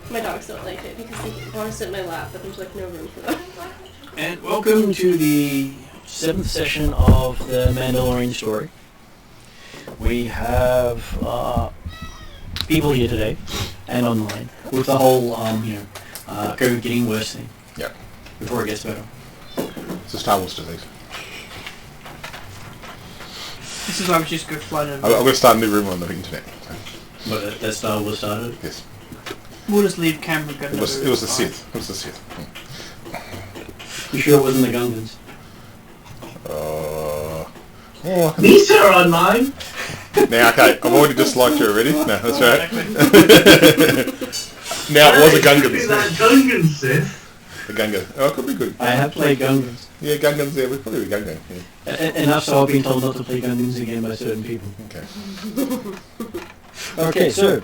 My dogs don't like it because they want to sit in my lap, but there's like no room for them. And welcome to the 7th session of the Mandalorian story. We have people here today and online with the whole COVID getting worse thing. Yeah. Before it gets better. It's a Star Wars disease. This is why we just go flying over. I'm going to start a new rumour on the internet. So. But that Star Wars started? Yes. We'll just leave camera and go. It was the Sith. It was the Sith. You sure it wasn't the Gungans? These are online. Now, okay, I've already disliked you already. No, that's right. Now it was a Gungan. That Gungan Sith. A Gungan. Oh, it could be good. I have played Gungans. Yeah, Gungans, yeah, we'd probably be Gungan. Yeah. Enough so I've been told not to play Gungans again by certain people. Okay. Okay, so,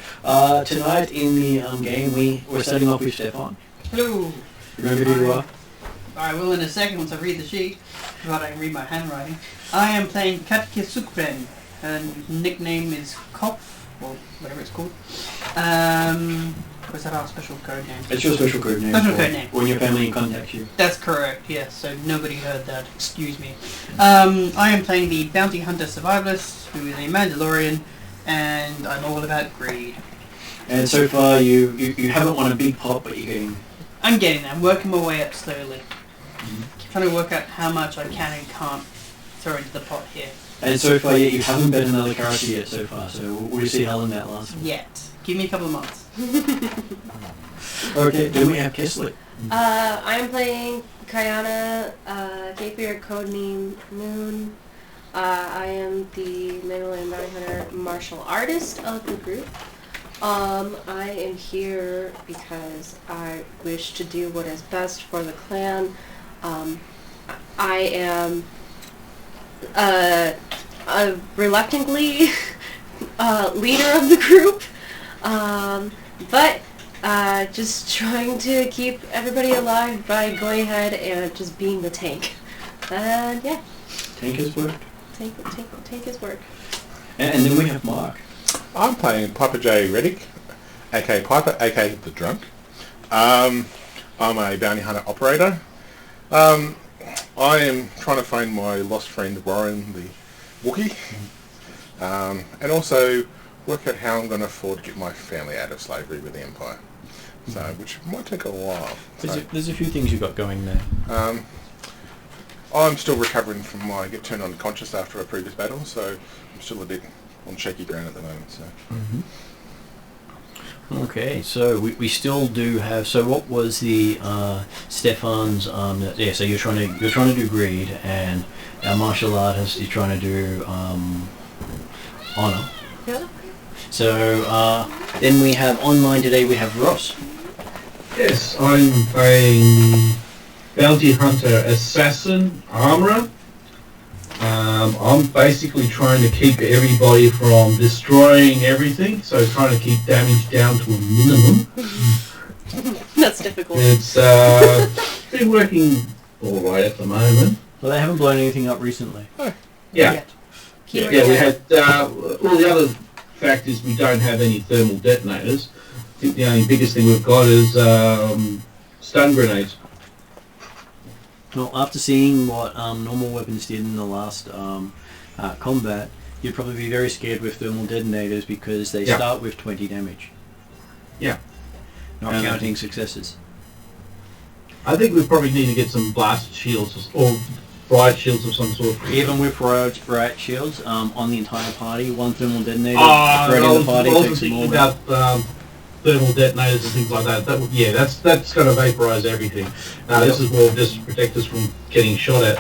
tonight in the game we're starting off with Stefan. Hello. Remember who you are? I will in a second once I read the sheet, but I can read my handwriting. I am playing Katke Sukren, and nickname is Kopf, or whatever it's called. Was that our special code name? It's your special code name. Special code name. When your family contacts you. That's correct, yes, so nobody heard that, excuse me. I am playing the Bounty Hunter Survivalist, who is a Mandalorian, and I'm all about greed. And so far you haven't won a big pot, but you're getting... I'm getting there, I'm working my way up slowly. Trying to work out how much I can and can't throw into the pot here. And so far you haven't bet another character yet so far, so we'll see how long that lasts. Yet. Give me a couple of months. Okay, then we have Kessler. I am playing Kayana, Gapier, codename Moon. I am the Mandalorian Bounty Hunter martial artist of the group. I am here because I wish to do what is best for the clan. I am reluctantly leader of the group, but just trying to keep everybody alive by going ahead and just being the tank. And yeah. Tank has worked. Tank has worked. And then we have Mark. I'm playing Piper J. Reddick, aka Piper, aka the Drunk. I'm a bounty hunter operator. I am trying to find my lost friend Warren the Wookiee, and also work out how I'm going to afford to get my family out of slavery with the Empire. So, which might take a while. There's a few things you've got going there. I'm still recovering from my get turned unconscious after a previous battle, so I'm still a bit on shaky ground at the moment. So. Okay, so we still do have. So what was the Stefan's? Yeah, so you're trying to do greed, and our martial artist is trying to do honor. Yeah. So then we have online today. We have Ross. Yes, I'm playing Bounty Hunter Assassin Armorer. I'm basically trying to keep everybody from destroying everything, so trying to keep damage down to a minimum. That's difficult. It's been working all right at the moment. Well, they haven't blown anything up recently. Yeah. We had. Well, the other fact is we don't have any thermal detonators. I think the only biggest thing we've got is stun grenades. Well, after seeing what normal weapons did in the last combat, you'd probably be very scared with thermal detonators because they start with 20 damage. Yeah. Not counting successes. I think we probably need to get some blast shields or riot shields of some sort. Even with riot shields, on the entire party, one thermal detonator I the party wasn't takes them all thinking about thermal detonators and things like that. That's going to vaporize everything. This is more just to protect us from getting shot at.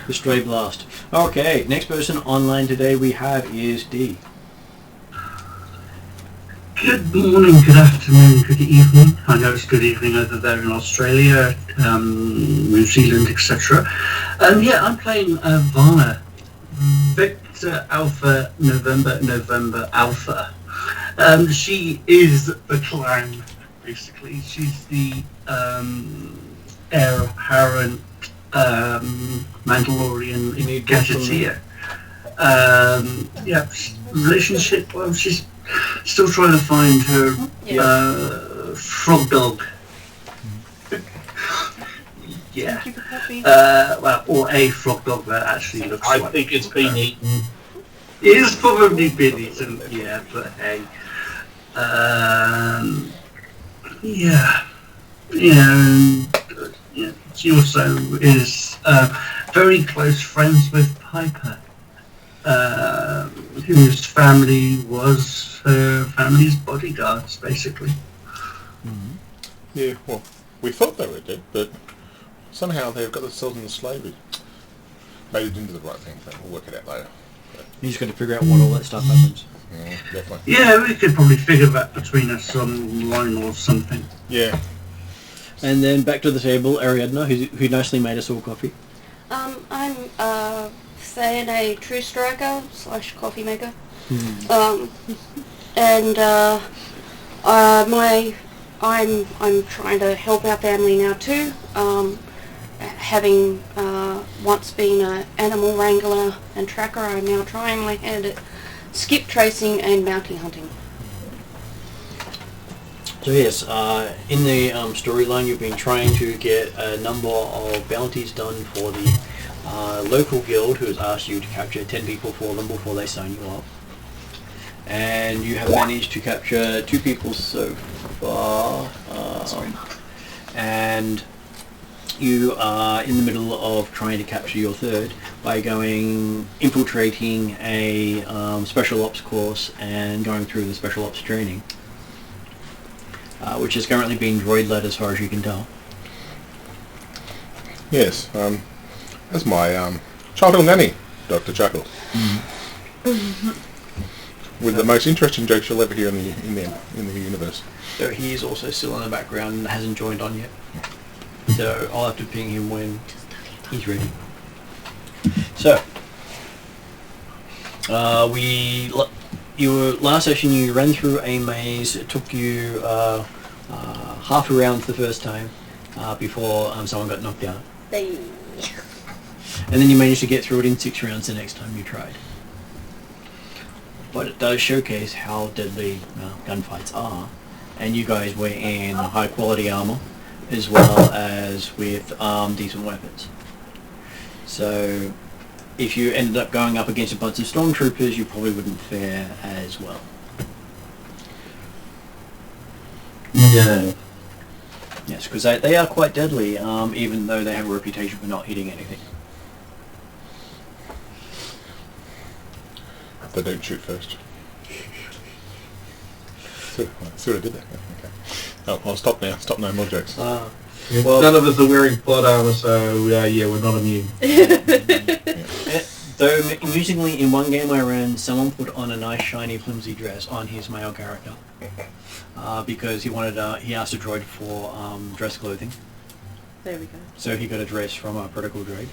The stray blast. Okay, next person online today we have is D. Good morning, good afternoon, good evening. I know it's good evening over there in Australia, New Zealand, etc. I'm playing Varna, Victor Alpha November Alpha. She is the clan, basically. She's the heir apparent Mandalorian gadgeteer. Relationship, well, she's still trying to find her frog dog. Yeah. Thank you for helping. Well, or a frog dog that actually looks I like. think it's been eaten. It's probably been eaten, yeah, but hey. Yeah. Yeah, she also is very close friends with Piper, whose family was her family's bodyguards, basically. Yeah, well, we thought they were dead, but somehow they've got themselves into slavery. Maybe they didn't do the right thing, but we'll work it out later. You just got to figure out what all that stuff happens. Yeah, definitely. Yeah, we could probably figure that between us online or something. Yeah. And then back to the table, Ariadna, who nicely made us all coffee. I'm saying a true striker / coffee maker. And I'm trying to help our family now too. Having once been an animal wrangler and tracker, I'm now trying my hand at skip tracing and bounty hunting. So yes, in the storyline, you've been trying to get a number of bounties done for the local guild, who has asked you to capture 10 people for them before they sign you up. And you have managed to capture 2 people so far. And you are in the middle of trying to capture your third by infiltrating a special ops course and going through the special ops training. Which is currently being droid-led as far as you can tell. Yes, that's my childhood nanny, Dr. Chuckle. With the most interesting jokes you'll ever hear in the universe. So he's also still in the background and hasn't joined on yet. So I'll have to ping him when he's ready. So, last session you ran through a maze. It took you half a round the first time before someone got knocked out. And then you managed to get through it in 6 rounds the next time you tried. But it does showcase how deadly gunfights are. And you guys were in high quality armor as well as with decent weapons. So if you ended up going up against a bunch of stormtroopers, you probably wouldn't fare as well. No. Yes, because they are quite deadly, even though they have a reputation for not hitting anything. They don't shoot first. See what I did there? Okay. Oh, I'll stop now. Stop, no more jokes. Well, None of us are wearing plot armor, so yeah, we're not immune. Though amusingly, in one game I ran, someone put on a nice shiny flimsy dress on his male character because he asked a droid for dress clothing. There we go. So he got a dress from a protocol droid.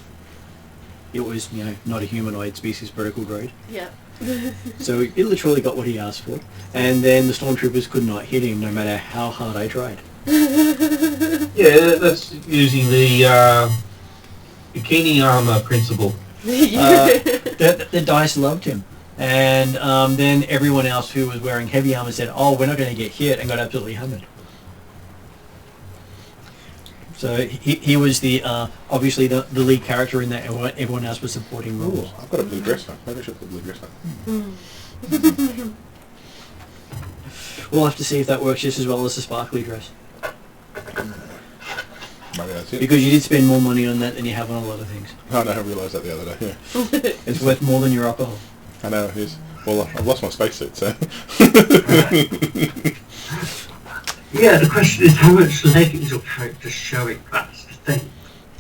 It was, not a humanoid species protocol droid. Yeah. So he literally got what he asked for, and then the stormtroopers could not hit him no matter how hard I tried. Yeah, that's using the bikini armor principle. The dice loved him, and then everyone else who was wearing heavy armor said, "Oh, we're not going to get hit," and got absolutely hammered. So he was the obviously the lead character in that, and everyone else was supporting roles. Ooh, I've got a blue dress now. Maybe I should put a blue dress on. We'll have to see if that works just as well as the sparkly dress. Maybe that's it. Because you did spend more money on that than you have on a lot of things. Oh no, I realised that the other day, yeah. It's worth more than your alcohol. I know, it is. Well, I've lost my spacesuit, so... Yeah, the question is how much leg is your character showing? That's the thing.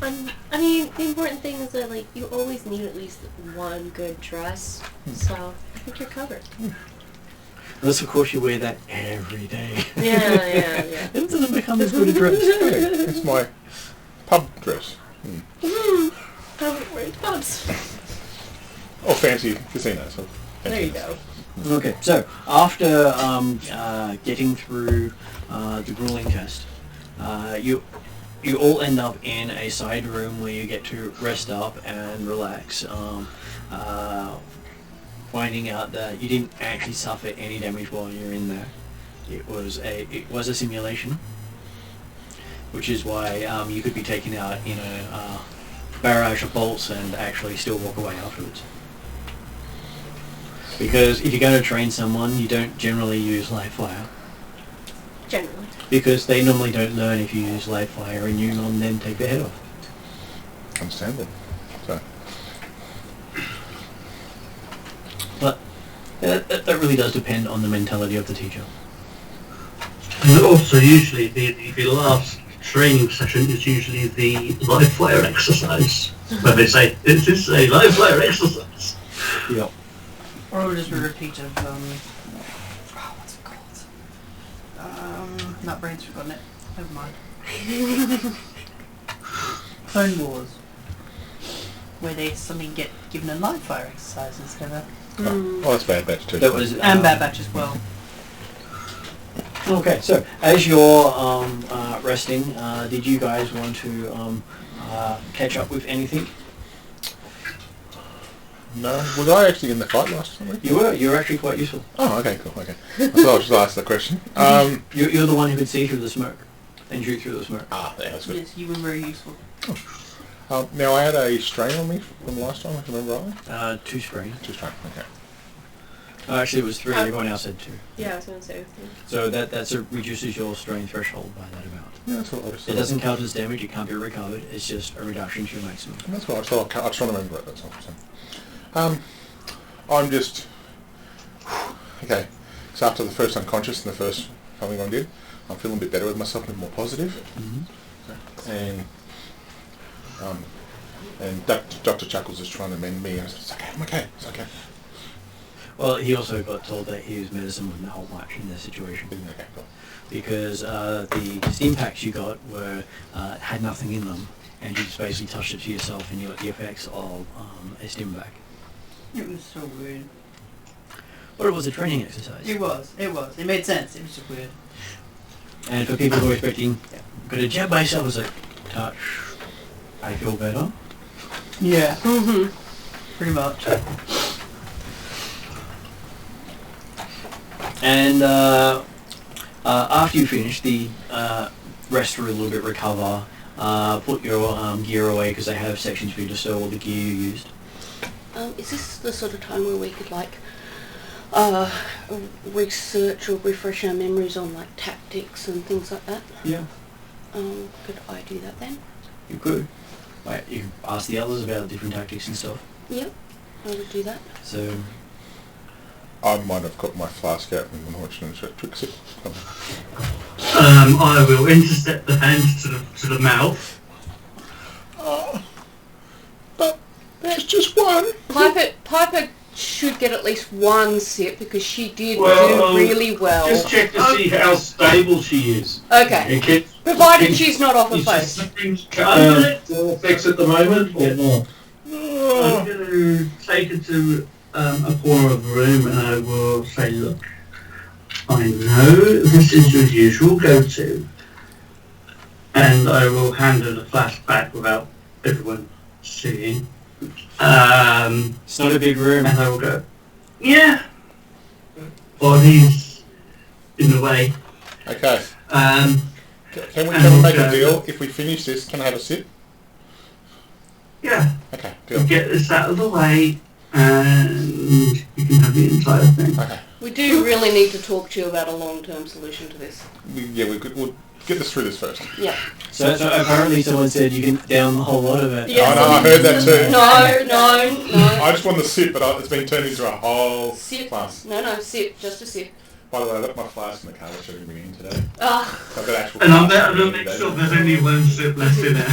I mean, the important thing is that, you always need at least one good dress. So, I think you're covered. Unless, of course, you wear that every day. Yeah. It doesn't become as good a dress. It's my pub dress. Haven't wear pubs. Or fancy casino. So There you go. Okay, so after getting through the grueling test, you all end up in a side room where you get to rest up and relax, finding out that you didn't actually suffer any damage while you're in there. It was a simulation, which is why you could be taken out in a barrage of bolts and actually still walk away afterwards. Because if you're going to train someone, you don't generally use live fire. Generally. Because they normally don't learn if you use live fire and you on them take their head off. Understandable. So. But that really does depend on the mentality of the teacher. And also, usually, the last training session is usually the live fire exercise. Where they say, this is a live fire exercise. Yep. Or just a repeat of, what's it called? Not Brain's forgotten it. Never mind. Clone Wars. Where they suddenly get given a live fire exercise instead of... Oh, that's Bad Batch too. That was And Bad Batch as well. Okay, so as you're resting, did you guys want to catch up with anything? No. Was I actually in the fight last time? You were actually quite useful. Oh, okay, cool, okay. So I'll just ask the question. You're the one who could see through the smoke and shoot through the smoke. Yeah, that's good. Yes, you were very useful. Now, I had a strain on me from last time, if I remember right. 2 strain. 2 strain, okay. Actually, it was 3. Everyone else had 2. Yeah, I was going to say. So that reduces your strain threshold by that amount. Yeah, that's what I was It doesn't count as damage. It can't be recovered. It's just a reduction to your maximum. That's what I thought. I was trying to remember it, that's all. So. I'm just... Okay, so after the first unconscious and the first something I did, I'm feeling a bit better with myself, a bit more positive. Mm-hmm. And Dr. Chuckles is trying to mend me, and I said, it's okay, it's okay. Well, he also got told that his medicine wouldn't help much in this situation. Okay, cool. Because the steam packs you got had nothing in them, and you just basically touched it to yourself and you got the effects of a stim pack. It was so weird. But it was a training exercise. It was. It made sense. It was just weird. And for people who are expecting, got a jab by yourself, was like, touch, I feel better. Yeah. Pretty much. And after you finish, the rest for a little bit, recover, put your gear away because they have sections for you to store all the gear you used. Is this the sort of time where we could research or refresh our memories on like tactics and things like that? Yeah. Could I do that then? You could. Like, you could ask the others about different tactics and stuff. Yep, I would do that. So... I might have got my flask out and watching the tricks it. I will intercept the hand to the mouth. But there's just one. Piper should get at least one sip because she did Well, do really well. Just check to see how stable she is. Okay. Provided she's not off her face. Effects at the moment or not? I'm going to take her to a corner of the room and I will say, look, I know this is your usual go-to, and I will hand her the flash back without everyone seeing. It's not a big room. And I will go, yeah, body's in the way. Okay. Um, Can we make a deal? If we finish this, can I have a sip? yeah, Okay, we'll deal. get this out of the way and you can have the entire thing. Okay. We do really need to talk to you about a long-term solution to this. We'll get this through this first. Yeah. So apparently someone said you can down the whole lot of it. Yes. Oh, no, I heard that too. No. I just wanted to sip, but it's been turned into a whole Sip. flask. No, sip. Just a sip. By the way, I left my flask in the car, which I didn't bring in today. Ah. So I've got actual And I'm flask going to make sure there's only one sip left in there.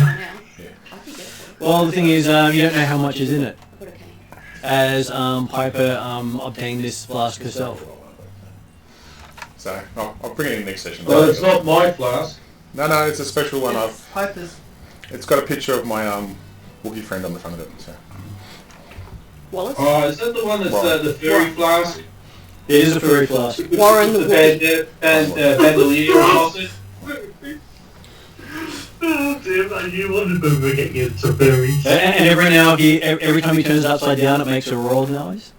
Yeah. I can get it for you. Well, the thing is, you don't know how much is in it. I've got a can. As Piper obtained this flask herself. So I'll bring it in next session. Well, it's not my flask. No, it's a special one. It's Piper's. It's got a picture of my Wookiee friend on the front of it. So. Wallace? Oh, is that the one that's the fairy flask? It is a furry flask. Warren the Wookiee. Bandolier faucet? Oh dear, I knew one of them were getting into furries. And every time he turns it upside down, it makes a roll noise.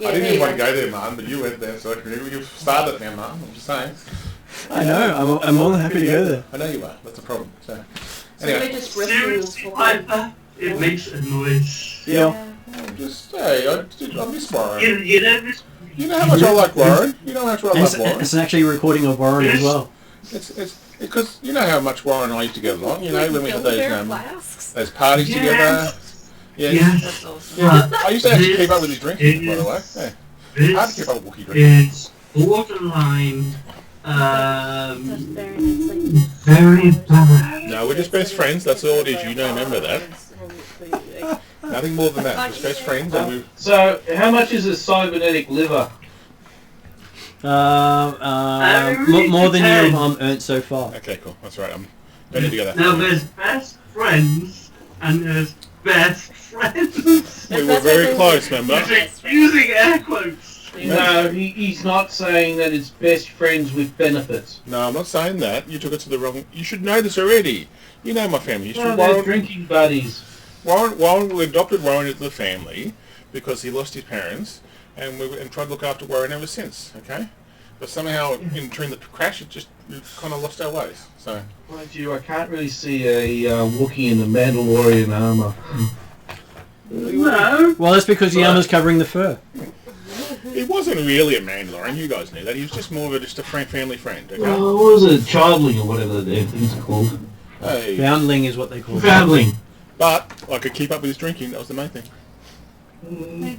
Yeah, Yeah, I didn't there even you want to go. go there, man, but you went there, so you've started now, man. I'm just saying. I know. I'm more than happy to go there. I know you are. That's a problem. So, So we're anyway, just resting Seriously, the Piper, it makes a noise. Yeah. I'm just hey, I miss Warren. You know this. You know how much I like Warren. You know how much I And love Warren. it's actually a recording of Warren as well. It's because you know how much Warren and I used to get along. You know when we had Build-A-Bear flasks. those parties together. Yes. Yeah. Yes. That's awesome. Yeah, I used to actually keep up with his This drinking, by the way. is- Yeah. Hard to keep up with Wookiee drinking. It's borderline, That's very nicely. very bad. No, we're just best friends. That's all it is. You don't remember that. Nothing more than that. Just best friends, and we. So, how much is a cybernetic liver? More than you've earned so far. Okay, cool. That's right. I'm better together. Now there's best friends and there's best friends. We were very close, remember? Using air quotes. No, he's not saying that it's best friends with benefits. No, I'm not saying that. You took it to the wrong. You should know this already. You know my family history. No, they're drinking buddies. Warren, we adopted Warren into the family because he lost his parents, and tried to look after Warren ever since. Okay, but somehow during the crash, we kind of lost our ways. So. Mind you, I can't really see a Wookiee in the Mandalorian armor. No. Well, that's because the armor's covering the fur. He wasn't really a Mandalorian. You guys knew that. He was just more of just a family friend. Okay. What was it? Childling or whatever the damn thing's called. Hey. Foundling is what they call it. Foundling. But I could keep up with his drinking. That was the main thing.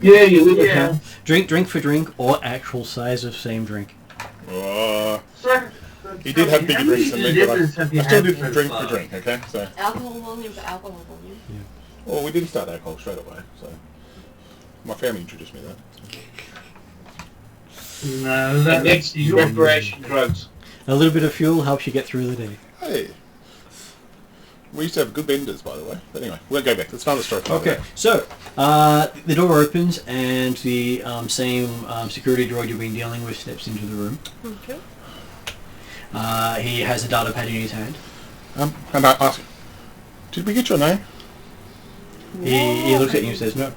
Yeah, you liver count. Drink for drink, or actual size of same drink. Oh, So, he did have bigger drinks than me, but I still did drink for drink. Okay, so. Alcohol volume for alcohol volume. Well, we didn't start alcohol straight away, so. My family introduced me to that. No, that Next is recreation drugs. A little bit of fuel helps you get through the day. Hey. We used to have good vendors, by the way. But anyway, we'll go back. That's another story. for another Okay, day. so the door opens and the same security droid you've been dealing with steps into the room. Okay. He has a data pad in his hand. And I ask, did we get your name? He looks at you and says, "No."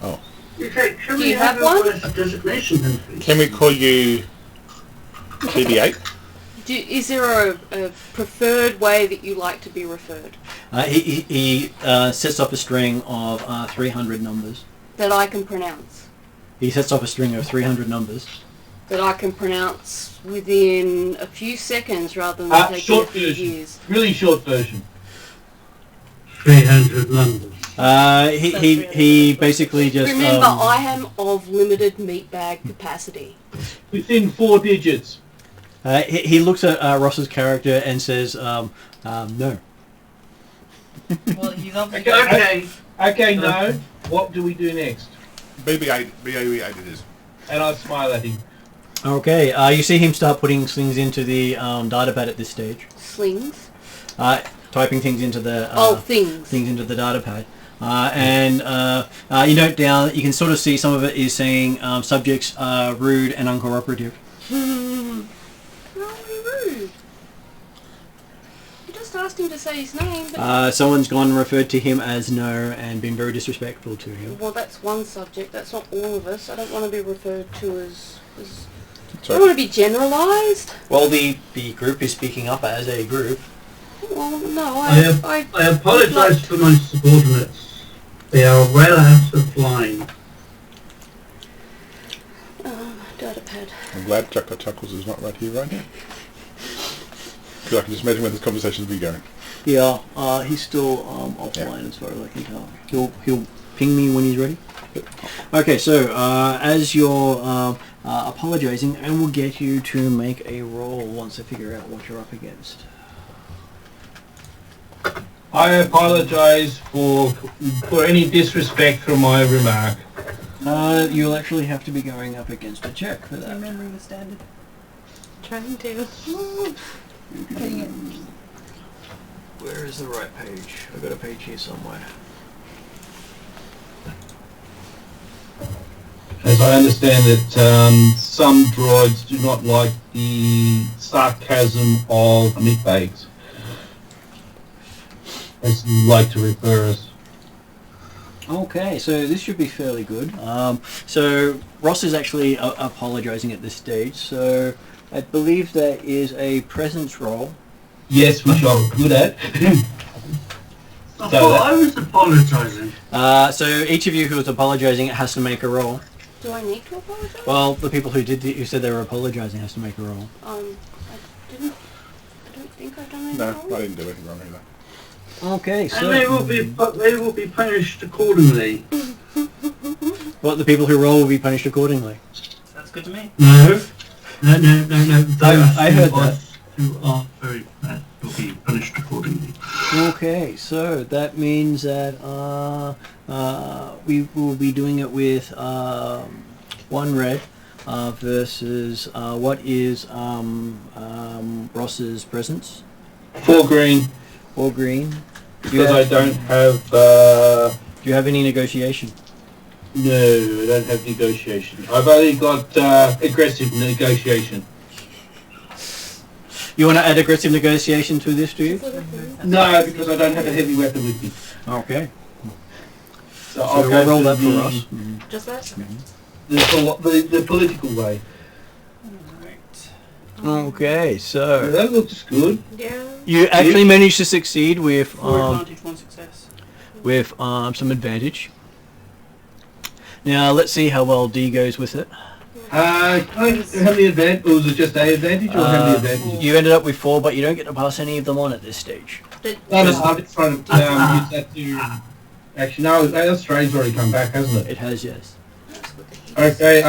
Oh. Okay, can Do we you have a one? designation then, please? Can we call you BB-8? Is there a preferred way that you like to be referred? He sets up a string of 300 numbers. That I can pronounce? He sets up a string of 300 numbers. That I can pronounce within a few seconds rather than taking a Short few version. years? Really short version. 300 numbers. He basically just Remember, I am of limited meatbag capacity. Within 4 digits. he looks at Ross's character and says, "No." Well, he's obviously... Okay. Okay, no. What do we do next? BB-8 it is. And I smile at him. Okay, you see him start putting things into the datapad at this stage. Slings? Typing things into the Things. things into the datapad. And you note down, you can sort of see some of it is saying subjects are rude and uncooperative. Really rude. You just asked him to say his name, but... Someone's gone and referred to him as no and been very disrespectful to him. Well, that's one subject. That's not all of us. I don't want to be referred to as I Sorry. don't want to be generalised. Well, the group is speaking up as a group. Well, no, I apologise for my subordinates. They are well out of line. Datapad. I'm glad Chuckle Chuckles is not right here right now. Because I can just imagine where this conversation will be going. Yeah, he's still offline as far as I can tell. He'll ping me when he's ready. Okay, so as you're apologising, I will get you to make a roll once I figure out what you're up against. I apologise for any disrespect from my remark. You'll actually have to be going up against a check for that. Remembering the standard. Trying to. Getting it. Where is the right page? I've got a page here somewhere. As I understand it, some droids do not like the sarcasm of meatbags, as you like to refer us. Okay, so this should be fairly good. So Ross is actually apologising at this stage, so I believe there is a presence roll. Yes, which I'm good at. I thought I was apologising. So each of you who is apologising has to make a roll. Do I need to apologise? Well, the people who said they were apologising has to make a roll. I don't think I've done anything No, wrong. I didn't do anything wrong either. Okay, so... And they will be punished accordingly. What, the people who roll will be punished accordingly? That's good to me. No. Those I heard that. who are very bad will be punished accordingly. Okay, so that means that we will be doing it with 1 red versus what is Ross's presence? 4 green. 4 green. Because I don't have... Do you have any negotiation? No, I don't have negotiation. I've only got aggressive negotiation. You want to add aggressive negotiation to this, do you? No, because I don't have a heavy weapon with me. Okay. So I'll So go we'll roll for that for Ross. Just that? the political way. Okay, so That looks good. Yeah. you actually managed to succeed with 4 advantage, 1 success. some advantage. Now let's see how well D goes with it. How many advantage? Or was it just a advantage, or how many advantages? You ended up with 4, but you don't get to pass any of them on at this stage. No, I'm just trying to use that to... Actually, no, Australia's already come back, hasn't it? It has, yes. Okay,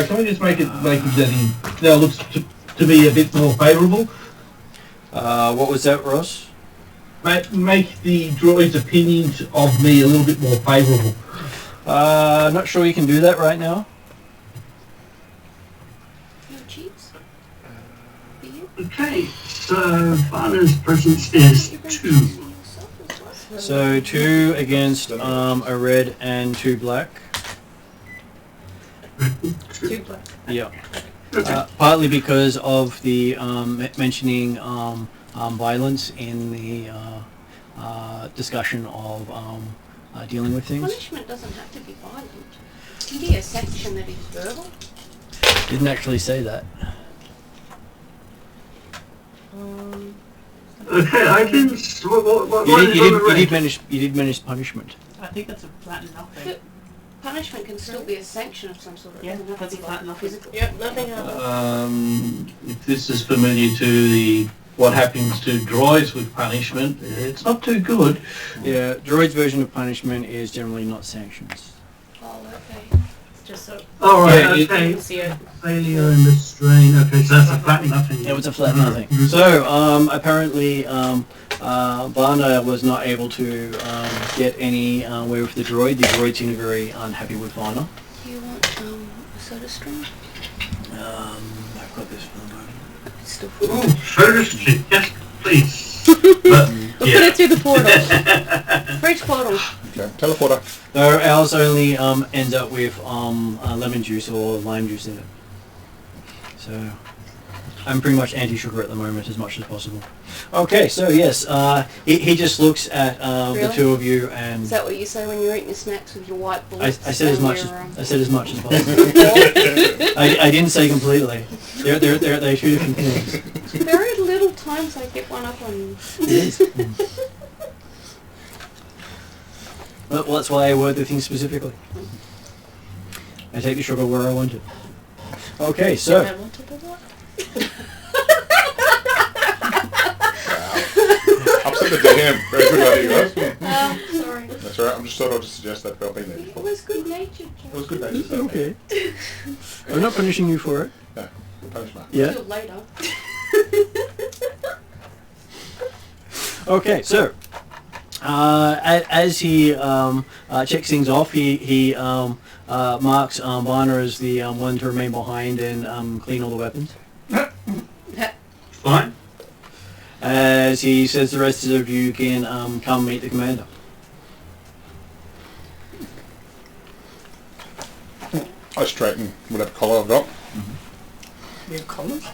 can we just make it that he now looks to be a bit more favourable? What was that, Ross? Make the droid's opinions of me a little bit more favourable. Not sure you can do that right now. No cheats? For you? Okay, so Vana's presence is 2. So 2 against a red and 2 black. 2 black. Yeah. Partly because of the mentioning violence in the discussion of dealing with things. Punishment doesn't have to be violent. It can be a sanction that is verbal. Didn't actually say that. Okay, I can... What You did manage punishment. I think that's a flat nothing. But punishment can still be a sanction of some sort. It Yeah, doesn't have that's to be flat like enough. physical. Yep, nothing happened. If this is familiar to the what happens to droids with punishment, it's not too good. Yeah, droid's version of punishment is generally not sanctions. Oh, okay. Just so Alright, you okay. can see it. Failure and restraint. Okay, so that's a flat nothing. It was a flat nothing. So, apparently, Vana was not able to get anywhere with the droid. The droid seemed very unhappy with Vana. Do you want a soda stream? I've got this for the moment. It's still Ooh, soda stream. Yes, please. But, We'll put it through the portal. Fridge portal. Okay, teleporter. No, ours only ends up with lemon juice or lime juice in it. So I'm pretty much anti-sugar at the moment as much as possible. Okay, so yes, he just looks at the Really? two of you and Is that what you say when you're eating your snacks with your white I bullets? said as and much your, as possible. I didn't say completely. They're two different things. Very little times I get one up on you. Yes. Well, that's why I word the thing specifically. I take the sugar where I want it. Okay, so I wanted to what? Upset the DM. Very good idea, guys. Sorry. That's alright. I'm just thought I'll just suggest that I've been there It before. was good natured. It was good nature. so okay. I'm not punishing you for it. No, punishment. Yeah. Till later. Okay, so as he checks things off, he marks Vana as the one to remain behind and clean all the weapons. Fine. As he says the rest of you can come meet the commander. I straighten whatever collar I've got. You have collars?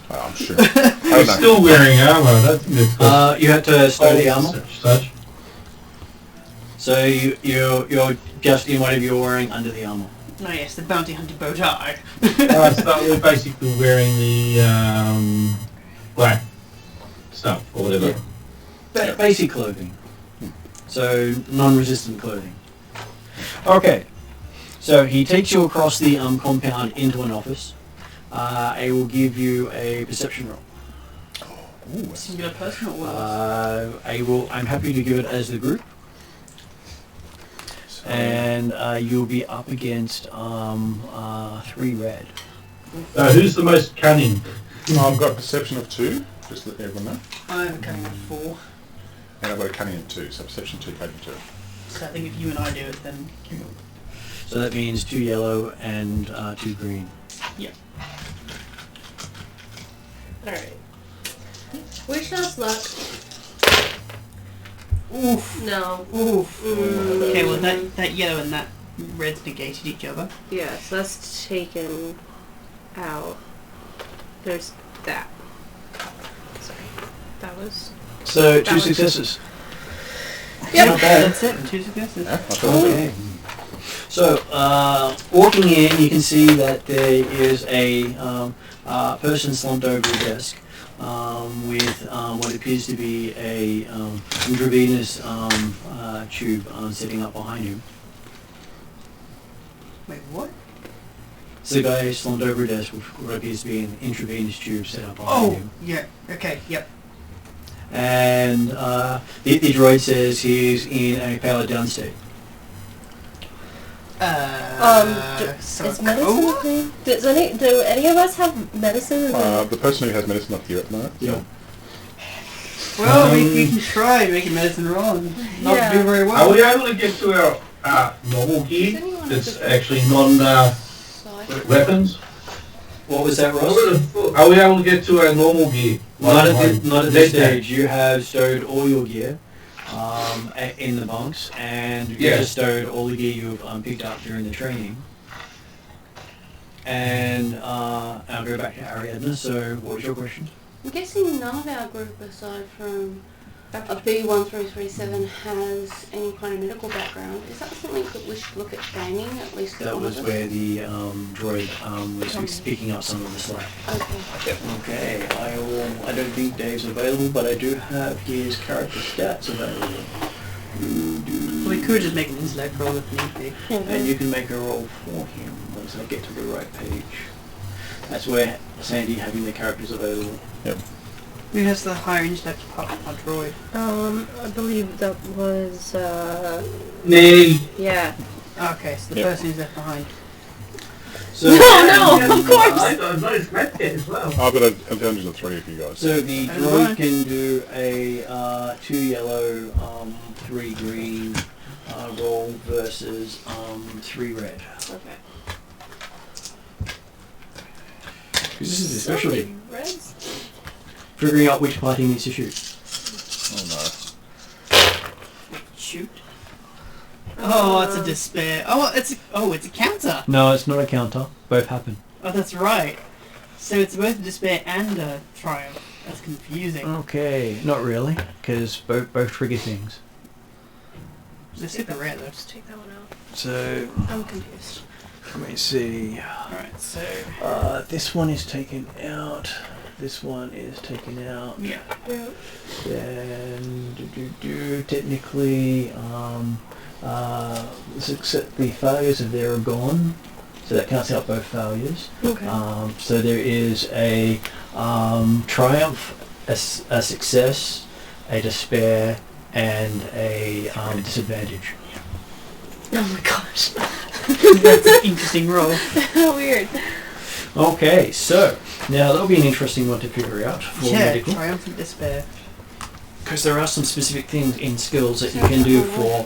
I'm sure. I I'm don't know. still wearing armour. I don't think it's got You have to stow the armor. such. So you're just in whatever you're wearing under the armor. Oh yes, the bounty hunter bow tie. So we're basically wearing the black stuff or whatever. Yeah. Basic clothing. So non-resistant clothing. Okay. So he takes you across the compound into an office. I will give you a perception roll. Ooh, Singular person or all of us? I'm happy to give it as the group. And you'll be up against 3 red. Who's the most cunning? I've got a perception of 2, just to let everyone know. I have a cunning of 4. And I've got a cunning of 2, so perception 2, cunning 2. So I think if you and I do it, then... So that means 2 yellow and 2 green. Yeah. Alright. Wish us luck. Oof. No. Oof. Mm. Okay, well that yellow and that red's negated each other. Yeah, so that's taken out. There's that. Sorry. That was... So That 2 was- successes. Yep. Not bad. That's it. 2 successes. Yeah, I thought Okay. So, walking in, you can see that there is a person slumped over a desk with what appears to be a intravenous tube sitting up behind him. Wait, what? So the guy slumped over a desk with what appears to be an intravenous tube set up behind Oh, him. yeah. Okay, yep. And the droid says he's in a powered down state. is medicine a thing? Do any of us have medicine? The person who has medicine up here at the moment. Yeah. Well, we can try making medicine roll and not Yeah. do very Are well. we able to get to our normal gear that's actually non-weapons? What was that, Ross? Are we able to get to our normal gear? Not at this Dead stage. You have stowed all your gear in the bunks, and you Yeah. just stowed all the gear you've picked up during the training. And I'll go back to Ariadna. So, what was your question? I'm guessing none of our group, aside from a B1337, has any kind of medical background. Is that something that we should look at gaining, at least That one was of us? where the droid was picking up some of the slack. Okay. Okay, I don't think Dave's available, but I do have his character stats available. We could just make an intellect roll if need be. And you can make a roll for him once I get to the right page. That's where Sandy having the characters available. Yep. Who has the higher intellect part of our droid? I believe that was, Me. yeah. Okay, so the Yep. person who's left behind. So, No, of course! I got a nice red kit as well. I've got an intelligence of 3 for you guys. So the droid can do a 2 yellow, 3 green roll versus 3 red. Okay. This is his specialty. So many reds? Figuring out which part he needs to shoot. Oh Shoot. Oh, it's a despair. Oh, it's a counter. No, it's not a counter. Both happen. Oh, that's right. So it's both a despair and a triumph. That's confusing. Okay, not really, because both trigger things. Let's hit the red though. Let's take that one out. So, I'm confused. let me see. Alright, so... This one is taken out. This one is taken out. Yeah. Yeah. Then, technically, the failures of there are gone. So that counts out both failures. Okay. So there is a triumph, a success, a despair, and a disadvantage. Oh my gosh. That's an interesting roll. Weird. Okay, so now that'll be an interesting one to figure out for Yeah, medical, triumph and despair. because there are some specific things in skills that you can do for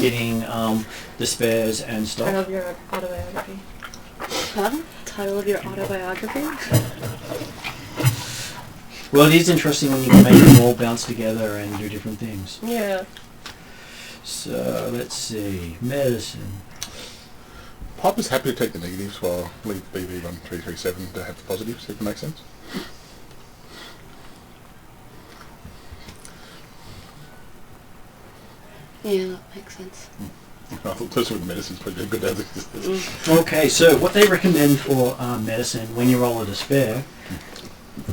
getting despairs and Title stuff. of your autobiography. Pardon? Title of your autobiography? Well, it is interesting when you can make them all bounce together and do different things. Yeah. So let's see, medicine. Piper's happy to take the negatives while leave BB1337 to have the positives, if it makes sense. Yeah, that makes sense. I thought person with medicine is pretty good as it. Okay, so what they recommend for medicine when you roll a despair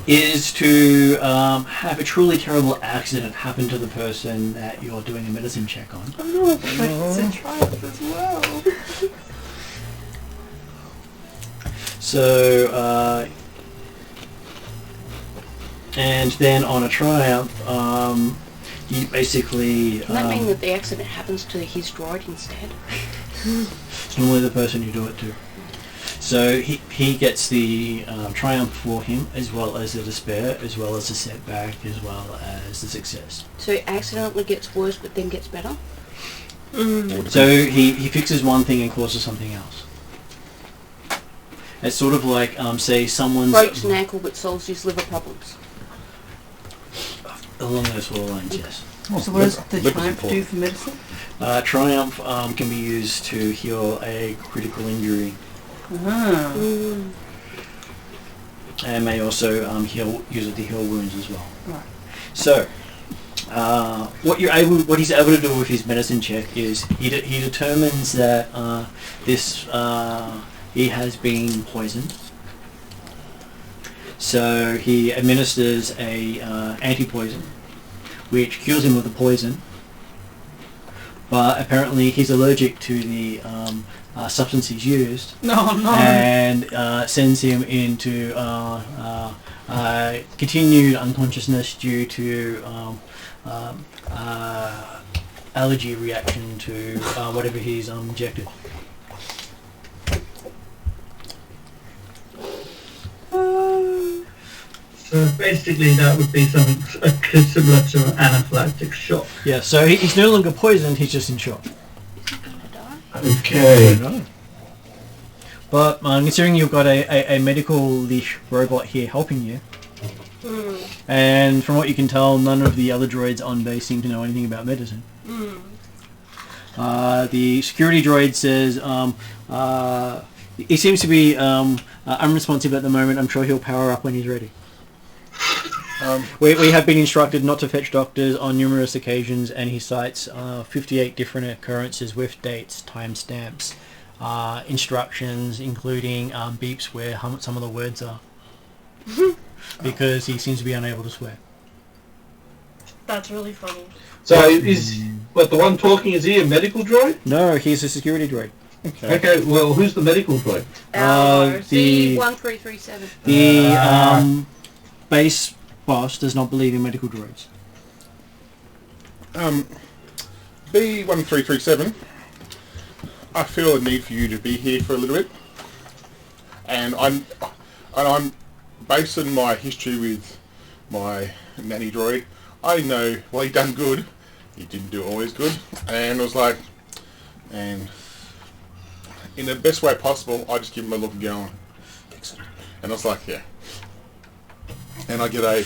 is to have a truly terrible accident happen to the person that you're doing a medicine check on. Oh, but it's a triumph as well. So, and then on a triumph, you basically... Can that mean that the accident happens to his droid instead? It's normally the person you do it to. So he gets the triumph for him, as well as the despair, as well as the setback, as well as the success. So he accidentally gets worse but then gets better? So he fixes one thing and causes something else. It's sort of like, say, someone's... Breaks an ankle but solves his liver problems. Along those sort of lines, yes. So what does the triumph do for medicine? Triumph can be used to heal a critical injury. And may also use it to heal wounds as well. Right. So, what he's able to do with his medicine check is he determines that he has been poisoned. So he administers a anti-poison, which cures him of the poison. But apparently he's allergic to the substance he's used. No. And sends him into continued unconsciousness due to allergy reaction to whatever he's injected. So basically that would be something similar to an anaphylactic shock. Yeah, so he's no longer poisoned, he's just in shock. Is he going to die? Okay. But considering you've got a medical-ish robot here helping you, and from what you can tell, none of the other droids on base seem to know anything about medicine. The security droid says he seems to be unresponsive at the moment. I'm sure he'll power up when he's ready. We have been instructed not to fetch doctors on numerous occasions, and he cites 58 different occurrences with dates, timestamps, instructions, including beeps where some of the words are, because he seems to be unable to swear. That's really funny. So but the one talking, is he a medical droid? No, he's a security droid. Okay, well, who's the medical droid? C1337. The base boss does not believe in medical droids. B1337, I feel a need for you to be here for a little bit, and I'm based on my history with my nanny droid. I know, well, he done good, he didn't do always good, and I was like, and in the best way possible, I just give him a look and go, and I was like, yeah. And I get a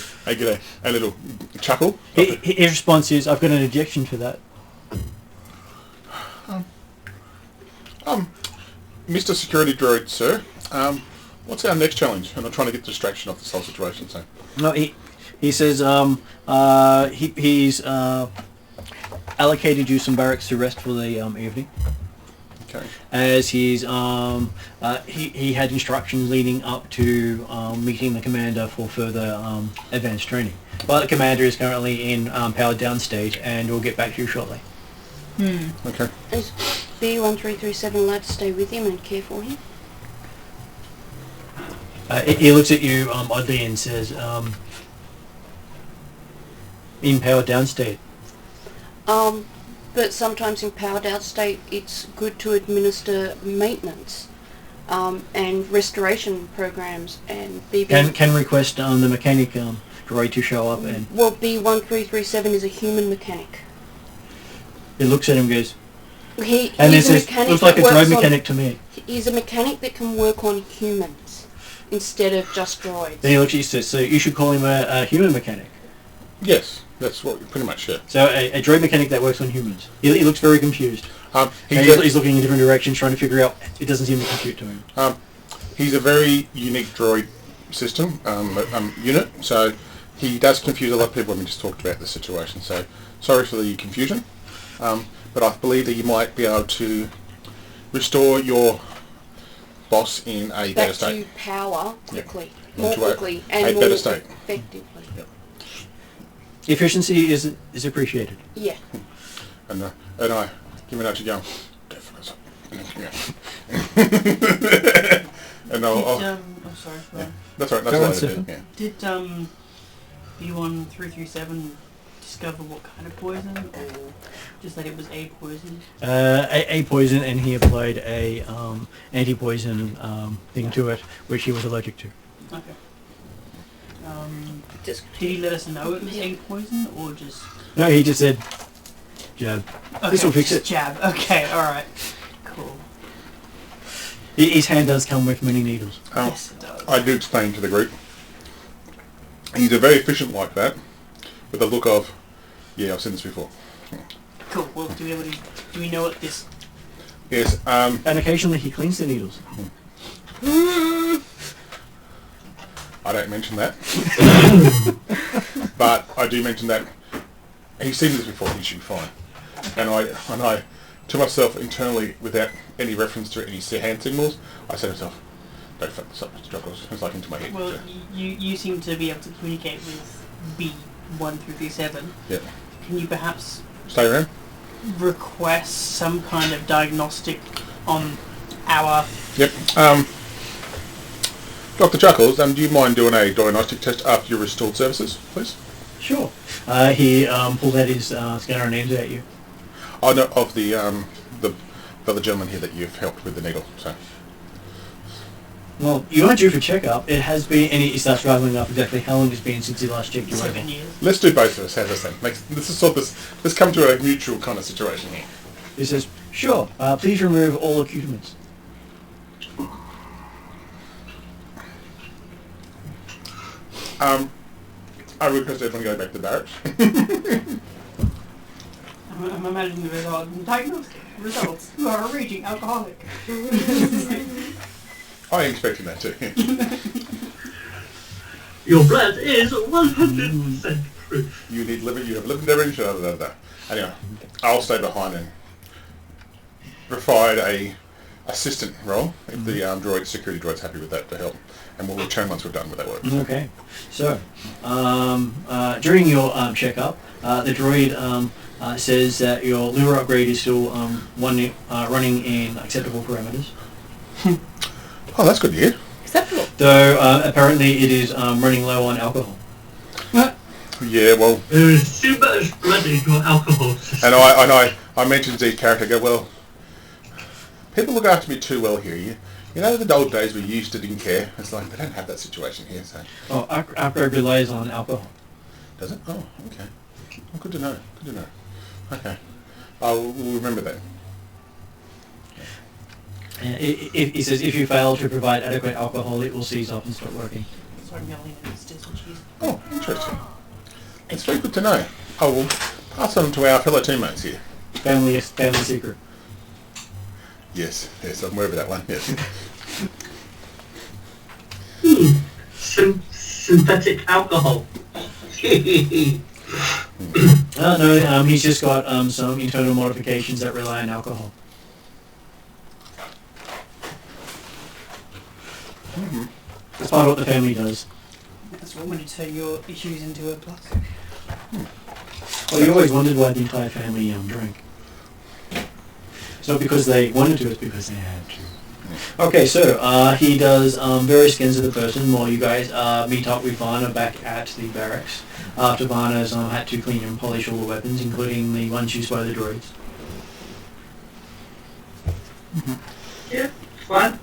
little chuckle. His response is, I've got an objection for that. Mr. Security Droid, sir, what's our next challenge? And I'm trying to get distraction off this whole situation, so. No, he says he's allocated you some barracks to rest for the evening. Okay. As he's he had instructions leading up to meeting the commander for further advanced training. But the commander is currently in powered down stage, and we'll get back to you shortly. Okay. Is B1337 allowed to stay with him and care for him? He looks at you oddly and says, in powered down state. But sometimes in powered out state, it's good to administer maintenance and restoration programs and Can request the mechanic droid to show up, and well, B1337 is a human mechanic. it looks at him and goes, He's and a it says, mechanic looks like a that droid works on- mechanic to me. He's a mechanic that can work on humans instead of just droids. Then he looks at you and says, so you should call him a human mechanic. Yes, that's what pretty much, yeah. So a droid mechanic that works on humans. He looks very confused. He's looking in different directions, trying to figure out. It doesn't seem to compute to him. He's a very unique droid system unit, so he does confuse a lot of people when we just talked about the situation. So sorry for the confusion. but I believe that you might be able to restore your boss in a better Back state. to power quickly. Yeah. More Into quickly a and better more state. effectively. Yep. Efficiency is appreciated. Yeah. And I give me a nudge again. Go for it. And I'll I'm sorry. yeah. That's right. That's Go what on, I Stefan. did. Yeah. Did B1337 discover what kind of poison, or just that it was a poison? A poison, and he applied a anti-poison thing to it, which he was allergic to. Okay. Just Did he let us know it was a poison, or just... No, he just said, jab. This will fix just it. Jab. Okay, alright. Cool. His hand does come with many needles. Yes, it does. I do explain to the group. He's a very efficient like that, with a look of, yeah, I've seen this before. Cool. Well, do we know what this... Yes. And occasionally he cleans the needles. I don't mention that, but I do mention that he's seen this before. He should be fine. And I, to myself internally, without any reference to any hand signals, I say to myself, "Don't fuck this up, Mr. Jockles." It's like into my head. Well, you seem to be able to communicate with B1337. Yeah. Can you perhaps Stay around. request some kind of diagnostic on our... Yep. Dr. Chuckles, do you mind doing a diagnostic test after your restored services, please? Sure. He pulled out his scanner and aimed it at you. Oh no, of the other gentleman here that you've helped with the needle. So. Well, you are due for checkup. It has been, and he starts rattling up exactly how long it's been since he last checked you over. 7 years. Let's do both of us. How's this then? Let's come to a mutual kind of situation here. He says, sure, please remove all accoutrements. I request everyone go back to the barracks. I'm imagining the result. Diagnosed results. You are a raging alcoholic. I am expecting that too. Your blood is 100% proof. You need liver. You have liver damage. Anyway, I'll stay behind and provide a assistant role if the security droid's happy with that to help, and we'll return once we're done with that work. Okay. So, during your checkup, the droid says that your liver upgrade is still running in acceptable parameters. Oh, that's good to hear. acceptable. Though apparently it is running low on alcohol. Yeah, well, There is too much blood in your alcohol system. and I mentioned Z's character. I go, well, people look after me too well here. You know the old days where you used to didn't care. It's like they don't have that situation here. So Oh, upgrade relies on alcohol. does it? Oh, okay. Well, good to know. Good to know. Okay, we'll remember that. He says if you fail to provide adequate alcohol, it will seize up and start working. Sorry, Melanie, it's just what she's... Oh, interesting. It's very good to know. I will pass on to our fellow teammates here. Family secret. Yes, I'm aware of that one. Yes. Synthetic alcohol. No, he's just got some internal modifications that rely on alcohol. Mm-hmm. That's part of what the family does. That's what when you turn your issues into a plus. Well, you always wondered why the entire family drank. It's not because they wanted to, it's because they had to. Okay, so he does various skins of the person while you guys meet up with Varna back at the barracks. After Varna's had to clean and polish all the weapons, including the ones used by the droids. Yeah, fine.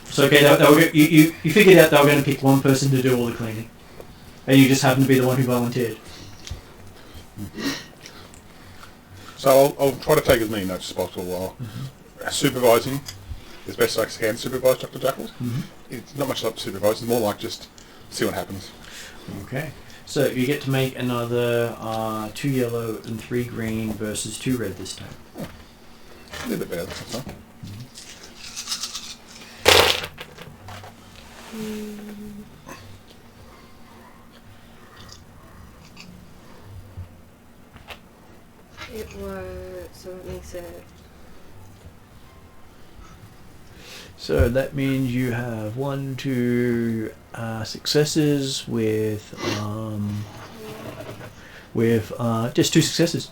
So okay, you figured out they were going to pick one person to do all the cleaning, and you just happened to be the one who volunteered. So I'll try to take as many notes as possible while supervising as best I can supervise Dr. Jackals. It's not much like supervise, it's more like just see what happens. Okay. So you get to make another 2 yellow and 3 green versus 2 red this time. A little bit better this time. It was, so that makes it... So that means you have 2 successes with just 2 successes.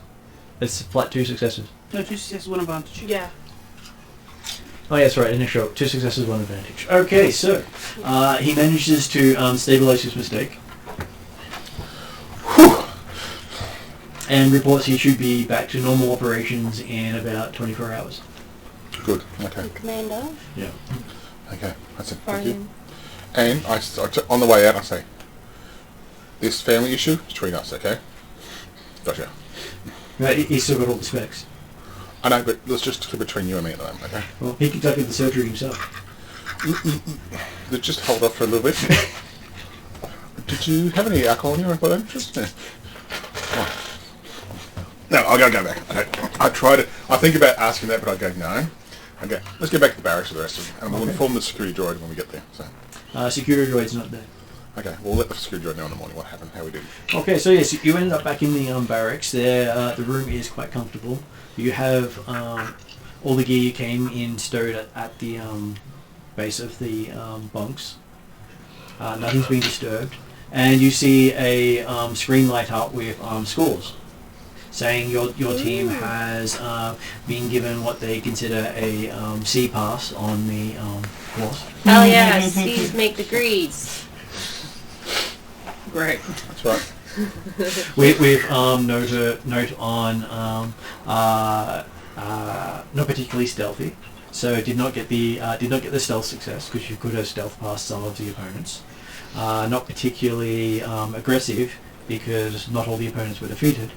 It's flat 2 successes. No, 2 successes, 1 advantage. Yeah. Oh, yeah, that's right. Initial 2 successes, 1 advantage. Okay, so he manages to stabilize his mistake. Whew. And reports he should be back to normal operations in about 24 hours. Good. Okay. Commander. Yeah. Okay. That's it. Thank you. And on the way out, I say, this family issue is between us. Okay. Gotcha. Right, he's still got all the specs. I know, but let's just keep it between you and me at the moment. Okay. Well, he conducted the surgery himself. Let's just hold off for a little bit. Did you have any alcohol in your by then? No, I'll go back. I try to. I think about asking that, but I go no. Okay, let's get back to the barracks with the rest of them, and we'll inform the security droid when we get there. So. Security droid's not there. Okay, we'll let the security droid know in the morning what happened, how we did. Okay, so yes, you ended up back in the barracks. There, the room is quite comfortable. You have all the gear you came in stowed at the base of the bunks. Nothing's been disturbed, and you see a screen light up with scores, saying your team has been given what they consider a C pass on the course. Hell yeah, C's make degrees. Great. That's right. with note on not particularly stealthy, so did not get the stealth success because you could have stealth past some of the opponents. Not particularly aggressive because not all the opponents were defeated.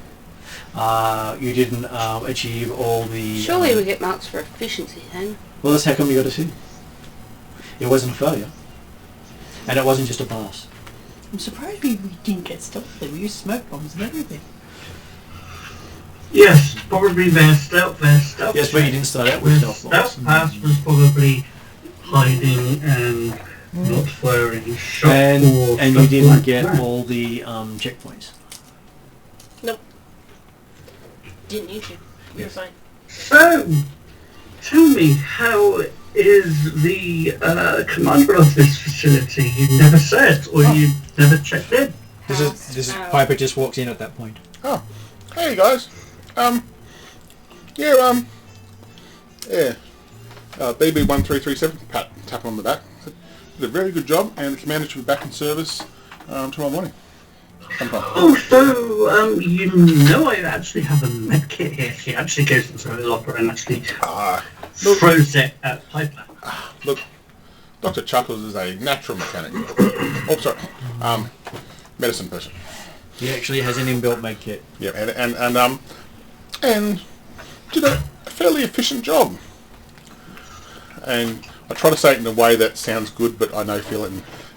You didn't achieve all the... Surely we get marks for efficiency then. Well, that's how come you got a C. It wasn't a failure. And it wasn't just a pass. I'm surprised we didn't get stealthy. We used smoke bombs and everything. Yes, probably their stealth. Yes, but you didn't start out with stealth bombs. Stealth pass was probably hiding and not firing shot. And you didn't get all the checkpoints. Nope. Didn't need to. You're fine. So, tell me, how is the commander of this facility? You never said, or you never checked in. This is Piper just walks in at that point. Oh, hey guys. BB1337, tap on the back. Did a very good job, and the commander should be back in service tomorrow morning. Sometime. Oh, so, you know I actually have a med kit here. She actually goes into the locker and actually throws it at Piper. Look, Dr. Chuckles is a natural mechanic. Oh, sorry. Medicine person. He actually has an inbuilt med kit. Yeah, and did a fairly efficient job. And I try to say it in a way that sounds good, but I know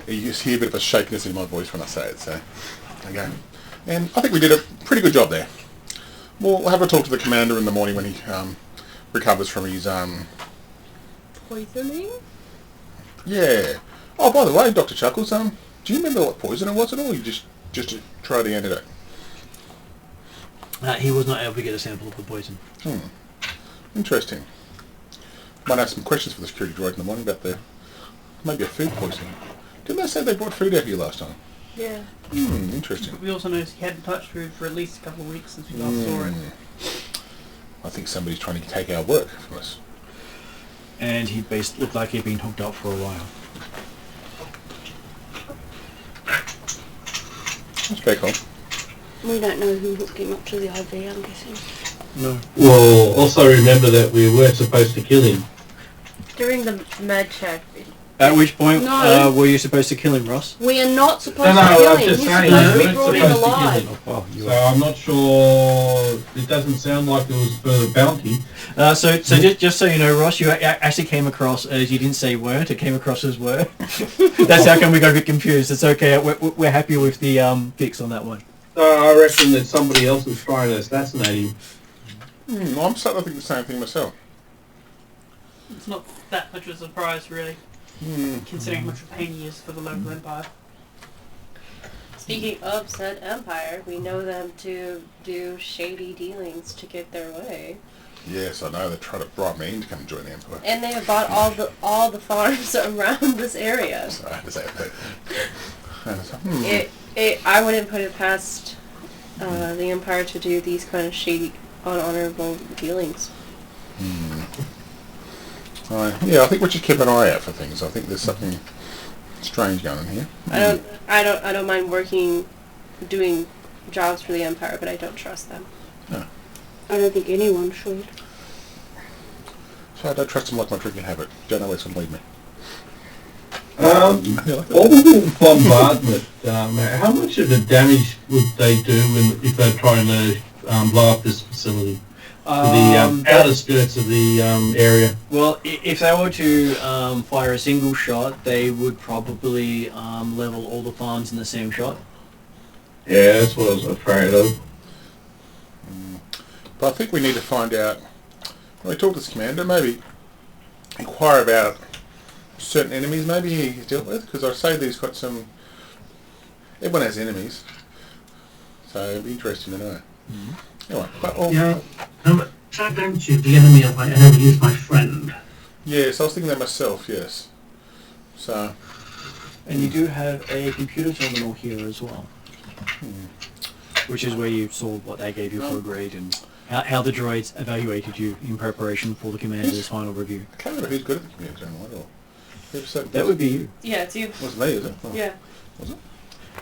you hear a bit of a shakiness in my voice when I say it. So, okay. And I think we did a pretty good job there. We'll have a talk to the commander in the morning when he recovers from his Poisoning? Yeah. Oh, by the way, Dr. Chuckles, do you remember what poison it was at all? You just try the antidote. He was not able to get a sample of the poison. Interesting. Might have some questions for the security droid in the morning about maybe a food poisoning. Didn't they say they brought food out here last time? Yeah. Interesting. But we also noticed he hadn't touched food for at least a couple of weeks since we last saw it. I think somebody's trying to take our work from us. And he looked like he'd been hooked up for a while. That's very cool. We don't know who hooked him up to the IV, I'm guessing. No. Well, also remember that we weren't supposed to kill him. During the med check. At which point No. were you supposed to kill him, Ross? We are not supposed No, to kill I'm him. just He's saying, supposed to we be weren't brought in supposed to kill alive. him. Oh, you So I'm not sure. It doesn't sound like it was for the bounty. So just so you know, Ross, you actually came across as you didn't say weren't, it came across as were. That's how come we got a bit confused. It's okay, we're happy with the fix on that one. I reckon that somebody else was trying to assassinate him. I'm starting to think the same thing myself. It's not that much of a surprise, really, considering how much of a pain he is for the local empire. Speaking of said empire, we know them to do shady dealings to get their way. Yes, I know. They tried to bribe me in to come and join the Empire. And they have bought all the farms around this area. So I had to say that. And it's like, I wouldn't put it past the Empire to do these kind of shady, unhonorable dealings. yeah, I think we should keep an eye out for things. I think there's something strange going on here. I don't mind doing jobs for the Empire, but I don't trust them. No. I don't think anyone should. So I don't trust them like my drinking habit. Don't know where it's going to lead me. All the bombardment, how much of the damage would they do if they're trying to blow up this facility? The outer skirts of the area. Well, if they were to fire a single shot, they would probably level all the farms in the same shot. Yeah, that's what I was afraid of. But I think we need to find out, when we talk to this commander, maybe inquire about certain enemies maybe he's dealt with, because I say that he's got some... Everyone has enemies, so it'd be interesting to know. Anyway, but So don't you, the enemy of my enemy is my friend. yes, I was thinking that myself, yes. So... And you do have a computer terminal here as well. Which is where you saw what they gave you for a grade and how the droids evaluated you in preparation for the commander's final review. I can't remember who's good at the community terminal at all. That would be you. Yeah, it's you. It wasn't me, is it? Oh. Yeah. Was it?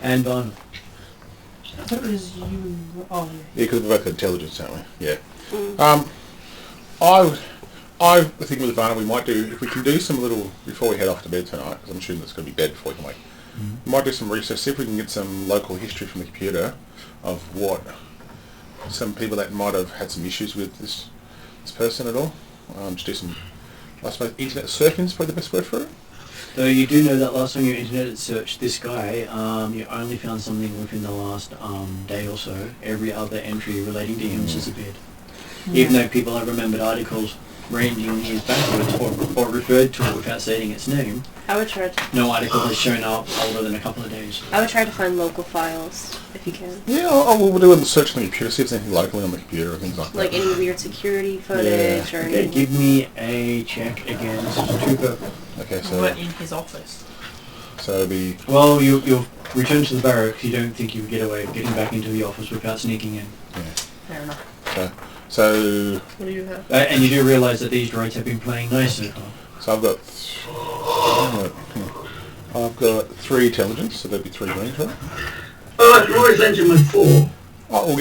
And Barnum. I thought it was you. Oh, yeah. Yeah, because we've both got intelligence, haven't we? Yeah. I think with Ivana we might do, if we can do some little, before we head off to bed tonight, because I'm assuming it's going to be bed before we can wake, we might do some research, see if we can get some local history from the computer of what some people that might have had some issues with this person at all. Just do some, I suppose, internet surfing is probably the best word for it. Though you do know that last time you internet searched this guy, you only found something within the last day or so. Every other entry relating to him has disappeared. Even though people have remembered articles ranging his backwards or referred to it without stating its name, I would try to. no article has shown up older than a couple of days. I would try to find local files if you can. Yeah, we'll do a search on the computer, see if there's anything locally on the computer or things like that. Like any weird security footage or Okay, anything. give me a check against two purple. Okay, so... But in his office. So it'll be... Well, you'll return to the barracks. You don't think you would get away with getting back into the office without sneaking in. Yeah. Fair enough. So... What do you have? And you do realise that these droids have been playing nice so far. So I've got 3 intelligence, so that'd be 3 greens, right? Roy's engine with 4. I'll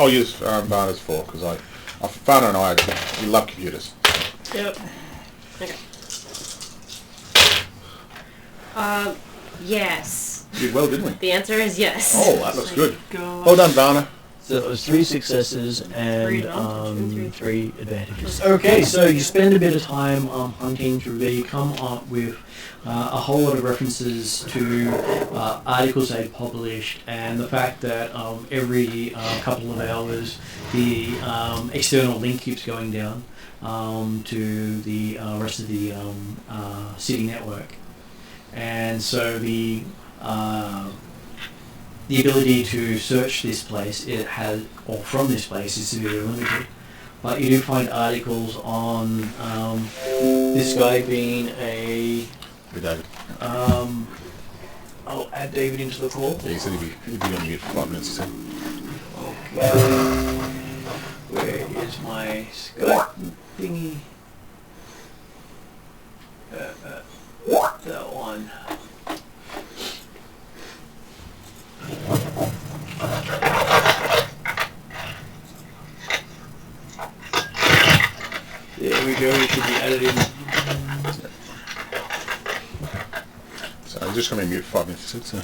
use Varna's 4, because Varna and I, we love computers. Yep. Okay. Yes. We did well, didn't we? The answer is yes. Oh, that looks good. God. Well done, Varna. So it was 3 successes and 3 advantages. 3 advantages. Okay, so you spend a bit of time hunting through there. You come up with a whole lot of references to articles they published and the fact that every couple of hours the external link keeps going down to the rest of the city network. And so the ability to search this place from this place is severely limited. But you do find articles on this guy being a... Good, David. I'll add David into the call. Yeah, he said he'd be on mute for 5 minutes, he said. Okay. Where is my Skype thingy? That one. There we go, it should be added in. So I'm just going to be mute for 5 minutes, he said, so...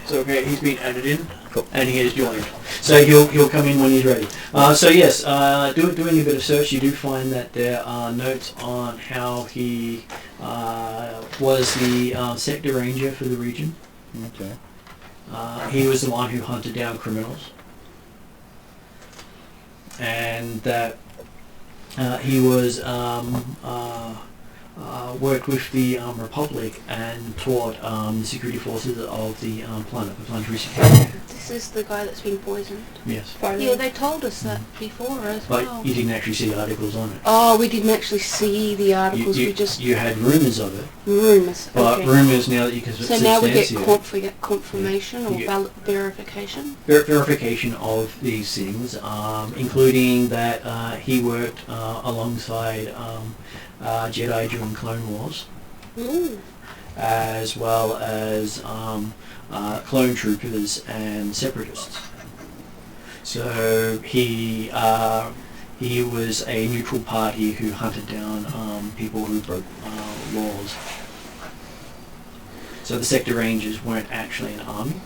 So okay, he's been added in, Cool. and he has joined. So he'll come in when he's ready. So yes, doing a bit of search, you do find that there are notes on how he was the sector ranger for the region. Okay. He was the one who hunted down criminals, and that he was worked with the Republic and taught the security forces of the planet, the planetary security. This is the guy that's been poisoned. Yes. Yeah, they told us that before as But well. you didn't actually see articles on it. Oh, we didn't actually see the articles. We just You had rumours of it, rumours. but Okay. rumours now that you can So now we get substantiate confirmation or You get- verification. verification of these things, including that he worked alongside Jedi during Clone Wars, Ooh. as well as clone troopers and separatists. So he was a neutral party who hunted down people who broke laws. So the Sector Rangers weren't actually an army,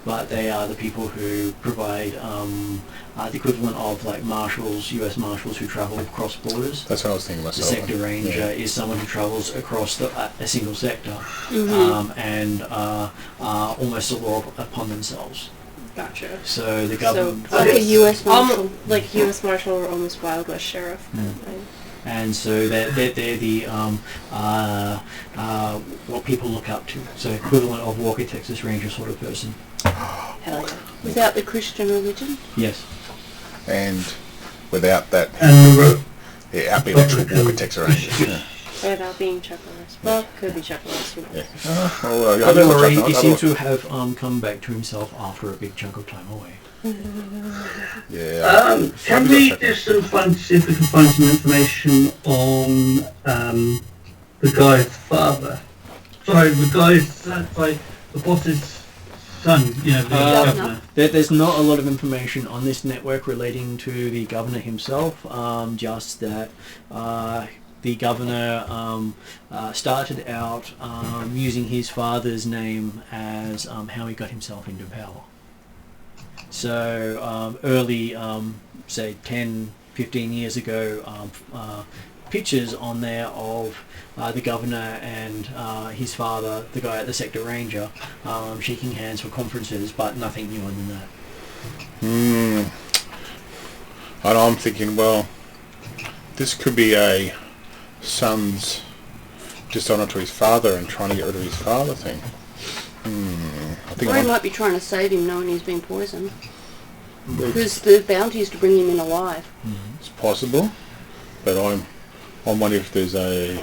but they are the people who provide the equivalent of like marshals, U.S. marshals who travel across borders. That's what I was thinking The myself. Sector Ranger is someone who travels across a single sector Mm-hmm. and almost a law upon themselves. Gotcha. So the government, Like a U.S. Marshal. Almost like U.S. Marshal or almost Wild West Sheriff. Right? and so they're the what people look up to. So equivalent of Walker Texas Ranger sort of person. Hell yeah. Without the Christian religion. Yes. And without that, And the out being a true Walker Texas Ranger. Yeah. Without being Chuck Norris. Well, could be Chuck Norris. Who knows? Yeah. Well, But I Laurie, don't he know. seems to have come back to himself after a big chunk of time away. Yeah. can we just see if we can find some information on the guy's father? Sorry, the guy's like the boss's son. You know, the governor. There's not a lot of information on this network relating to the governor himself. Just that the governor started out using his father's name as how he got himself into power. So early, say 10, 15 years ago, pictures on there of the governor and his father, the guy at the Sector Ranger, shaking hands for conferences, but nothing newer than that. And I'm thinking, well, this could be a son's dishonour to his father and trying to get rid of his father thing. I think Or he I'm- might be trying to save him knowing he's been poisoned. Because the bounty is to bring him in alive. it's possible, but I'm wondering if there's a...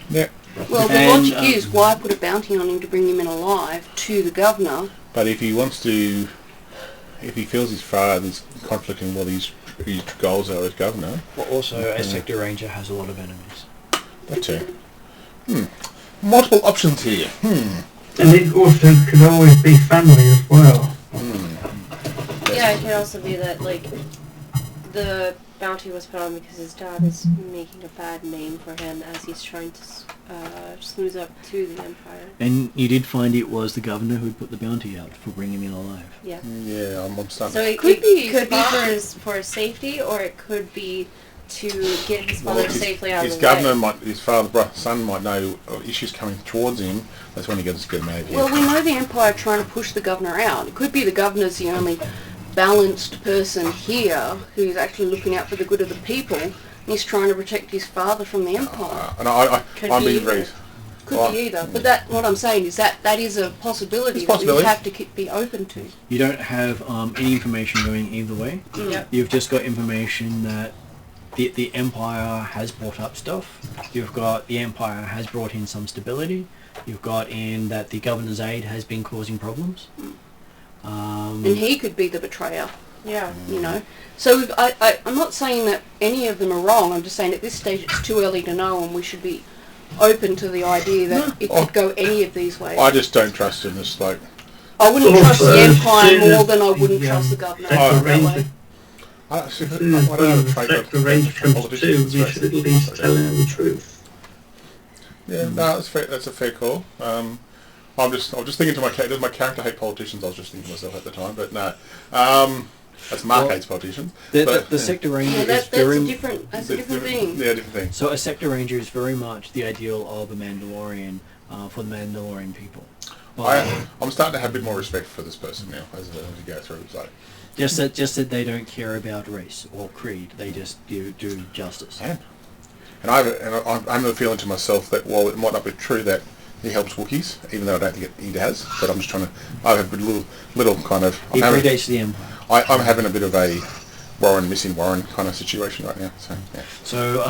Yeah, Well, the And, logic is, why put a bounty on him to bring him in alive to the governor? but if he wants to... If he feels his father's conflicting what his goals are as governor, But also, a Sector Ranger has a lot of enemies. that too. Multiple options here. And it also could always be family as well. Yeah, it could also be that, like, the bounty was put on because his dad is making a bad name for him as he's trying to smooth up to the Empire. And you did find it was the governor who put the bounty out for bringing him in alive. Yeah. Yeah, I'm starting. So it Could be could be his for his safety, or it could be to get his father safely out his of the governor way. might, his son might know of issues coming towards him. That's when he gets to get him out of here. Well, we know the Empire are trying to push the governor out. It could be the governor's the only balanced person here who's actually looking out for the good of the people. And he's trying to protect his father from the Empire. And Could I'm be being either. very... Could be either. But that, what I'm saying is that is a possibility It's a that possibility. we have to be open to. You don't have any information going either way. Yep. You've just got information that the Empire has brought up stuff. You've got the Empire has brought in some stability. You've got in that the governor's aide has been causing problems. And he could be the betrayer. Yeah. You know, so I'm not saying that any of them are wrong. I'm just saying at this stage it's too early to know, and we should be open to the idea that it could go any of these ways. I just don't trust him. It's like... I wouldn't Also, trust the Empire seeing more as than I wouldn't the, trust the governor. Sector that way. Ranger, I don't as soon as know the the trait Sector of Ranger comes to, politicians. we should at least tell him the truth. Yeah, no, that's fair. That's a fair call. I was just thinking to my character. Does my character hate politicians? I was just thinking to myself at the time, but no. That's Mark hates politicians. The Sector Ranger Yeah, is that's very... a different thing. Yeah, different thing. So a Sector Ranger is very much the ideal of a Mandalorian for the Mandalorian people. I'm starting to have a bit more respect for this person now as we go through. So. Just that they don't care about race or creed. They just do justice. And And I have a feeling to myself that while it might not be true that he helps Wookiees, even though I don't think he has, but I'm just trying to. I have a little kind of. He predates the Empire. I'm having a bit of a missing Warren kind of situation right now. So yeah. So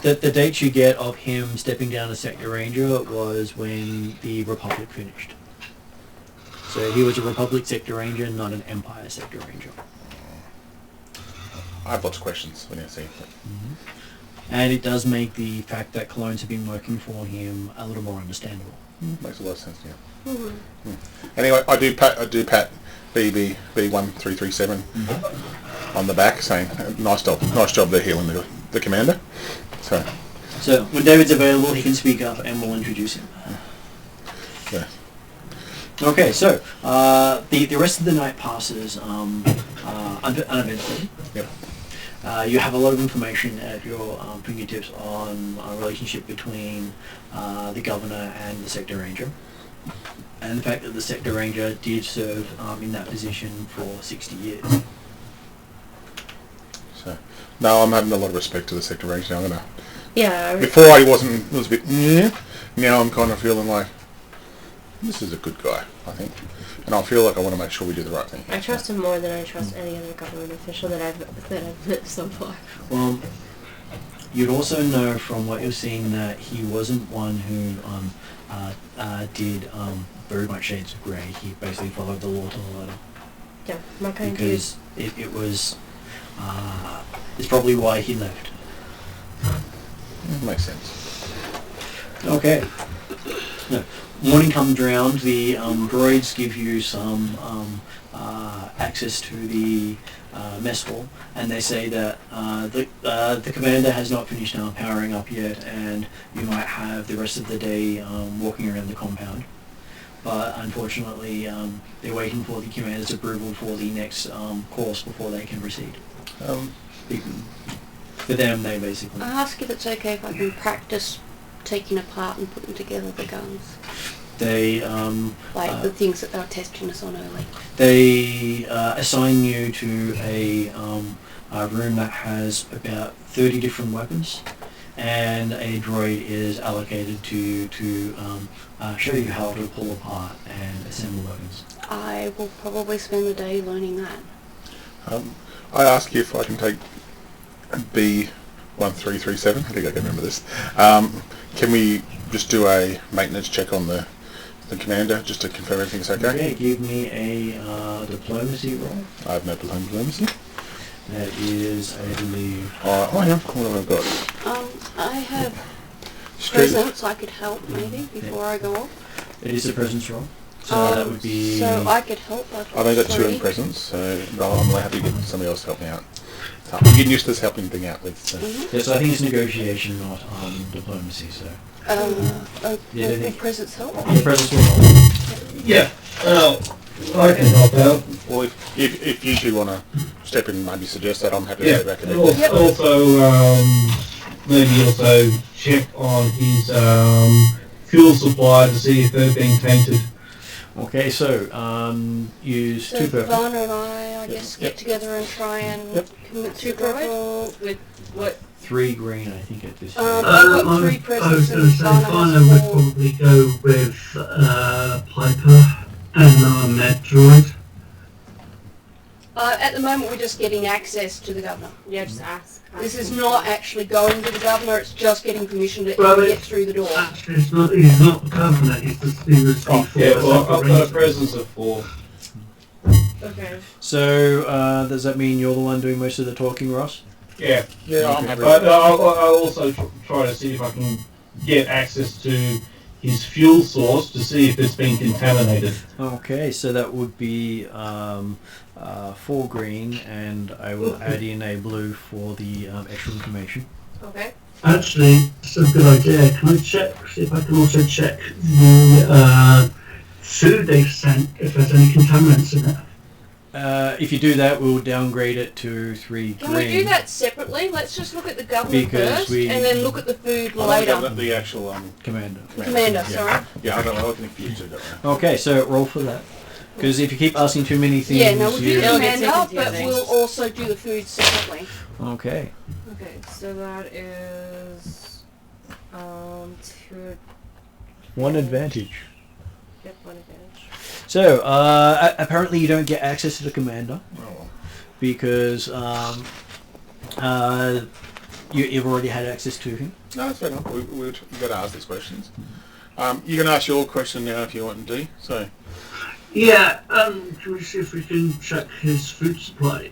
the date you get of him stepping down as Sector Ranger was when the Republic finished. So he was a Republic Sector Ranger, not an Empire Sector Ranger. I have lots of questions when you see it. Mm-hmm. And it does make the fact that clones have been working for him a little more understandable. Makes a lot of sense, yeah. Anyway, I do pat BB1337 on the back, saying nice job there healing the commander. So when David's available, he can speak up and we'll introduce him. Yeah. Okay, so the rest of the night passes uneventfully. Yep. You have a lot of information at your fingertips on a relationship between the Governor and the Sector Ranger, and the fact that the Sector Ranger did serve in that position for 60 years. So, no, I'm having a lot of respect to the Sector Ranger. I'm gonna. Yeah. Before I wasn't. It was a bit. Now I'm kind of feeling like this is a good guy. I think, and I feel like I want to make sure we do the right thing. I trust him more than I trust any other government official that I've met so far. Well, you'd also know from what you're seeing that he wasn't one who did very much shades of grey. He basically followed the law to the letter. Yeah, my kind because it was it's probably why he left. Makes sense. Okay. No. Morning comes around, the droids give you some access to the mess hall, and they say that the commander has not finished powering up yet, and you might have the rest of the day walking around the compound. But unfortunately, they're waiting for the commander's approval for the next course before they can proceed. For them, they basically... I ask if it's okay if I can practice taking apart and putting together the guns. They the things that they were testing us on early. They assign you to a room that has about 30 different weapons, and a droid is allocated to show you how to pull apart and assemble weapons. I will probably spend the day learning that. I ask you if I can take B1337. I think I can remember this. Can we just do a maintenance check on the commander just to confirm everything's okay? Okay, give me a diplomacy roll. I have no diplomacy. That is, I believe... yeah. What have I got? I have presence. I could help maybe before I go off. It is a presence roll. So that would be... So I could help. I've only got 2 in presence, so I'm really happy to get somebody else to help me out. I'm getting used to this helping thing out with. So. Yeah, so I think it's negotiation, not diplomacy, so... Will presence help? Yeah, presence roll. Yeah, I can help out. Well, if you two want to step in and maybe suggest that, I'm happy to go back and Maybe also check on his fuel supply to see if they're being tainted. Okay, so use So 2 purple. Ivana and I guess, get together and try and commit to droid. with what? 3 green, I think, at this I've stage. got 3 I was presents going and to say Ivana Fana has would 4. probably go with Piper and Med Droid. At the moment we're just getting access to the governor. Yeah, just ask. This is not actually going to the governor, it's just getting permission to Well, get through the door. Actually, he's not the governor, he's the I've got a presence of 4. Okay. So, does that mean you're the one doing most of the talking, Ross? Yeah. I'm happy. But I'll also try to see if I can get access to his fuel source to see if it's been contaminated. Okay, so that would be 4 green, and I will add in a blue for the extra information. Okay. Actually, it's a good idea. Can I check, see if I can also check the food they've sent, if there's any contaminants in it? If you do that, we'll downgrade it to 3 Can green. we do that separately? Let's just look at the governor Because first, we- and then look at the food I later. don't know the actual Commander. Commander, sorry. Yeah, I don't know. I can confuse it. Okay, so roll for that. Because if you keep asking too many things, Yeah, no, we'll do the It'll get commander, too but confusing. we'll also do the food separately. Okay. Okay, so that is 2. One advantage. Yep, 1 advantage. So, apparently you don't get access to the commander Oh, because you've already had access to him. no, that's fair enough. We've got to ask these questions. You can ask your question now if you want, D. So, Yeah, can we see if we can check his food supply?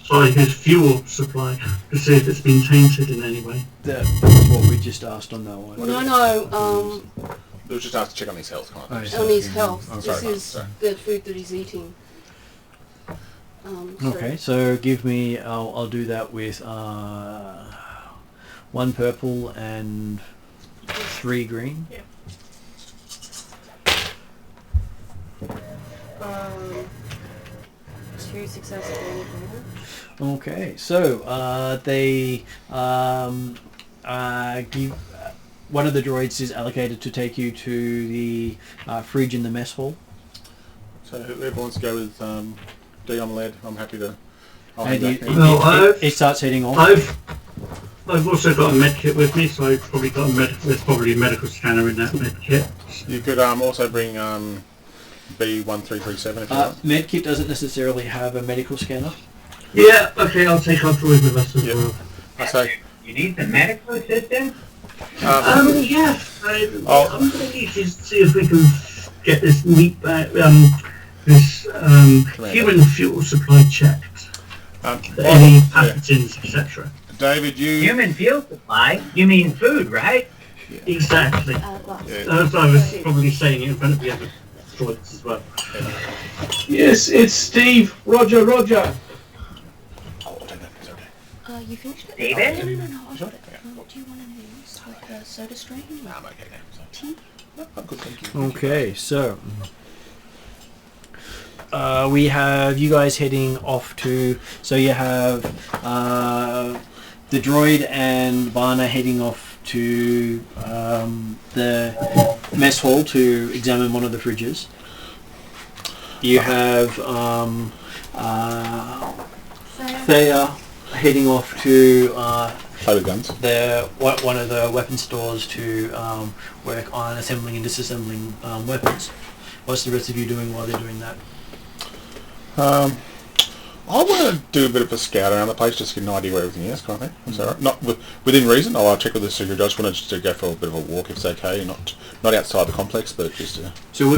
Sorry, his fuel supply, to see if it's been tainted in any way. That's what we just asked on that one. No, we were just asked to check on his health, kind of thing. on his health. I'm This sorry, is sorry. the food that he's eating. So Okay, so give me. I'll do that with 1 purple and 3 green. Yeah. 2 successes and 1 Okay, so they give one of the droids is allocated to take you to the fridge in the mess hall, So whoever wants to go with D, I'm led. I'm happy to. I'll and head back it, now. it starts heading off. I've also got a med kit with me, so I've probably got there's probably a medical scanner in that med kit. You could also bring B1337 if you want. Medkit doesn't necessarily have a medical scanner. Yeah, okay, I'll take our droid with us as Yep. well. I say, You need the medical assistance? Yeah, Oh. I'm going to need to see if we can get this meat back, this human fuel supply checked. For any pathogens, etc. David, you... Human fuel supply? You mean food, right? Exactly. Yeah. That's what I was probably saying it in front of the other droids as well. Yes, it's Steve. Roger, Roger. Oh, I don't know. It's okay. you finished it? David? No, I've got it. Do you want anything else? Like a soda strain? No, I'm okay now. So. Tea? No, I'm good, thank you. Okay, so we have you guys heading off to. So you have the droid and Varna heading off to the mess hall to examine one of the fridges. You have Thea heading off to Play with guns. one of the weapon stores to work on assembling and disassembling weapons. What's the rest of you doing while they're doing that? I want to do a bit of a scout around the place, just to get an idea where everything is, kind of thing. Is that right? Not within reason. I'll check with the security. I just wanted to go for a bit of a walk, if it's okay. Not outside the complex, but just. So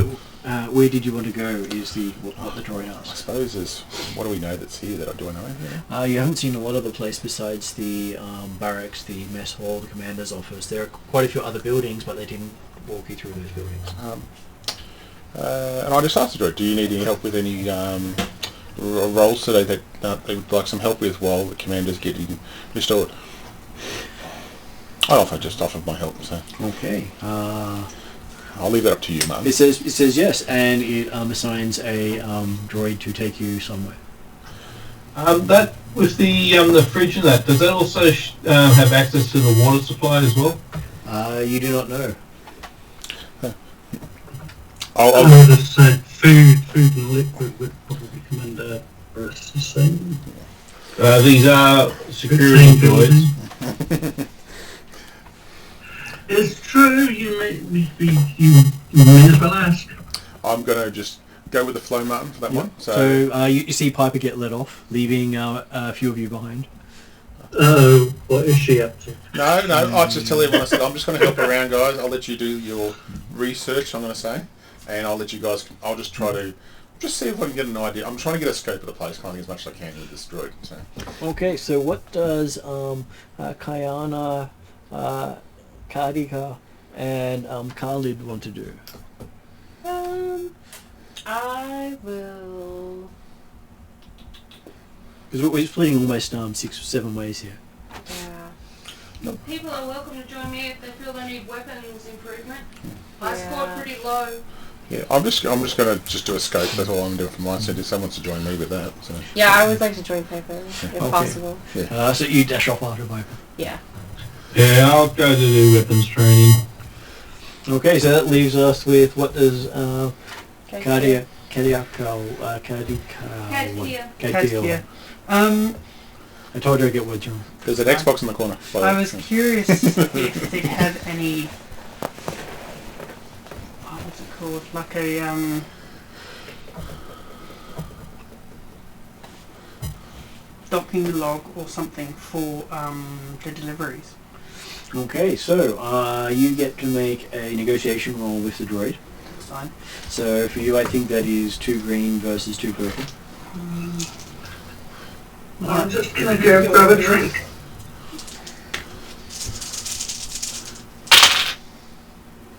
where did you want to go? Is what the droid I asked. suppose is what do we know that's here that I do know? Yeah. You haven't seen a lot of the place besides the barracks, the mess hall, the commander's office. There are quite a few other buildings, but they didn't walk you through those buildings. And I just asked the droid, do you need any help with any roles today that they would like some help with while the commander's getting restored? I just offered my help, so Okay. I'll leave that up to you, Mum. It says yes, and it assigns a droid to take you somewhere. That with the fridge and that, does that also have access to the water supply as well? You do not know. I would have said food and liquid would probably come under the same. These are security droids. It's true, you may as well ask. I'm going to just go with the flow, Martin, for that one. So you see Piper get let off, leaving a few of you behind. Oh, what is she up to? No, I'll just tell everyone, I said, I'm just going to help around, guys. I'll let you do your research, I'm going to say, and I'll let you guys, I'll just try to, just see if I can get an idea. I'm trying to get a scope of the place, kind of as much as I can with this droid. So. Okay, so what does Kayana, Kadika, and Khalid want to do? I will... Because we're splitting almost 6 or 7 ways here. Yeah. People are welcome to join me if they feel they need weapons improvement. I Yeah. scored pretty low. Yeah, I'm just going to just do a scope. That's all I'm doing from my side. If someone wants to join me with that, so. Yeah, I would like to join Piper, if Okay. possible. So you dash off after Piper. Yeah. Yeah, I'll go to do weapons training. Okay, so that leaves us with what does Cardia. Cardia. I told you I'd get words wrong. There's an Xbox in the corner. by the I way. was curious if they had any. What's it called? Like a docking log or something for the deliveries. Okay, so you get to make a negotiation roll with the droid. That's fine. So for you, I think that is 2 green versus 2 purple. I'm just gonna go grab a drink.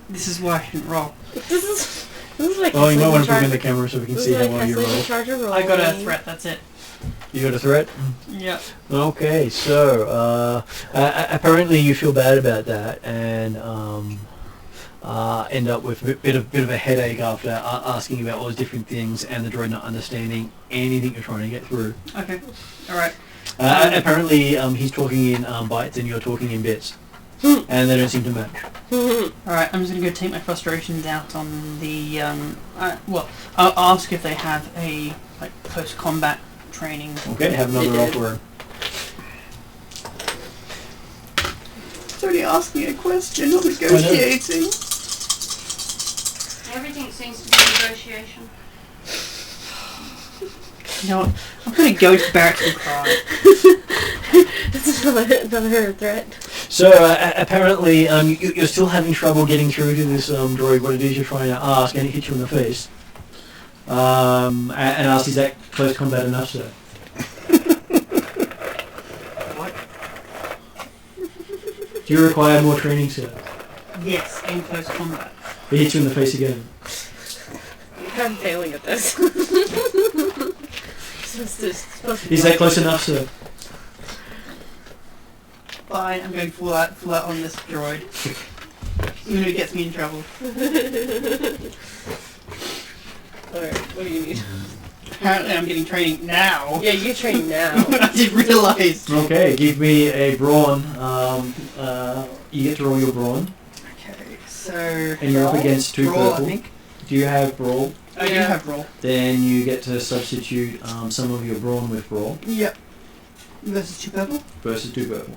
This is why I shouldn't roll. This is like Oh, you might want to put charge. them in the camera so we can This see is how like well you roll. sleeping charger roll. I got a threat. That's it. You got a threat? Yep. Okay, so apparently you feel bad about that and end up with a bit of a headache after asking about all those different things and the droid not understanding anything you're trying to get through. Okay. All right. Apparently he's talking in bytes and you're talking in bits, and they don't seem to match. All right. I'm just gonna go take my frustrations out on the. Well, I'll ask if they have a like post-combat training. Okay, have another roll for her. It's only asking a question, not negotiating. Everything seems to be negotiation. You know what? I'm gonna go to barracks and cry. This is another threat. So apparently you're still having trouble getting through to this droid what it is you're trying to ask, and it hits you in the face. And asks, is that close combat enough, sir? What? Do you require more training, sir? Yes, in close combat. It hits you in the face again. I'm failing at this. Is that close enough, sir? Fine, I'm going full out on this droid. Even if it gets me in trouble. Alright, what do you need? Apparently I'm getting training now. Yeah, you train now. I did realise. Okay, give me a brawn. You get to roll your brawn. Okay, so... And you're up against 2 brawl, purple. I think. Do you have brawl? I do have brawl. Then you get to substitute some of your brawn with brawl Yep. Versus 2 purple? versus 2 purple.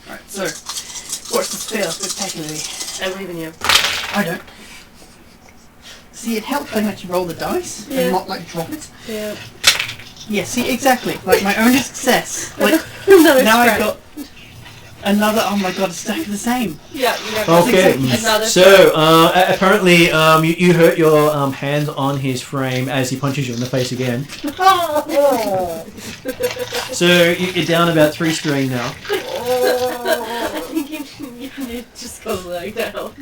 Alright, so... Watch this fail spectacularly. I believe in you. I don't. See, it helps when I actually roll the dice Yeah. and not like drop it. Yeah. Yeah, see, exactly. Like my own success. Like, Another now I've threat. got another, oh my god, a stack of the same. Yeah, you got Okay, another so apparently you hurt your hands on his frame as he punches you in the face again. So you're down about 3 strain now. I think you need to just go lie down.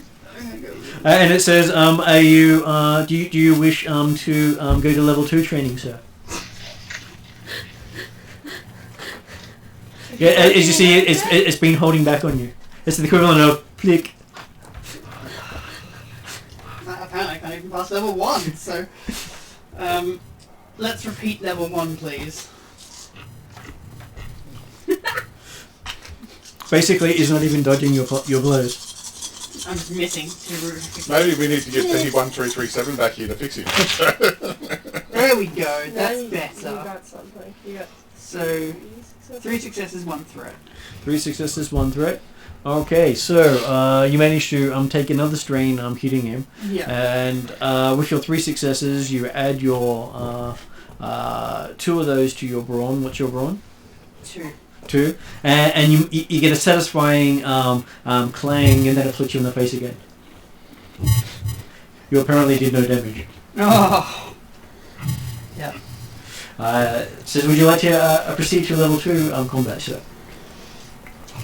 And it says, are you do you wish to go to level 2 training, sir? Yeah, as you see, it's been holding back on you. It's the equivalent of flick. Apparently I can't even pass level 1, so... let's repeat level 1, please. Basically, he's not even dodging your blows. I'm just missing 2. Maybe we need to get P1337 back here to fix it. There we go, Now that's you better. got something. You got So, 3 successes, 1 threat. 3 successes, 1 threat. Okay, so you managed to take another strain hitting him. Yeah. And with your 3 successes, you add your 2 of those to your brawn. What's your brawn? 2. 2. And you get a satisfying clang, and then it flicks you in the face again. You apparently did no damage. Oh! Yeah. Says, would you like to proceed to level 2 combat, sir?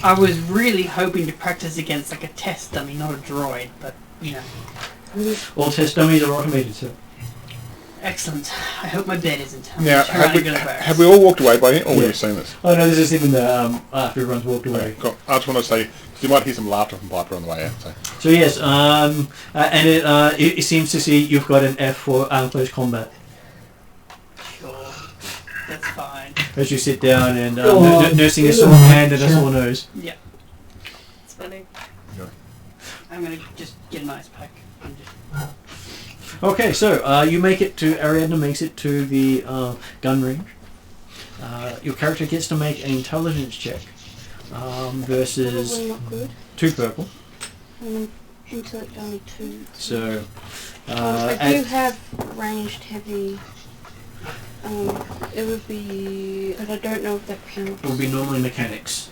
I was really hoping to practice against like a test dummy, not a droid, but, you know. All test dummies are automated, sir. Excellent. I hope my bed isn't. I'm Now, gonna turn around and go to barracks. have we all walked away by it, or were Yeah. you saying this? Oh no, this is even the after everyone's walked away. Okay, cool. I just want to say, you might hear some laughter from Piper on the way out. So. So yes, and it seems to see you've got an F for close combat. Sure. That's fine. As you sit down and nursing a sore hand and a sore nose. Yeah. It's funny. I'm gonna just get an ice pack and just Okay, so you make it to Ariadna makes it to the gun range. Your character gets to make an intelligence check versus Probably not good. 2 purple. Intellect only 2. So I do have ranged heavy. It would be, but I don't know if that counts. it will be normally mechanics,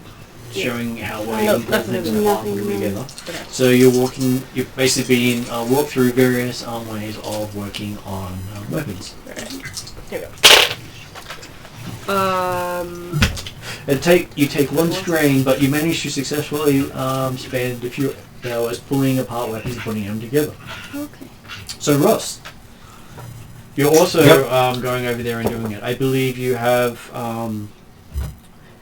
showing how well No, you can put things nothing, together. Okay. So you're basically being walked through various ways of working on weapons. Here we go. You take 1 strain, but you manage to successfully spend a few hours pulling apart weapons and putting them together. Okay. So Ross, you're also going over there and doing it. I believe you have how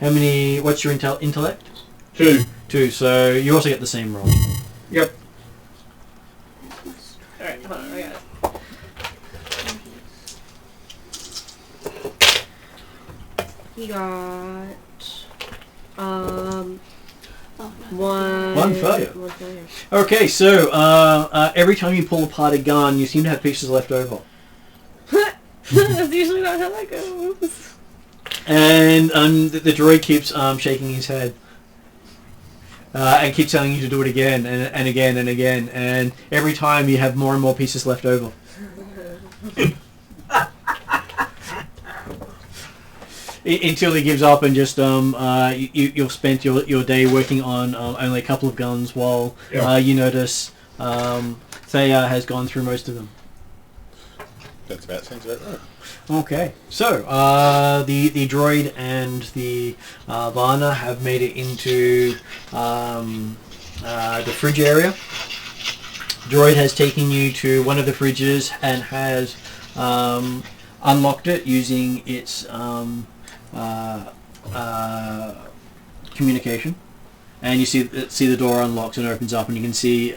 many? What's your intellect? 2. 2. So you also get the same roll. Yep. Alright, hold on, I got it. He got One failure. One failure. Okay, so every time you pull apart a gun, you seem to have pieces left over. That's usually not how that goes. And the droid keeps shaking his head. And keeps telling you to do it again and again and again. And every time you have more and more pieces left over. Until he gives up and just you've spent your day working on only a couple of guns while you notice Thea has gone through most of them. Sounds about right. Okay, so the droid and the Varna have made it into the fridge area. Droid has taken you to one of the fridges and has unlocked it using its communication, and you see the door unlocks and opens up, and you can see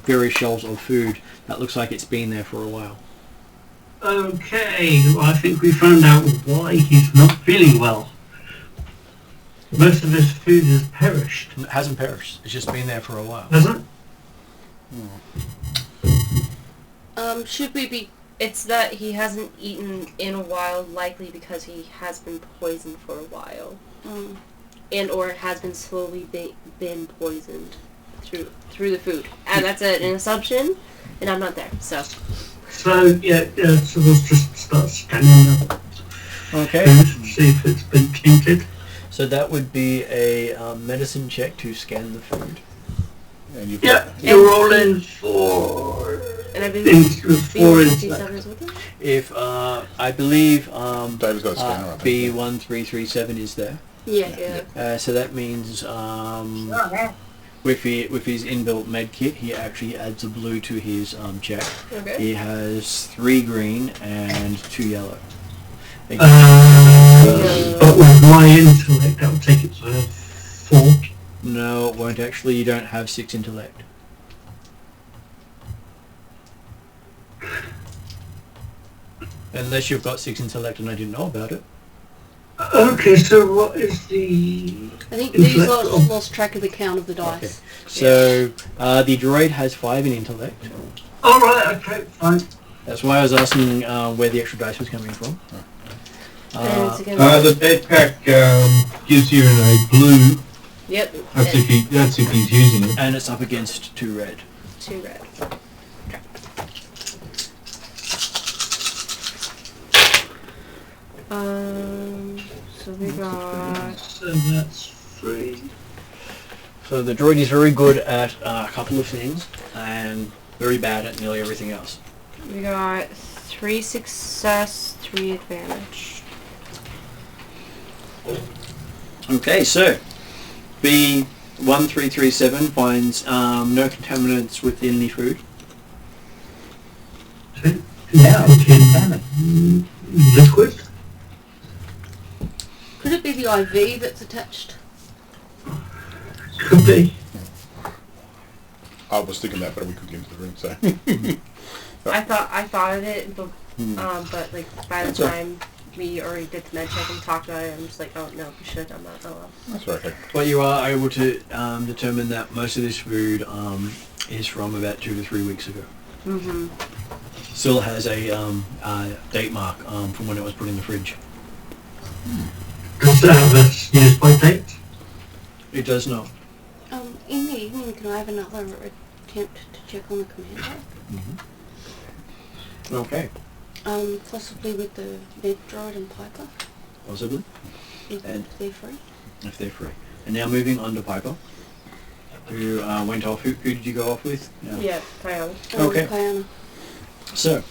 various shelves of food that looks like it's been there for a while. Okay, well, I think we found out why he's not feeling well. Most of his food has perished. It hasn't perished. It's just been there for a while. Has it? Should we be... It's that he hasn't eaten in a while, likely because he has been poisoned for a while, and or has been slowly been poisoned through the food. And that's an assumption, and I'm not there, so. So, so we'll just start scanning the Okay. food, see if it's been tainted. So that would be a medicine check to scan the food. And you've Yeah, got, you're rolling for... And I believe four B157 is with him? If I believe David's got a scanner, I think. B1337 is there. Yeah. So that means with his inbuilt med kit, he actually adds a blue to his check. Okay. He has 3 green and 2 yellow. But with my intellect, that would take it to 4. No, it won't actually. You don't have 6 intellect. Unless you've got 6 intellect and I didn't know about it. Okay, so what is the... I think these intellect lot of- lost track of the count of the dice. Okay. So the droid has 5 in intellect. Alright, okay, fine. That's why I was asking where the extra dice was coming from. And it's against... The bed pack gives you a blue. Yep. That's if he's using it. And it's up against 2 red. 2 red. So we got... So that's 3. So the droid is very good at a couple of things and very bad at nearly everything else. We got 3 success, 3 advantage. Okay, so B1337 finds no contaminants within the food. Yeah, In liquid? Could it be the IV that's attached? Could be. I was thinking that, but we couldn't get into the room, so. I thought of it, but like by the time we already did the med check and talked about it, I'm just like, oh no, we should. I'm not. Oh well. That's okay. But you are able to determine that most of this food is from about 2 to 3 weeks ago. Mhm. Still has a date mark from when it was put in the fridge. Does it have a use by date? It does not. In the evening, can I have another attempt to check on the commander? Okay. Possibly with the med droid and Piper, Possibly, if And- they're free. if they're free. And now moving on to Piper, who went off. Who did you go off with? No. Yeah, Kyle. Okay. Kayana. So,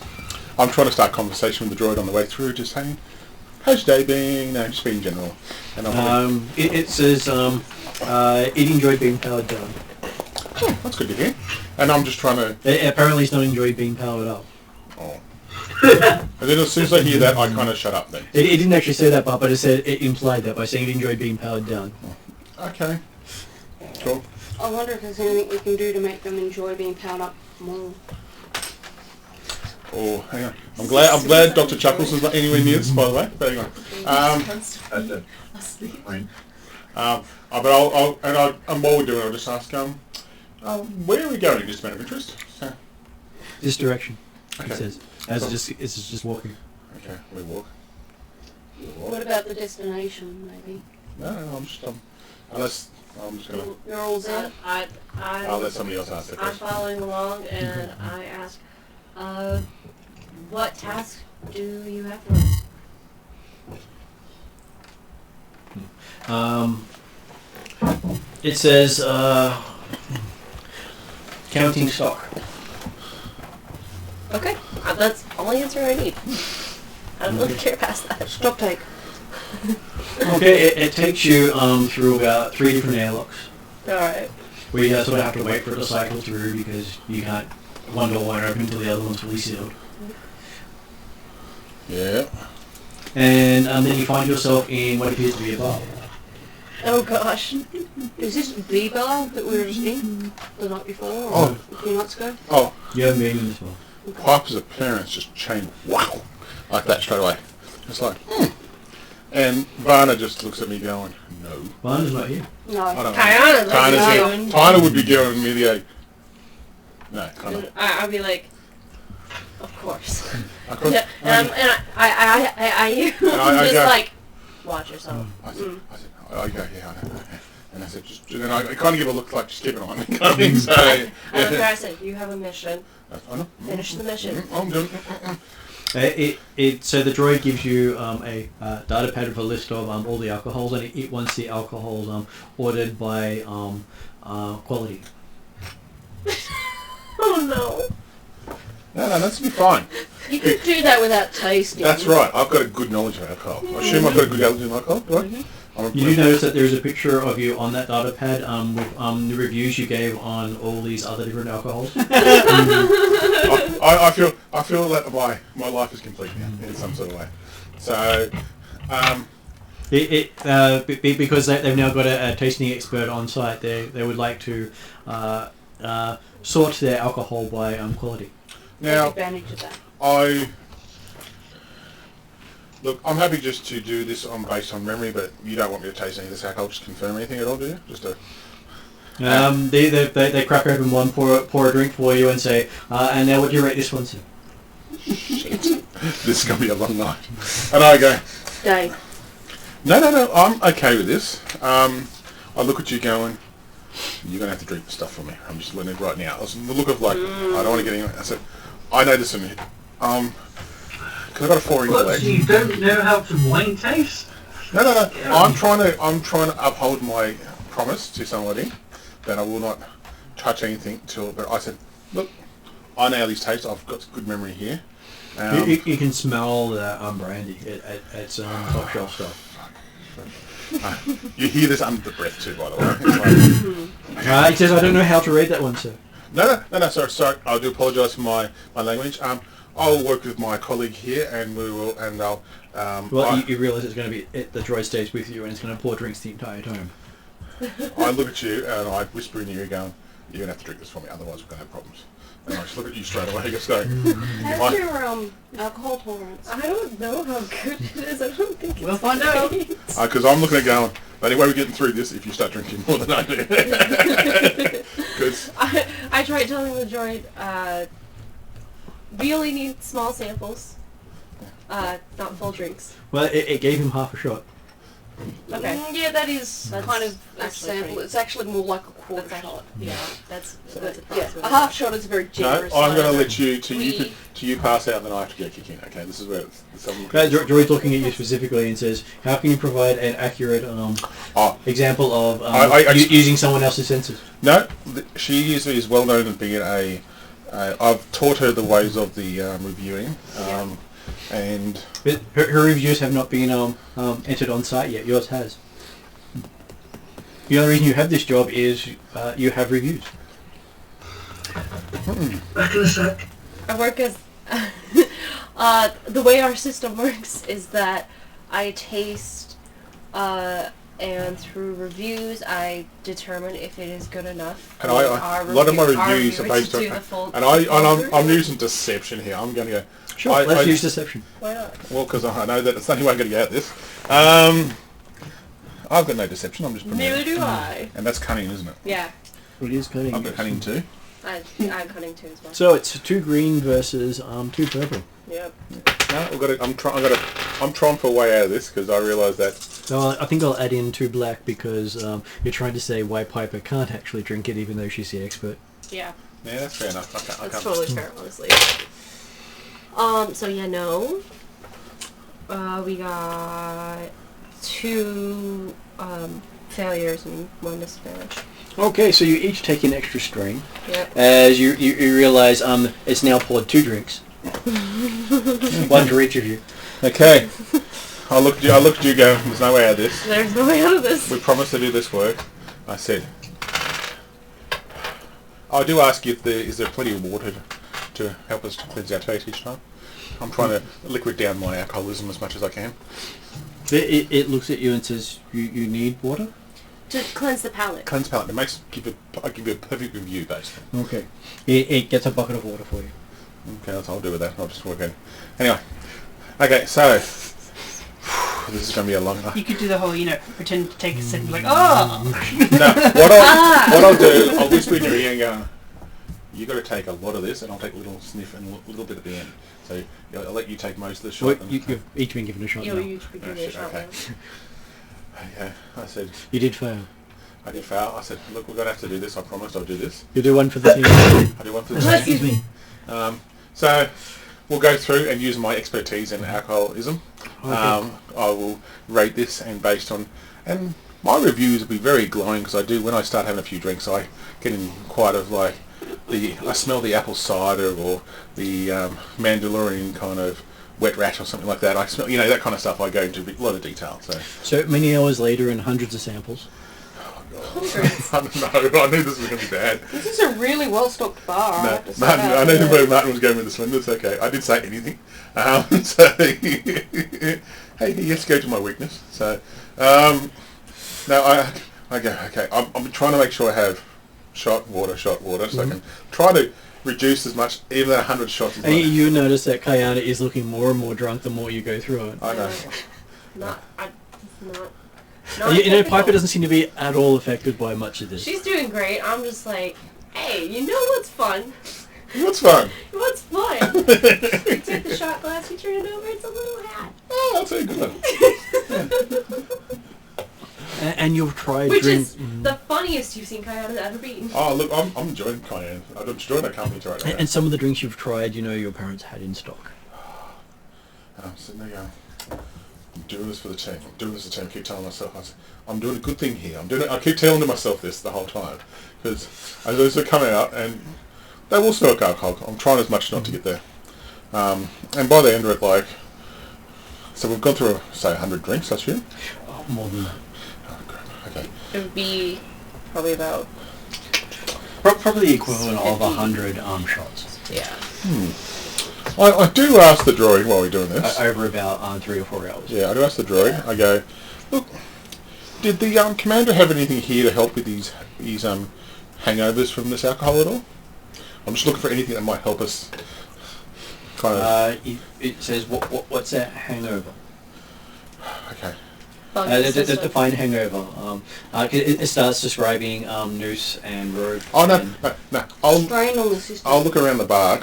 I'm trying to start a conversation with the droid on the way through, just saying, how's your day been? No, just being general. And I'm It says it enjoyed being powered down. oh, that's good to hear. And I'm just trying to... Apparently it's not enjoyed being powered up. Oh. And then as soon as I hear that, I kind of shut up then. It didn't actually say that part, but it implied that by saying it enjoyed being powered down. Okay. Cool. I wonder if there's anything we can do to make them enjoy being powered up more. Oh, hang on. I'm glad Dr. Chuckles is not anywhere near this, by the way. But anyway. That's it. Fine. But and while we're doing it, I'll just ask, where are we going? Just a matter of interest. So, This direction, okay. it says. It's just walking. Okay, we walk. What about the destination, maybe? No, I'm just unless I'm just gonna. You're all there? I'll let somebody else ask that I'm question. following along, and I ask, what task do you have for us? It says counting stock. Okay, that's the only answer I need. I don't really care past that. Stop take. Okay, it takes you through about 3 different airlocks. Alright. where you sort of have to wait for it to cycle through because you can't one door won't open until the other one's fully sealed. Yeah. And then you find yourself in what appears to be a bar. Oh gosh. Is this the bar that we were just in the night before or Oh. a few nights ago? Oh, You haven't been in this bar. Piper's appearance just changed, wow, like that straight away. It's like, And Varna just looks at me going, no. Barna's not here. No. I don't know. Kayana Tyna's looks here. at you. Tyna would be giving me the no, kind of. I'll be like, of course. I couldn't. Yeah, and I I just go- like, watch yourself. I said, okay, yeah, I know. And I said, just, and I kind of give a look like, just keep it on. Kind of thing, so, And yeah. then I said, you have a mission. I know. Finish the mission. I'm doing So the droid gives you a data pad with a list of all the alcohols, and it wants the alcohols ordered by quality. Oh no. No, that's be fine. You can do that without tasting. That's right. I've got a good knowledge of alcohol. I assume I've got a good knowledge of alcohol, do I? You do notice that there is a picture of you on that data pad with the reviews you gave on all these other different alcohols. I feel that my life is complete now in some sort of way. So, Because they've now got a tasting expert on site, they would like to sort their alcohol by quality. Take now advantage of that. I'm happy just to do this based on memory, but you don't want me to taste any of this alcohol. Just confirm anything at all, do you? Just to. They crack open one, pour a drink for you, and say, and now what do you rate this one, sir? Shit. This is gonna be a long night. And I go, Dave. no, I'm okay with this. I look at you going, you're going to have to drink the stuff for me. I'm just letting it right now. I was in the look of like, I don't want to get anyone. I said, I know this in because I got a 4 What, intellect. so you don't know how to wine taste? No. I'm trying to uphold my promise to somebody that I will not touch anything till. But I said, look, I know how these taste. I've got good memory here. You can smell the brandy. It's top shelf stuff. You hear this under the breath too, by the way. It's It says, I don't know how to read that one, sir. like, no, sorry. I do apologise for my language. I'll work with my colleague here, and we will, and I'll. You realise it's going to be the droid stays with you, and it's going to pour drinks the entire time. I look at you and I whisper in your ear, going, "You're going to have to drink this for me, otherwise we're going to have problems." And I just look at you straight away, just going, How's your alcohol tolerance? I don't know how good it is. I don't think it's We'll find out. because I'm looking at going, the only way we're getting through this if you start drinking more than I do. 'Cause- I tried telling the droid we only need small samples. Not full drinks. Well, it gave him half a shot. Okay. Yeah, that is That's kind of a actually sample. pretty- It's actually more like a quarter That's shot. Yeah, that's Yeah, approximately. a half shot is a very No, generous. I'm going to size. let you pass out, and then I have to go kick in. Okay, this is where Jory's looking at you specifically and says, how can you provide an accurate example of using someone else's senses? No, she is well known as being I've taught her the ways of the reviewing, and But her reviews have not been entered on site yet. Yours has. The only reason you have this job is you have reviews. Back in a sec. I work as the way our system works is that I taste and through reviews I determine if it is good enough. And a lot of my reviews are based on, I'm using deception here. I'm going to go. Sure, let's use deception. Why not? Well, because I know that it's the only way I'm going to get out of this. I've got no deception. I'm just. Neither do I. And that's cunning, isn't it? Yeah, It is cunning. I've got cunning too. I'm cunning too as well. So it's 2 green versus 2 purple. Yep. No, I'm trying for a way out of this because I realise that. So I think I'll add in 2 black because you're trying to say why Piper can't actually drink it even though she's the expert. Yeah. Yeah, that's fair enough. That's totally fair, honestly. So yeah, no. We got 2 failures and 1 disadvantage. Okay, so you each take an extra strain. Yep. As you realise it's now poured 2 drinks. One for each of you. Okay. I looked at you going, there's no way out of this. There's no way out of this. We promised to do this work. I said. I do ask you is there plenty of water to help us to cleanse our taste each time? I'm trying to liquid down my alcoholism as much as I can. It looks at you and says, you need water? To cleanse the palate. Cleanse palate. I give you a perfect review basically. Okay. It gets a bucket of water for you. Okay, that's what I'll do with that. I'll just work in. Anyway. Okay, so this is going to be a long night. You could do the whole, pretend to take a sip and be like, oh! No, what I'll do, I'll whisper in your ear and go, you got to take a lot of this, and I'll take a little sniff and a little bit at the end. So I'll let you take most of the shot. Well, you've each been given a shot now. You'll each be given a shot. Okay. Okay, I said, You did fail. I did fail. I said, look, we're going to have to do this. I promised I'll do this. You do one for the team. I do one for the team. Excuse me. So we'll go through and use my expertise in alcoholism. Okay. I will rate this and based on, and my reviews will be very glowing because I do, when I start having a few drinks, I get in quite of like, I smell the apple cider or the Mandalorian kind of wet rat or something like that. I smell, that kind of stuff. I go into a lot of detail. So many hours later and hundreds of samples. I don't know. I knew this was going to be bad. This is a really well-stocked bar. I have to say Martin, that. I knew where Martin was going with this one. That's okay. I didn't say anything. So hey, he has to go to my weakness. So no, I go. Okay, I'm trying to make sure I have shot water, so I can try to reduce as much, even 100 shots. Is And not, you notice that Kayana is looking more and more drunk the more you go through it. I know. Not You know, Piper typical. doesn't seem to be at all affected by much of this. She's doing great. I'm just like, hey, you know what's fun? What's fun? What's fun? You take the shot glass, you turn it over, it's a little hat. Oh, that's a good one. And you've tried Which drink. is the funniest you've seen Kayana ever be. Oh, look, I'm enjoying Cayenne. I'm enjoying our company right now. And some of the drinks you've tried, your parents had in stock. And I'm sitting there going, I'm doing this for the team. I'm doing this for the team. I keep telling myself, I'm doing a good thing here. I keep telling to myself this the whole time. Because as those are coming out, and they will smell alcohol. I'm trying as much not to get there. And by the end of it, so we've gone through, say, 100 drinks, I assume? Oh, more than that. Oh, crap. Okay. It would be probably about... Probably the equivalent of 100 shots. Yeah. I do ask the droid while we're doing this. Over about 3 or 4 hours. Yeah, I do ask the droid. I go, look, did the commander have anything here to help with these hangovers from this alcohol at all? I'm just looking for anything that might help us. Kind of. It says what's that hangover? Okay. Define hangover. It starts describing noose and rope. Oh no. I'll Strain on the system. I'll look around the bar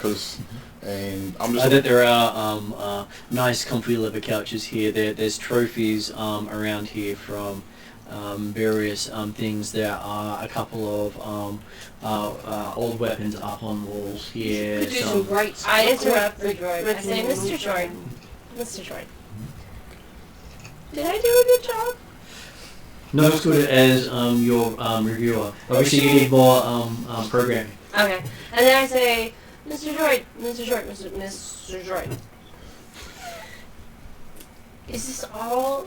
And I'm just... That there are nice comfy leather couches here. There's trophies around here from various things. There are a couple of old weapons up on walls here. Could do some great stuff. I interrupt the droid. I say, Mr. Jordan. Mr. Jordan. Did I do a good job? Not as good as your reviewer. Obviously, you need more programming. Okay. And then I say, Mr. Droid, Mr. Droid, Mr. Droid. Is this all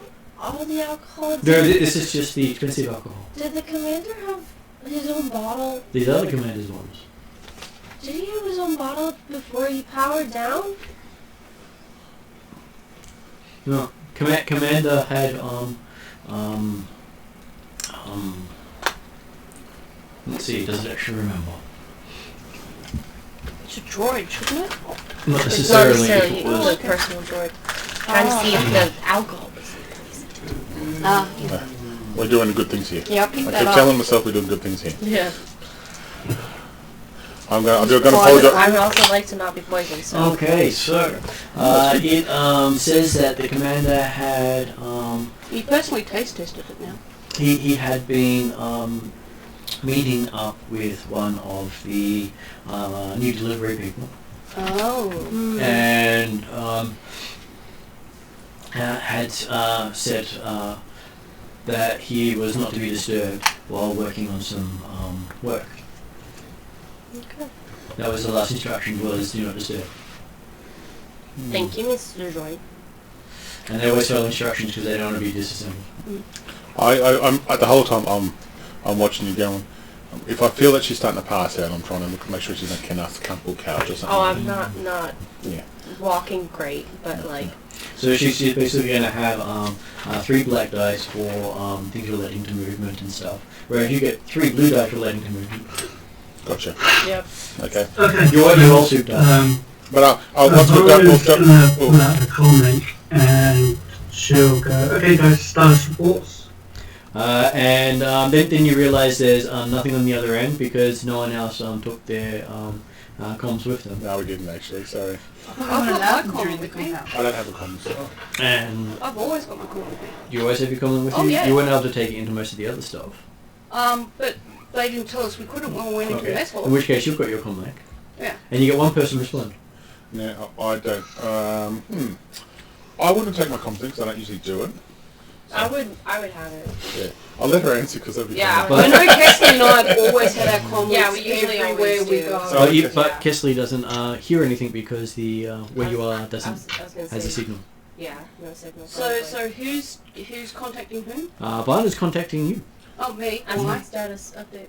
the alcohol? No, this is just the expensive alcohol. Did the commander have his own bottle? These are the commander's ones. Did he have his own bottle before he powered down? No. Commander had let's see, does it actually remember? It's a droid, shouldn't it? Not It's not necessarily. necessarily If it was. a personal droid. Trying to see if the alcohol was increasing. Yeah. We're doing good things here. Yeah, I picked I that keep up. telling myself we're doing good things here. Yeah. I'm going to apologise. I would also like to not be poisoned, so... Okay, so it says that the commander had You personally taste tested it now. he had been meeting up with one of the new delivery people, Oh. and had said that he was not to be disturbed while working on some work. Okay. That was the last instruction, was do not disturb. Thank you, Mr. Droid. And they always follow instructions because they don't want to be disassembled. I'm the whole time I'm watching you going. If I feel that she's starting to pass out, I'm trying to make sure she's on a comfortable couch or something. Oh, I'm not Yeah. walking great, but like... So she's basically going to have 3 black dice for things relating to movement and stuff, whereas you get 3 blue dice relating to movement. Gotcha. Yep. Okay. Okay. You're all souped up. But once we've done... Vara's gonna pull out the comic and she'll go, okay guys, status reports. And then you realise there's nothing on the other end because no one else took their comms with them. No, we didn't actually, sorry. I wasn't allowed my them comm during the with me. cleanup. I don't have a comms. And I've always got my comm with me. you always have your comm with Oh, you? yeah. You weren't able to take it into most of the other stuff. But they didn't tell us we couldn't when we went into the mess hall. In which case you've got your comm back. Yeah. And you get one person respond. No, I don't. I wouldn't take my comms because I don't usually do it. I would have it. Yeah. I'll let her answer because that'd be Yeah, fun. I know Kesley and I have always had our comms Yeah, we usually everywhere always we do. go. So- But Kesley doesn't hear anything because the where you are I doesn't was gonna has a say, signal. yeah, no signal. So who's contacting whom? Barnard's contacting you. Oh, me. As Why? my status update.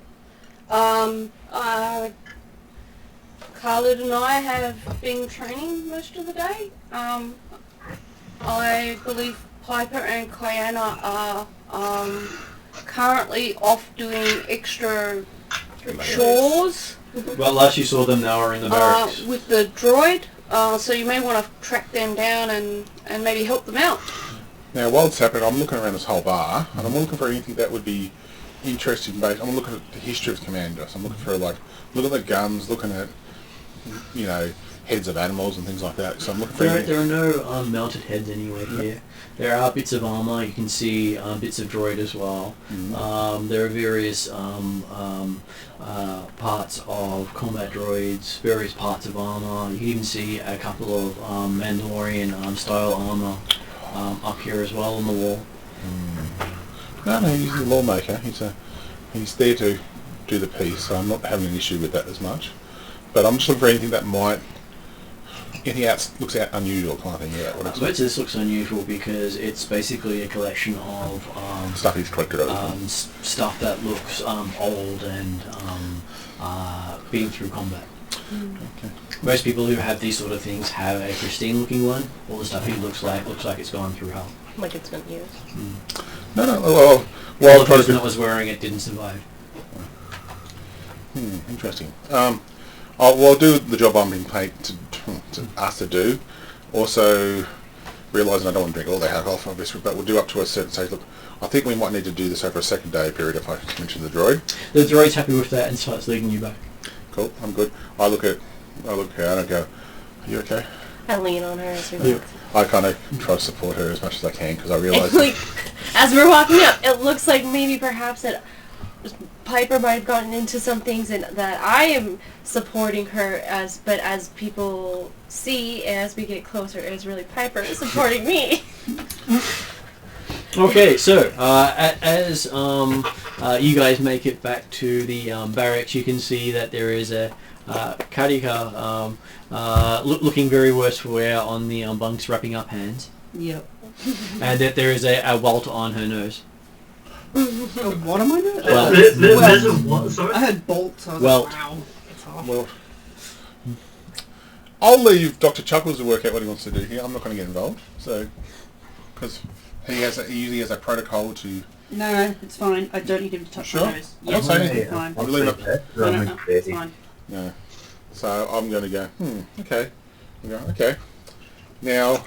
Khalid and I have been training most of the day. I believe Piper and Kayana are currently off doing extra chores Well, last you saw them, they were in the barracks. with the droid. So you may want to track them down and maybe help them out. Now, while it's happening, I'm looking around this whole bar, and I'm looking for anything that would be interesting. I'm looking at the history of Commander. So I'm looking for look at the guns, looking at heads of animals and things like that. So I'm looking for anything. There are no mounted heads anywhere here. There are bits of armor. You can see bits of droid as well. There are various parts of combat droids, various parts of armor. You can even see a couple of Mandalorian style armor up here as well on the wall. No, he's a lawmaker. He's there to do the peace, so I'm not having an issue with that as much. But I'm just looking for anything that looks out unusual kind of thing. Yeah, what So this looks unusual because it's basically a collection of stuff he's collected over. stuff that looks old and been through combat. Okay. Most people who have these sort of things have a pristine looking one. All the stuff he looks like it's gone through hell. Like it's been used. No. Well, Well, I'm the trying person to. that was wearing it didn't survive. Interesting. I'll do the job I'm being paid to asked to do. Also, realising I don't want to drink all the alcohol, obviously, but we'll do up to a certain stage. Look, I think we might need to do this over a second day period if I mention the droid. The droid's happy with that and starts leading you back. Cool, I'm good. I look at her and I go, You okay? I lean on her as we walk. I kind of try to support her as much as I can because I realise... Like, as we're walking up, it looks like maybe perhaps that Piper might have gotten into some things and that I am supporting her but as people see as we get closer, it's really Piper supporting me. Okay, so as you guys make it back to the barracks, you can see that there is a Karika looking very worse for wear on the bunks, wrapping up hands. Yep. And that there is a welt on her nose. What am I doing? Well, There's a what? Sorry? I had bolts. I was Well- like, wow. It's off. Well, I'll leave Dr. Chuckles to work out what he wants to do here. I'm not going to get involved, so... Because he usually has a protocol to... No, it's fine. I don't need him to touch Sure. my nose. I'm not saying it's anything. fine. I'm leaving it... No, it's fine. No. So I'm going to go, okay. I go, okay. Now,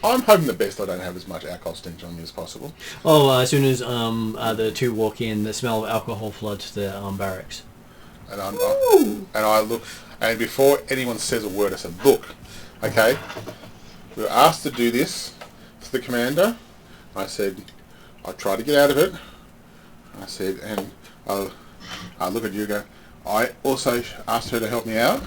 I'm hoping the best I don't have as much alcohol stench on me as possible. as soon as the two walk in, the smell of alcohol floods the barracks. And I look, and before anyone says a word, I said, look, okay, we were asked to do this for the commander. I said, I tried to get out of it. I said, and I look at you and go, I also asked her to help me out.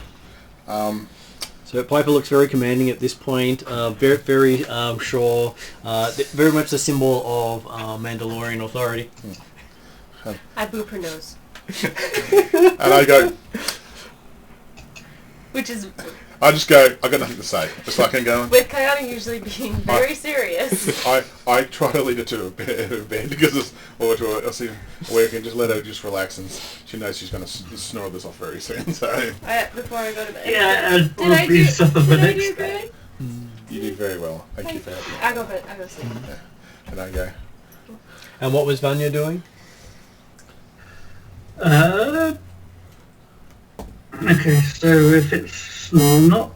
So Piper looks very commanding at this point, very, very sure, very much the symbol of Mandalorian authority. I boop her nose. And I go, Which is, I just go, I got nothing to say. Just like I'm going. with Kayana usually being very serious. I try to lead her to her bed because it's, or to a scene where I can just let her just relax and she knows she's going to snore this off very soon. So Before I go to bed. Yeah, and Did I probably some of the do next good? you do very well. Thank you for helping. I go bed. I go sleep. And I go, And what was Vanya doing? Okay, so if it's not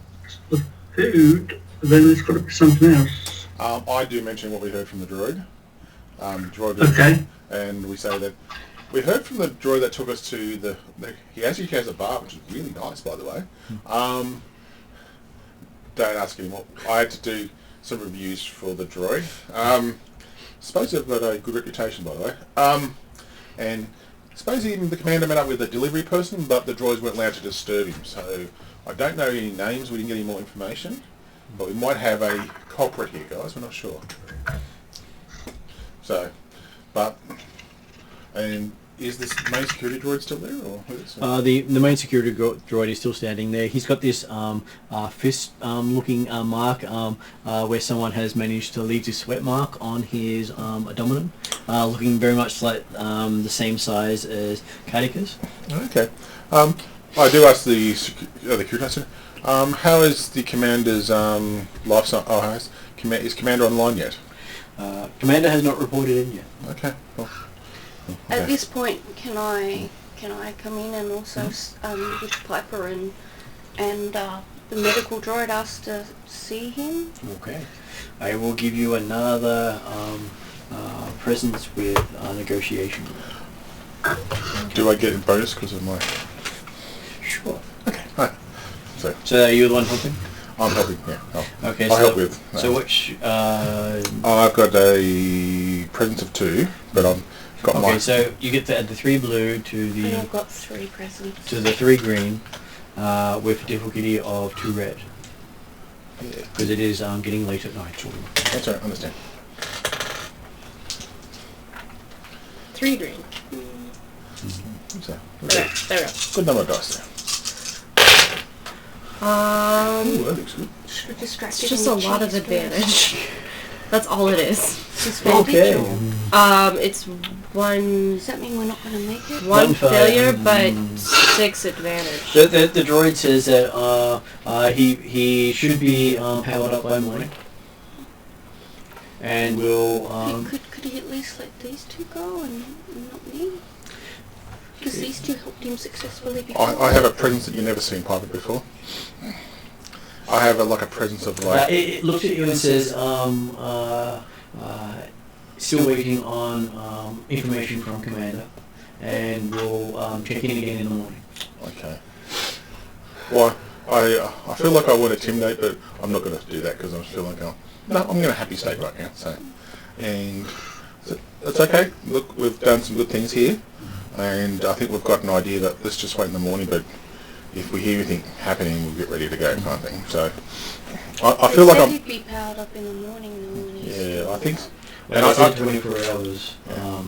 the food, then it's got to be something else. I do mention what we heard from the droid. Okay. And we say that we heard from the droid that took us to the he actually has a bar, which is really nice, by the way. Don't ask anymore. I had to do some reviews for the droid. Suppose they've got a good reputation, by the way. And suppose even the commander met up with a delivery person, but the droids weren't allowed to disturb him. So I don't know any names. We didn't get any more information. But we might have a culprit here, guys. We're not sure. So, and is this main security droid still there, or who's The main security droid is still standing there. He's got this fist looking mark where someone has managed to leave this sweat mark on his abdomen, looking very much like the same size as Katika's. Okay. I do ask the security. How is the commander's lifestyle? Oh, is commander online yet? Commander has not reported in yet. Okay. Well, At okay. this point, can I come in and also with Piper and the medical droid asked to see him? Okay. I will give you another presence with negotiation. Do I get a bonus because of my... Sure. Hi. So you're the one helping? I'm helping, yeah. Okay, I'll so, help with... so which... I've got a presence of 2, but I've got okay, my... so you get to add the 3 blue to And the I've got 3 presents. to the 3 green with a difficulty of 2 red. Because it is getting late at night. That's all right, I understand. 3 green. So, There we go. good number of dice there. Ooh, that looks good. We're distracted It's just in a the lot of cheese advantage. That's all it is. Okay. It's one Does that mean we're not going to make it? one fail. failure, but 6 advantage. The droid says that he should be powered up by morning. And will... Could he at least let these 2 go and not me? Because these 2 helped him successfully before. I have a presence that you've never seen Piper before. I have like a presence of like... it looks at you and says, still waiting on information from Commander, and we'll check in again in the morning. Okay. Well, I feel like I want to intimidate, but I'm not going to do that because I feel like I'm in a happy state right now. So, and it's okay. Look, we've done some good things here, and I think we've got an idea that let's just wait in the morning. But if we hear anything happening, we'll get ready to go, kind of thing. So, I feel like You'd be powered up in the morning. Yeah, I think. And I said 24 hours,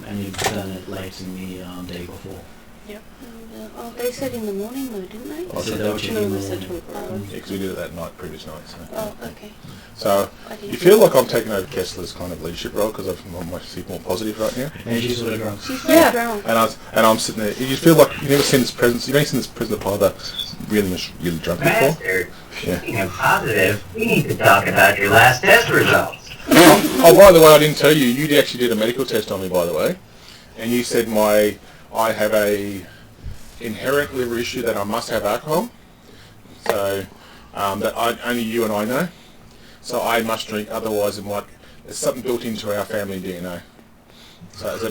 and you've done it late in the day before. Yep. And, they said in the morning though, didn't they? I said they'll check in the They said morning. 24 hours. Yeah, because we did it that night, previous night. So. Oh, okay. So you feel like I'm taking over Kessler's kind of leadership role because I'm much more positive right now. And she's sort of drunk. She's very drunk. And I'm sitting there. You feel like you've never seen this presence. You've only seen this prisoner Piper really drunk before. Master, Yeah. speaking of positive, we need to talk about your last test results. Oh, by the way, I didn't tell you. You actually did a medical test on me, by the way, and you said I have a inherent liver issue that I must have alcohol. So that only you and I know. So I must drink, otherwise there's something built into our family DNA. So it's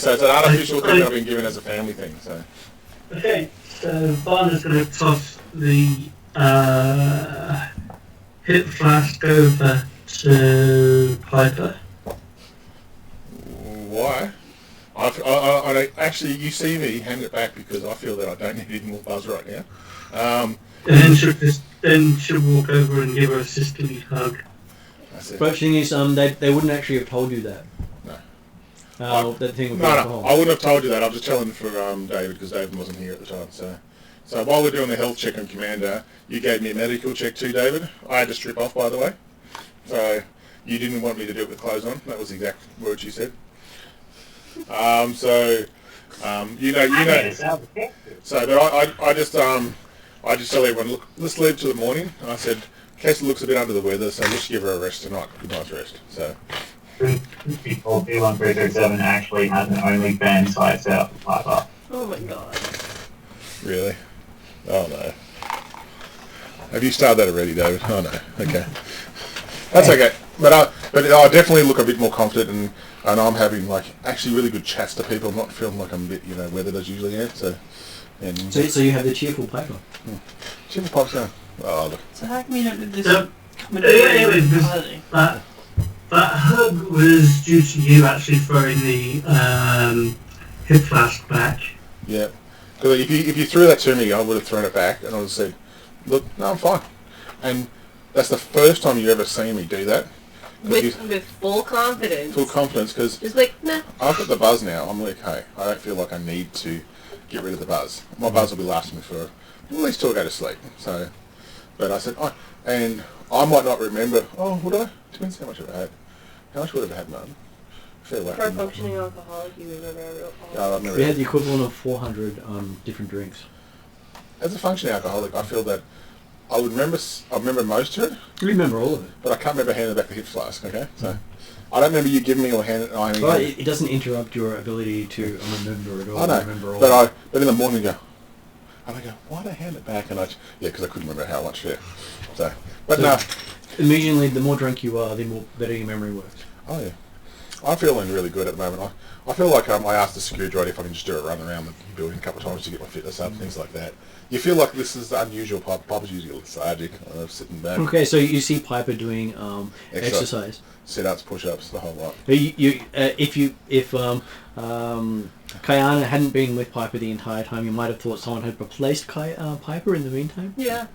so it's an artificial thing that I've been given as a family thing. So. Okay, so Varna's going to toss the hit flask over to Piper. Why? I actually, you see me hand it back because I feel that I don't need any more buzz right now. And then she'll walk over and give her a sisterly hug. That's it. But the thing is, they wouldn't actually have told you that. No. That thing would be No, alcohol. I wouldn't have told you that. I was just telling for David because David wasn't here at the time. So while we're doing the health check on Commander, you gave me a medical check too, David. I had to strip off, by the way. So you didn't want me to do it with clothes on. That was the exact words you said. You know. So, but I just tell everyone, look, let's leave to the morning. I said, Kessler looks a bit under the weather, so let's give her a rest tonight. Good night's rest. So. People, B1337 actually has an OnlyFans site set up for Piper. Oh my god. Really? Oh no. Have you started that already, David? Oh no. Okay. That's okay. But I definitely look a bit more confident and I'm having actually really good chats to people. I'm not feeling like I'm a bit weathered as usually am. So you have the cheerful Piper. Cheerful Piper's going. Oh look. So how come you don't do this? Anyway, that hug was due to you actually throwing the hip flask back. Yeah. Because if you threw that to me, I would have thrown it back and I would have said, look, no, I'm fine. And that's the first time you ever seen me do that. With full confidence. Full confidence, because Just like, nah. I've got the buzz now. I'm like, hey, I don't feel like I need to get rid of the buzz. My buzz will be lasting me for at least till I go to sleep. So, but I said, and I might not remember. Oh, would I? Depends how much I've had. How much would I have had, Martin? Fair whack. For a functioning alcoholic, you remember every alcohol. Yeah, I remember. We had the equivalent of 400 different drinks. As a functioning alcoholic, I feel that I remember most of it. You remember all of it. But I can't remember handing back the hip flask, okay? So, I don't remember you giving me or handing it. Well, it doesn't interrupt your ability to remember it all. I know, remember all but in the morning I go, why'd I hand it back? And because I couldn't remember how much, yeah. So, but no. Immediately, the more drunk you are, the more better your memory works. Oh yeah. I'm feeling really good at the moment. I feel like I asked the security driver if I can just do a run around the building a couple of times to get my fitness up, things like that. You feel like this is unusual. Piper's usually lethargic, sitting back. Okay, so you see Piper doing exercise. Sit-ups, push-ups, the whole lot. If Kayana hadn't been with Piper the entire time, you might have thought someone had replaced Piper in the meantime. Yeah.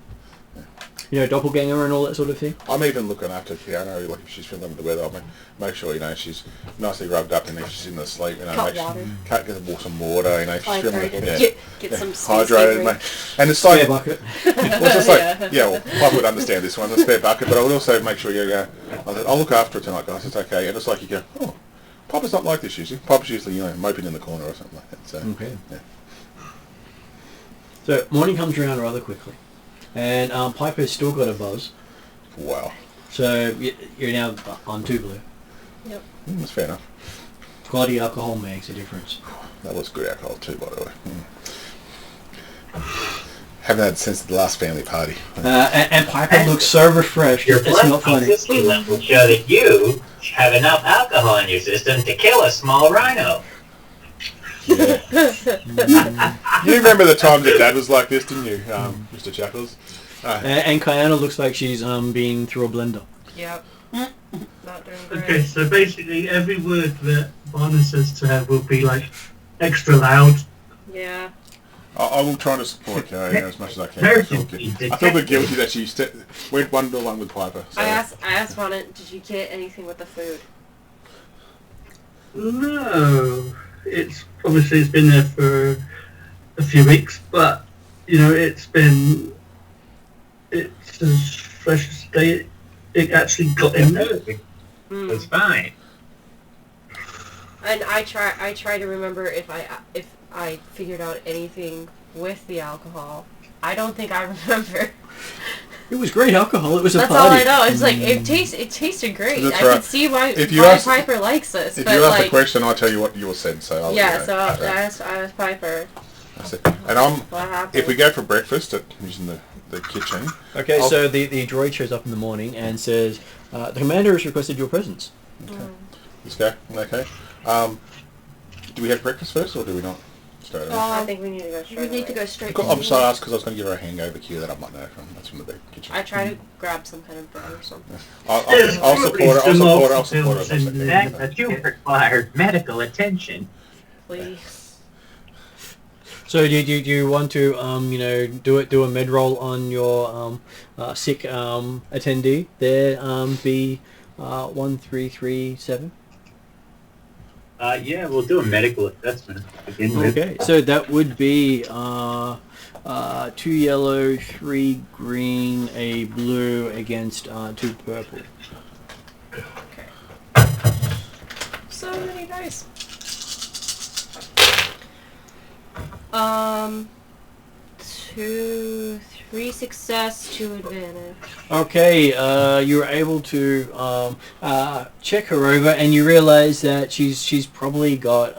You know, doppelganger and all that sort of thing. I'm even looking after Keanu, like if she's feeling under the weather, I'll make sure, she's nicely rubbed up and if she's in the sleep, Cut water. Get some water, if she's feeling, Get some hydrated, mate. And it's like, Spare bucket. well, it's just like, Piper would understand this one, the spare bucket, but I would also make sure I'll look after her tonight, guys, it's okay. And it's like you go, oh, Piper's not like this usually. Piper's usually, moping in the corner or something like that. So, okay. Yeah. So, morning comes around rather quickly. And Piper's still got a buzz. Wow. So you're now on 2 blue. Yep. That's fair enough. Quality alcohol makes a difference. That was good alcohol too, by the way. Haven't had since the last family party. And Piper looks so refreshed. Your It's blood not funny. toxicity levels show that you have enough alcohol in your system to kill a small rhino. You remember the times that Dad was like this, didn't you, Mr. Chuckles? And Kayana looks like she's been through a blender. Yep. Not doing great. Okay, so basically every word that Barnum says to her will be like extra loud. Yeah. I will try to support Kayana as much as I can. I feel a bit guilty that she went 1-to-1 with Piper. So. I asked Vonna, did you get anything with the food? No, it's obviously it's been there for a few weeks, but you know it's as fresh as the day it actually got in there. It's fine. And I try to remember if I figured out anything with the alcohol. I don't think I remember. It was great alcohol. It was a That's party. all I know. It's like it tasted great. That's I right. can see why ask, Piper likes this. If but you ask like, the question, I'll tell you what yours said. So I'll yeah. So I asked Piper. That's it. And What happened? if we go for breakfast using the kitchen. Okay, so the droid shows up in the morning and says, the commander has requested your presence. Okay. Let's go. Okay. Do we have breakfast first, or do we not? Straight away. I think we need to go straight. We need to go straight. I'm sorry, I asked because I was going to give her a hangover cue that I might know from. That's from the big kitchen. I try to grab some kind of bread or something. I'll support her. I'll support her. That you require medical attention. Please. So do you want to do a med roll on your sick attendee there, B1337? Yeah, we'll do a medical assessment to begin with. Okay, so that would be 2 yellow, 3 green, a blue against 2 purple. Okay. So many dice. 2, 3 success, 2 advantage. Okay, you're able to check her over, and you realize that she's probably got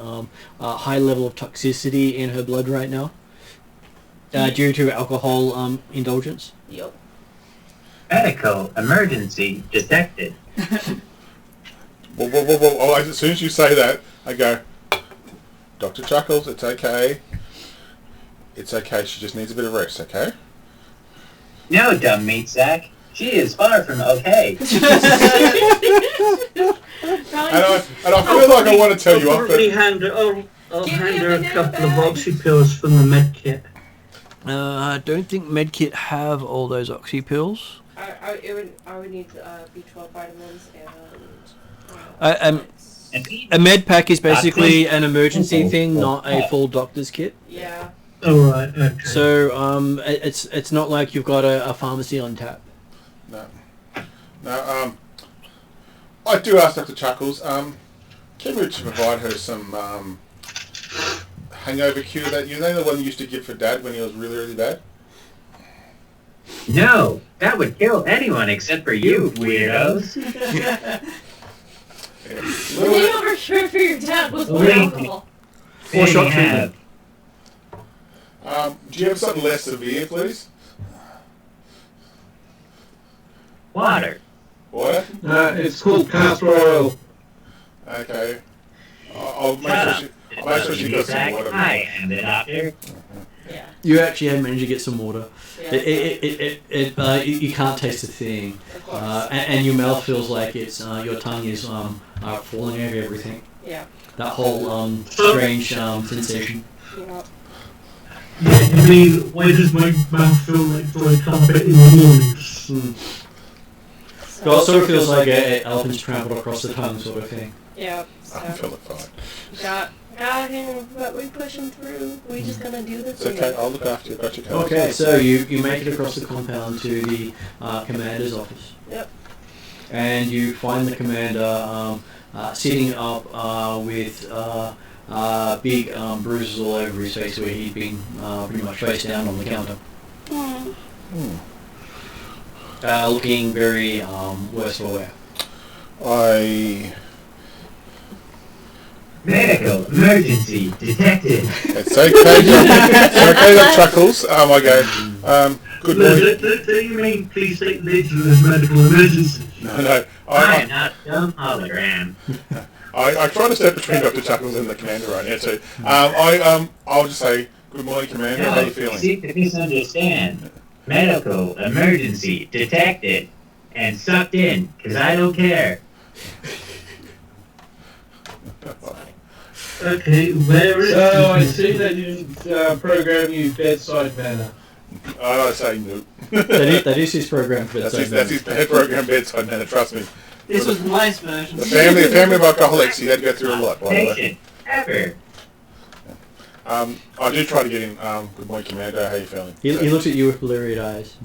a high level of toxicity in her blood right now, due to alcohol indulgence. Yep. Medical emergency detected. Whoa. Oh, as soon as you say that, I go, Dr. Chuckles, it's okay. It's okay, she just needs a bit of rest, okay? No, dumb meat sack. She is far from okay. And I feel like I want to tell you off, but... I'll hand her a couple of oxy pills from the med kit. I don't think medkit have all those oxy pills. I would need B12 vitamins and... a med pack is basically an emergency thing, not a full doctor's kit. Yeah. Oh, right, okay. So it's not like you've got a pharmacy on tap. No. I do ask Dr. Chuckles, can we provide her some hangover cure that you know the one you used to give for Dad when he was really, really bad? No, that would kill anyone except for you, weirdos. The hangover cure for your dad was more alcohol. 4-shot treatment. Do you have something less severe, please? Water. Water? It's called castor oil. Okay. I'll make sure she got some water. I am the doctor. Yeah. You actually have managed to get some water. Yeah. You can't taste a thing, and your mouth feels like it's your tongue is falling over everything. Yeah. That whole strange sensation. Yeah. Yeah, you mean, why does my mouth feel like dry carpet in the mornings? Well, it sort of feels like an elephant's trampled across the tongue sort of thing. Yeah. I'm So feeling fine. got him, but we push him through. We just gonna do this. It's okay, I'll look after you. Got your covered. Okay, so you make it across the compound to the commander's office. Yep. And you find the commander sitting up with big bruises all over his face where he'd been pretty much face down on the counter. Looking very worse for wear. Medical emergency detected. It's okay, Chuckles. I go, Good No, morning. don't you mean please take the nature of this medical emergency? No. I am not some hologram. I try to step between Dr. Chuckles and the commander right now too. I'll just say, good morning, Commander. How are you You feeling? seem to misunderstand. Medical emergency detected and sucked in, because I don't care. Okay, where is So I see they didn't program you bedside manner. I say no. That is his program for That's his program bedside manner. Trust me. This was Mice version. The family of alcoholics. He had to go through a lot. By the way. Patient ever. I do try to get in. Good morning, Commander. How are you feeling? He looks at you with bleary eyes.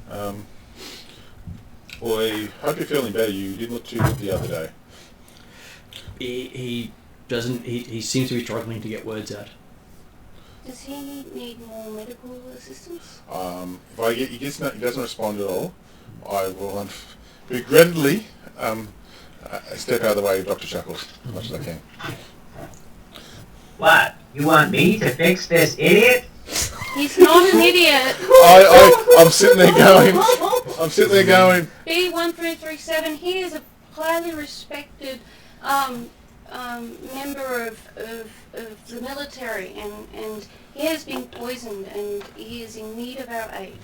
Well, I hope you're feeling better. You didn't look too good the other day. He doesn't. He seems to be struggling to get words out. Does he need more medical assistance? If he doesn't respond at all, I will regrettably step out of the way of Dr. Chuckles as much as I can. What? You want me to fix this idiot? He's not an idiot. I'm sitting there going. B1337, he is a highly respected member of the military, and he has been poisoned, and he is in need of our aid.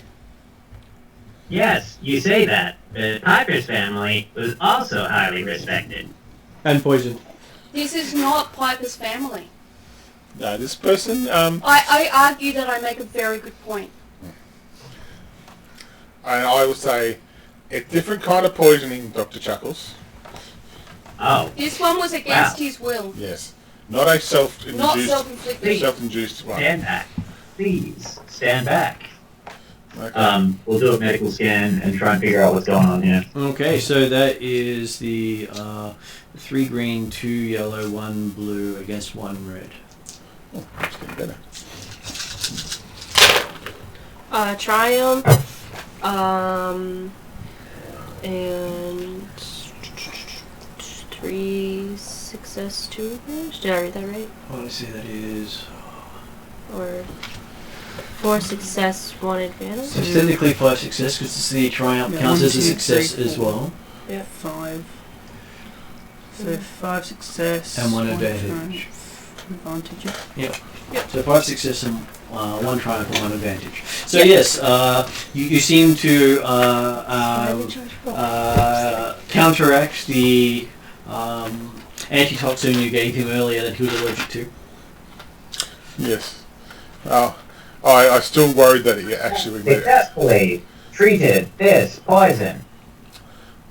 Yes, you say that, but Piper's family was also highly respected. And poisoned. This is not Piper's family. No, this person. I argue that I make a very good point. And I would say a different kind of poisoning, Dr. Chuckles. Oh, This one was against Wow. his will, Yes, not a not self-induced. self-inflicted. Self-induced one. stand back. Please, stand back. Okay. We'll do a medical scan and try and figure out what's going on here. Okay, so that is the 3 green, 2 yellow, 1 blue against 1 red. Oh, it's getting better. Triumph, and 3 success, 2 advantage. Did I read that right? Well, let's see, that is... Or 4 success, 1 advantage? So it's technically 5 success because the triumph counts as a success as well. Yeah. 5. So 5 success. And 1 triumph, advantage. Advantage. Yep. So 5 success and 1 triumph and 1 advantage. So yes, you seem to counteract the antitoxin you gave him earlier that he was allergic to. Yes. I still worried that he actually would. Successfully treated this poison.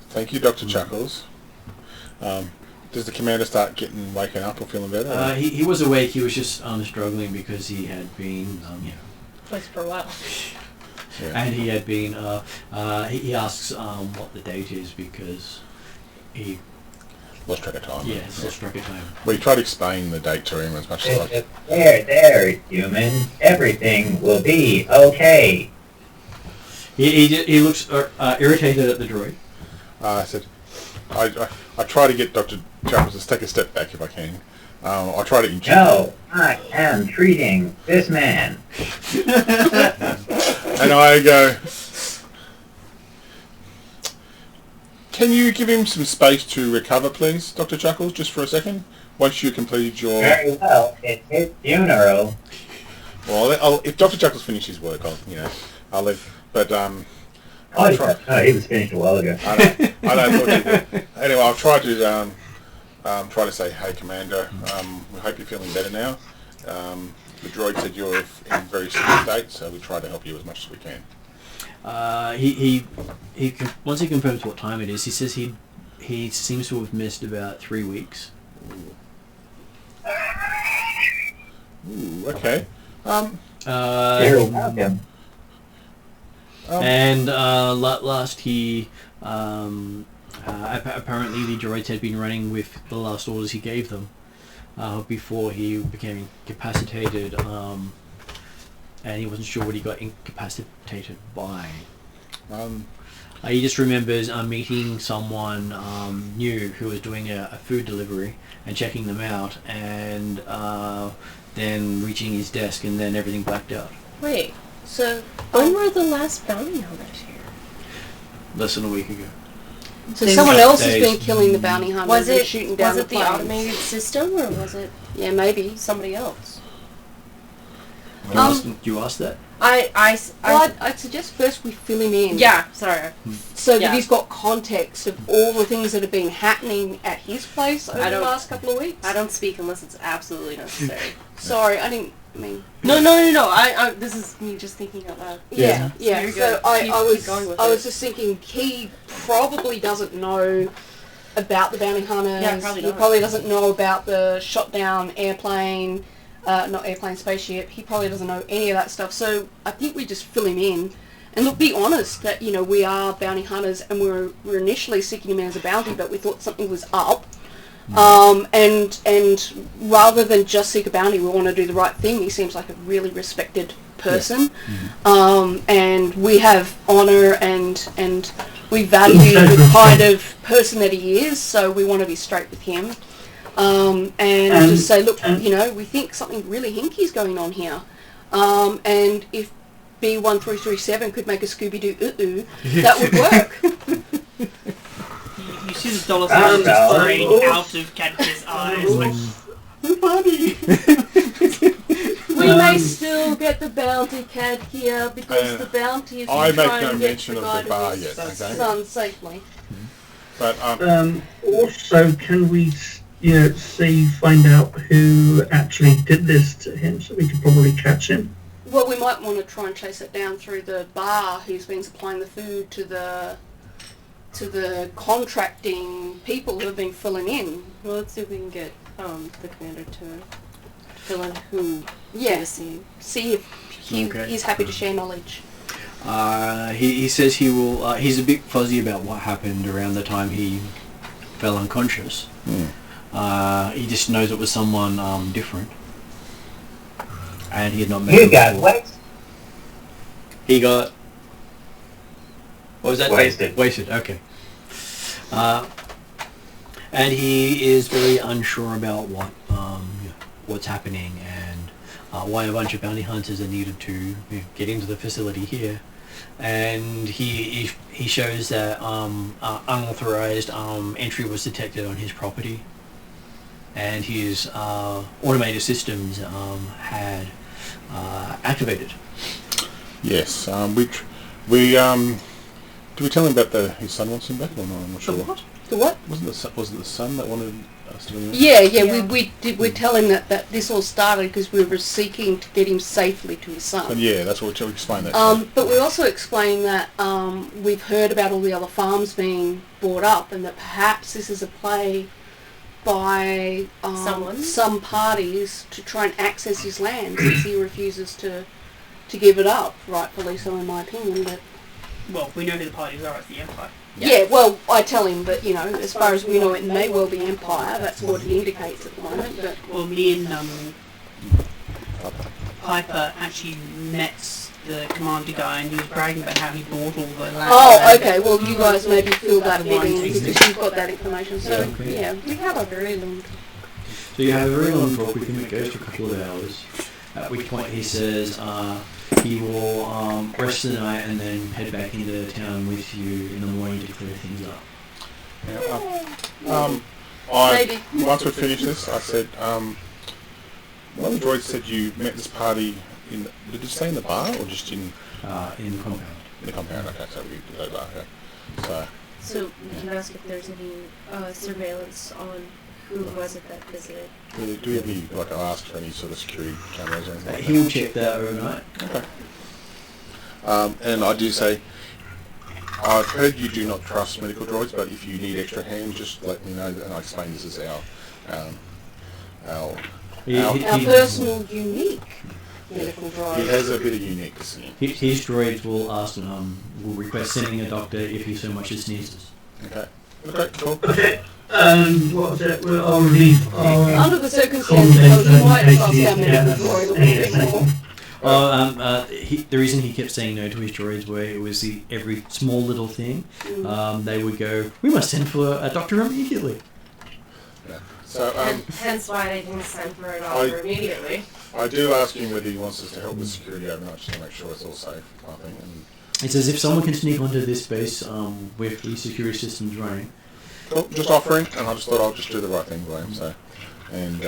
Thank you, Dr. Chuckles. Does the commander start waking up or feeling better? He was awake. He was just struggling because he had been, Twice for a while. Yeah. and he had been. He asks what the date is because he Lost track of time. lost track of time. We tried to explain the date to him as much as I. There, human. Everything will be okay. He looks irritated at the droid. I said, I try to get Dr. Chuckles to take a step back if I can. I try to inject. No, I am treating this man. And I go, can you give him some space to recover, please, Dr. Chuckles, just for a second? Once you completed your... Very well. It's his funeral. Well, if Dr. Chuckles finishes work, I'll leave. But, Oh, I'll try. no, he was finished a while ago. I know, thought you did. Anyway, I'll try to say, hey, Commander, we hope you're feeling better now. The droid said you're in a very serious state, so we try to help you as much as we can. Once he confirms what time it is, he says he seems to have missed about 3 weeks. Ooh, okay. You're welcome. And last he apparently the droids had been running with the last orders he gave them before he became incapacitated, and he wasn't sure what he got incapacitated by. He just remembers meeting someone new who was doing a food delivery and checking them out, and then reaching his desk, and then everything blacked out. Wait, So, When were the last bounty hunters here? Less than a week ago. so someone else has days. been killing the bounty hunters Was and it shooting down was it the planes. automated system or was it Yeah, maybe. somebody else? You asked that? Well, I'd suggest first we fill him in. Yeah, sorry. So Yeah. that he's got context of all the things that have been happening at his place over the last couple of weeks. I don't speak unless it's absolutely necessary. Sorry, I didn't mean... No. I this is me just thinking out loud. Yeah. So you're So good. I Keep going with was it. just thinking he probably doesn't know about the bounty hunters. Yeah, probably he not. probably doesn't know about the shot down airplane, not airplane, spaceship. He probably doesn't know any of that stuff. So I think we just fill him in. And look, be honest that, you know, we are bounty hunters and we're initially seeking him as a bounty, but we thought something was up. And rather than just seek a bounty, we want to do the right thing. He seems like a really respected person. And we have honour and we value the kind of person that he is, so we want to be straight with him. And just say, look, you know, we think something really hinky's going on here. And if B1337 could make a Scooby-Doo ooh-ooh, that would work. You see the dollar sign just spraying out of Cadkis' eyes. Like, We may still get the bounty cat here because the bounty is I make trying no to get mention the of guy the bar to his yet, okay? Son safely. But Also, can we, find out who actually did this to him, so we could probably catch him? Well, we might want to try and chase it down through the bar who's been supplying the food to the contracting people who have been filling in. Well, let's see if we can get the commander to fill in who Yeah. the scene. See if he's happy to share knowledge. He says he will. He's a bit fuzzy about what happened around the time he fell unconscious. He just knows it was someone different, and he had not met. You him got before. what? He got. What was that? Wasted. Wasted. Okay. And he is very unsure about what's happening and why a bunch of bounty hunters are needed to get into the facility here. And he shows that unauthorized entry was detected on his property, and his automated systems had activated. yes, we did we tell him about his son wants him back or not? I'm not sure. The what? Wasn't it the son that wanted us to bring him? Yeah. We tell him that this all started because we were seeking to get him safely to his son. And yeah, that's what we explained that. But we also explained that we've heard about all the other farms being bought up, and that perhaps this is a play by some parties to try and access his land, since he refuses to give it up, rightfully so in my opinion. But well, we know who the parties are. It's the Empire. yeah, well, I tell him that, as far as we know, it may well be Empire. That's what it indicates at the moment. But Well, me and Piper actually met the commander guy, and he was bragging about how he bought all the land. oh, okay. Well, you guys maybe fill that bit in because you've got that information. So yeah, we have a very long. So you have a very long talk with him. It goes to a couple of hours. At which point he says he will rest the night and then head back into town with you in the morning to clear things up. Maybe. Once we finish this, I said, one of the droids said you met this party did you say in the bar or just in In the compound. the compound? Okay, so we did the bar, okay. So we can ask if there's any surveillance on who was it that visited. Do we have any, like, I asked for any sort of security cameras or anything like He will check that overnight. that? Okay. And I do say, I've heard you do not trust medical droids, but if you need extra hands, just let me know, and I explain this is our Our personal, unique medical drive. he has a bit of uniqueness in him. His droids will ask will request sending a doctor if he so much as sneezes. Okay. Okay, cool. Okay, what was it? We're already... Under the circumstances, you might trust our medical droid a little bit more. The reason he kept saying no to his droids were it was every small little thing. They would go, we must send for a doctor immediately. Yeah. So Hence why they didn't send for it over immediately. I do ask him whether he wants us to help with security overnight, just to make sure it's all safe, kind of thing. And It says if someone can sneak onto this base with the security systems running. cool, just offering, and I just thought I'll just do the right thing by him. So, and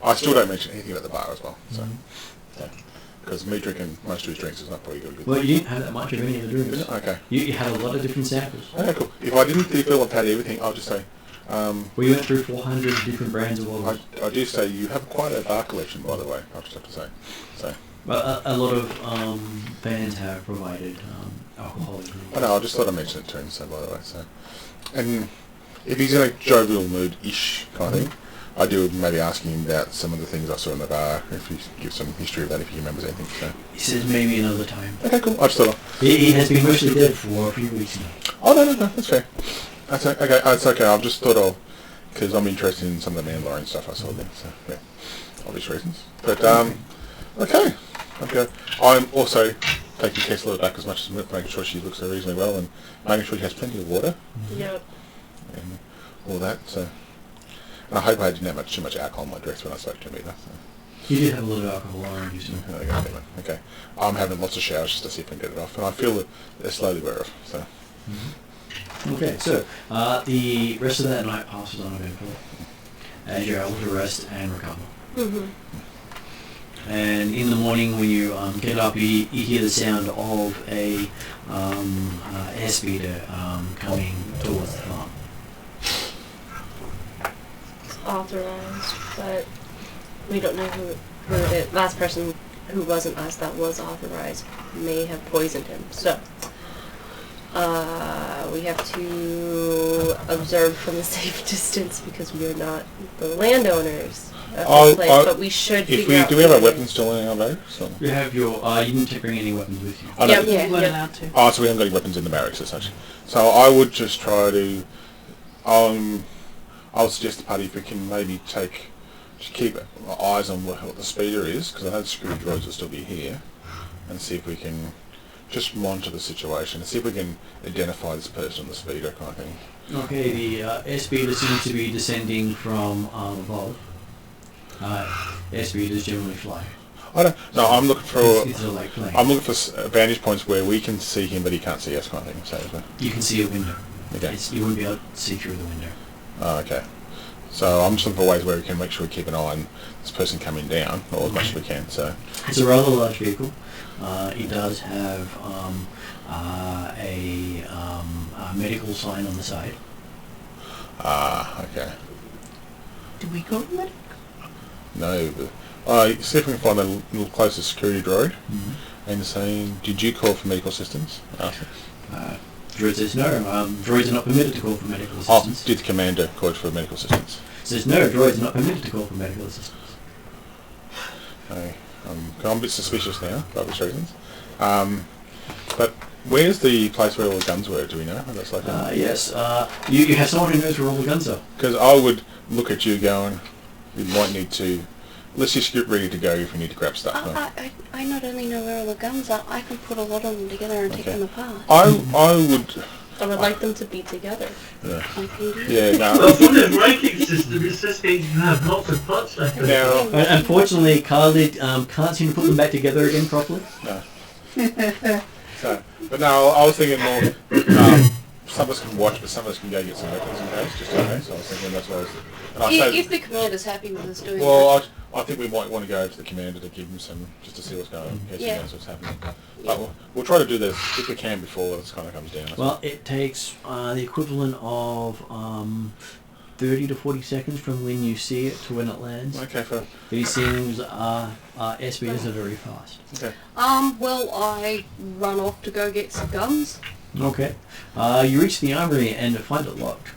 I still don't mention anything about the bar as well. So, because me drinking most of his drinks is not probably good. Well, you didn't have that much of any of the drinks. Is it? Okay. You had a lot of different samples. Okay, cool. If I didn't feel I've had everything, I'll just say. We went through 400 different brands of oils. I do say you have quite a bar collection, by the way. I just have to say. So. Well, a lot of bands have provided alcoholic drinks. I know. I just thought I mentioned it to him. So, by the way, so, and if he's in a jovial mood-ish kind of thing, I do maybe asking him about some of the things I saw in the bar. If he gives some history of that, if he remembers anything. So. He says maybe another time. Okay, cool. I just thought. He has been mostly dead for a few weeks now. Oh no, that's fair. That's okay. It's okay. I've just thought of because I'm interested in some of the Mandalorian stuff I saw there. So yeah, obvious reasons. But okay. I'm also taking Tesla back as much as making sure she looks reasonably well and making sure she has plenty of water. Yep. And all that. So, and I hope I didn't have too much alcohol in my dress when I spoke to him either. So. You did have a little alcohol around you, so. Okay. I'm having lots of showers just to see if I can get it off, and I feel that they're slowly wear off. So. Okay, so the rest of that night passes uneventful as you're able to rest and recover. And in the morning when you get up, you hear the sound of a airspeeder coming towards the farm. It's authorized, but we don't know who it is. Last person who wasn't us that was authorized may have poisoned him. So we have to observe from a safe distance because we are not the landowners of this place, but we should figure out. Do we have our weapons still in our barracks? So? You have your. You didn't bring any weapons with you. Yeah, You weren't allowed to. Oh, so we haven't got any weapons in the barracks as such. So I would just try to. I'll suggest the party if we can maybe keep eyes on what the speeder is, because I know the security droids will still be here, and see if we can just monitor the situation and see if we can identify this person on the speeder kind of thing. Okay, the airspeeder seems to be descending from Vol. Airspeeders generally fly. I'm looking for. It's a light plane. I'm looking for vantage points where we can see him, but he can't see us, kind of thing. So, you can see a window. Okay. You wouldn't be able to see through the window. Oh, okay. So I'm just looking for ways where we can make sure we keep an eye on this person coming down, or as much as we can. So it's a rather large vehicle. It does have a medical sign on the side. Okay. Do we call them medic? No, but see if we can find the little closest security droid and saying, "Did you call for medical assistance?" Droid says no. Droids are not permitted to call for medical assistance. Did the commander call for medical assistance? Says no. Droids are not permitted to call for medical assistance. Okay. I'm a bit suspicious now, for obvious reasons. But where's the place where all the guns were? Do we know? That's like yes. You have someone who knows where all the guns are. Because I would look at you going, we might need to. Let's just get ready to go if we need to grab stuff. I not only know where all the guns are, I can put a lot of them together and take them apart. I would like them to be together. Yeah. I can do Yeah. No. Well, from the ranking system, it says you have lots of parts left. Now, unfortunately, Khalid can't seem to put them back together again properly. No. But no, I was thinking more. Some of us can watch, but some of us can go get some weapons in case, just in case. So I was thinking that's what I was. If the commander's happy with us doing that. I think we might want to go to the commander to give him some, just to see what's going on, in case he knows what's happening. But we'll try to do this if we can before this kind of comes down. Well, it takes the equivalent of 30 to 40 seconds from when you see it to when it lands. Okay, fair. These things are airspeeders are very fast. Okay. Well, I run off to go get some guns. Okay. You reach the armory and find it locked.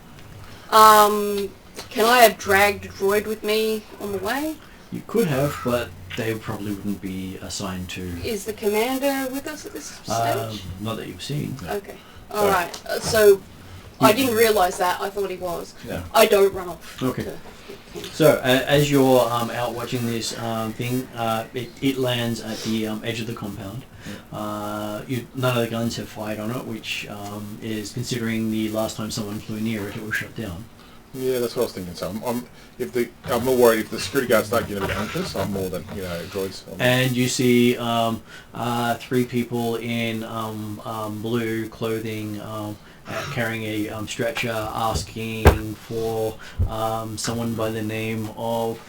Can I have dragged a droid with me on the way? You could have, but they probably wouldn't be assigned to... Is the commander with us at this stage? Not that you've seen. Okay. Alright. So, I didn't realise that. I thought he was. Yeah. I don't run off. Okay. So, as you're out watching this thing, it lands at the edge of the compound. None of the guns have fired on it, which is, considering the last time someone flew near it, it was shut down. Yeah, that's what I was thinking. So I'm more worried if the security guards start getting a bit anxious. I'm more than droids. And you see 3 people in blue clothing carrying a stretcher, asking for someone by the name of.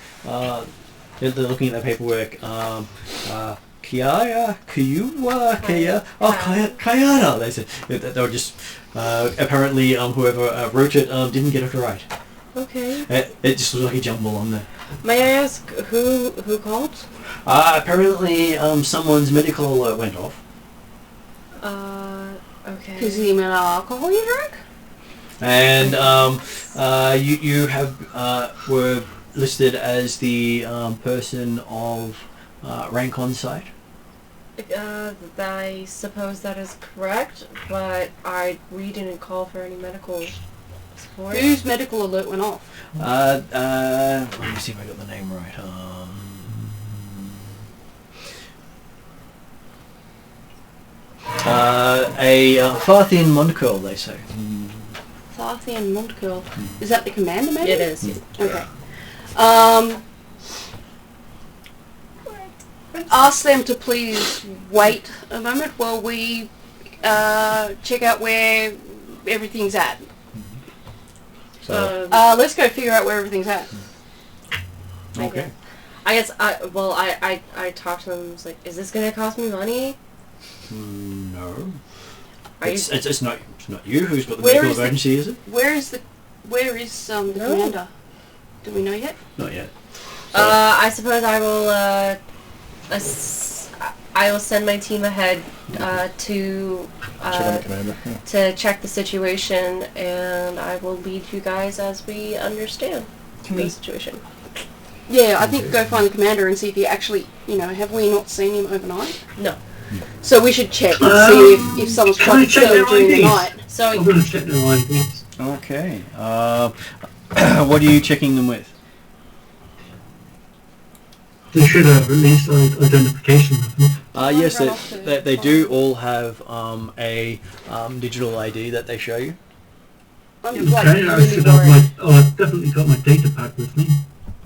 They're looking at their paperwork. Kaya? Kayana. They said they were just apparently whoever wrote it didn't get it right. Okay. It just was like a jumble on there. May I ask who called? Apparently someone's medical alert went off. Okay. Because the amount of alcohol you drank? And you have were listed as the person of rank on site. I suppose that is correct, but we didn't call for any medical support. Whose medical alert went off? Let me see if I got the name right. A Farthian Montcurl, they say. Farthian Montcurl. Is that the commander, maybe? It is. Okay. Ask them to please wait a moment while we check out where everything's at. So Let's go figure out where everything's at. Okay. I guess I talked to them. I was like, "Is this gonna cost me money?" No. Are It's not you who's got the Where medical is the- emergency, is it? Where is the commander? Do we know yet? Not yet. I suppose I will. I will send my team ahead to check on the commander. Yeah. to check the situation, and I will lead you guys as we understand the situation. Yeah, I think go find the commander and see if he actually, have we not seen him overnight? No. So we should check and see if someone's Can tried I to check kill him their during the IDs? night. So I'm going to check their IDs. Okay. What are you checking them with? They should have at least identification of them. Yes, run off to they find do them. all have a digital ID that they show you. I'm like Okay, I really should have worried. I've definitely got my data pack with me.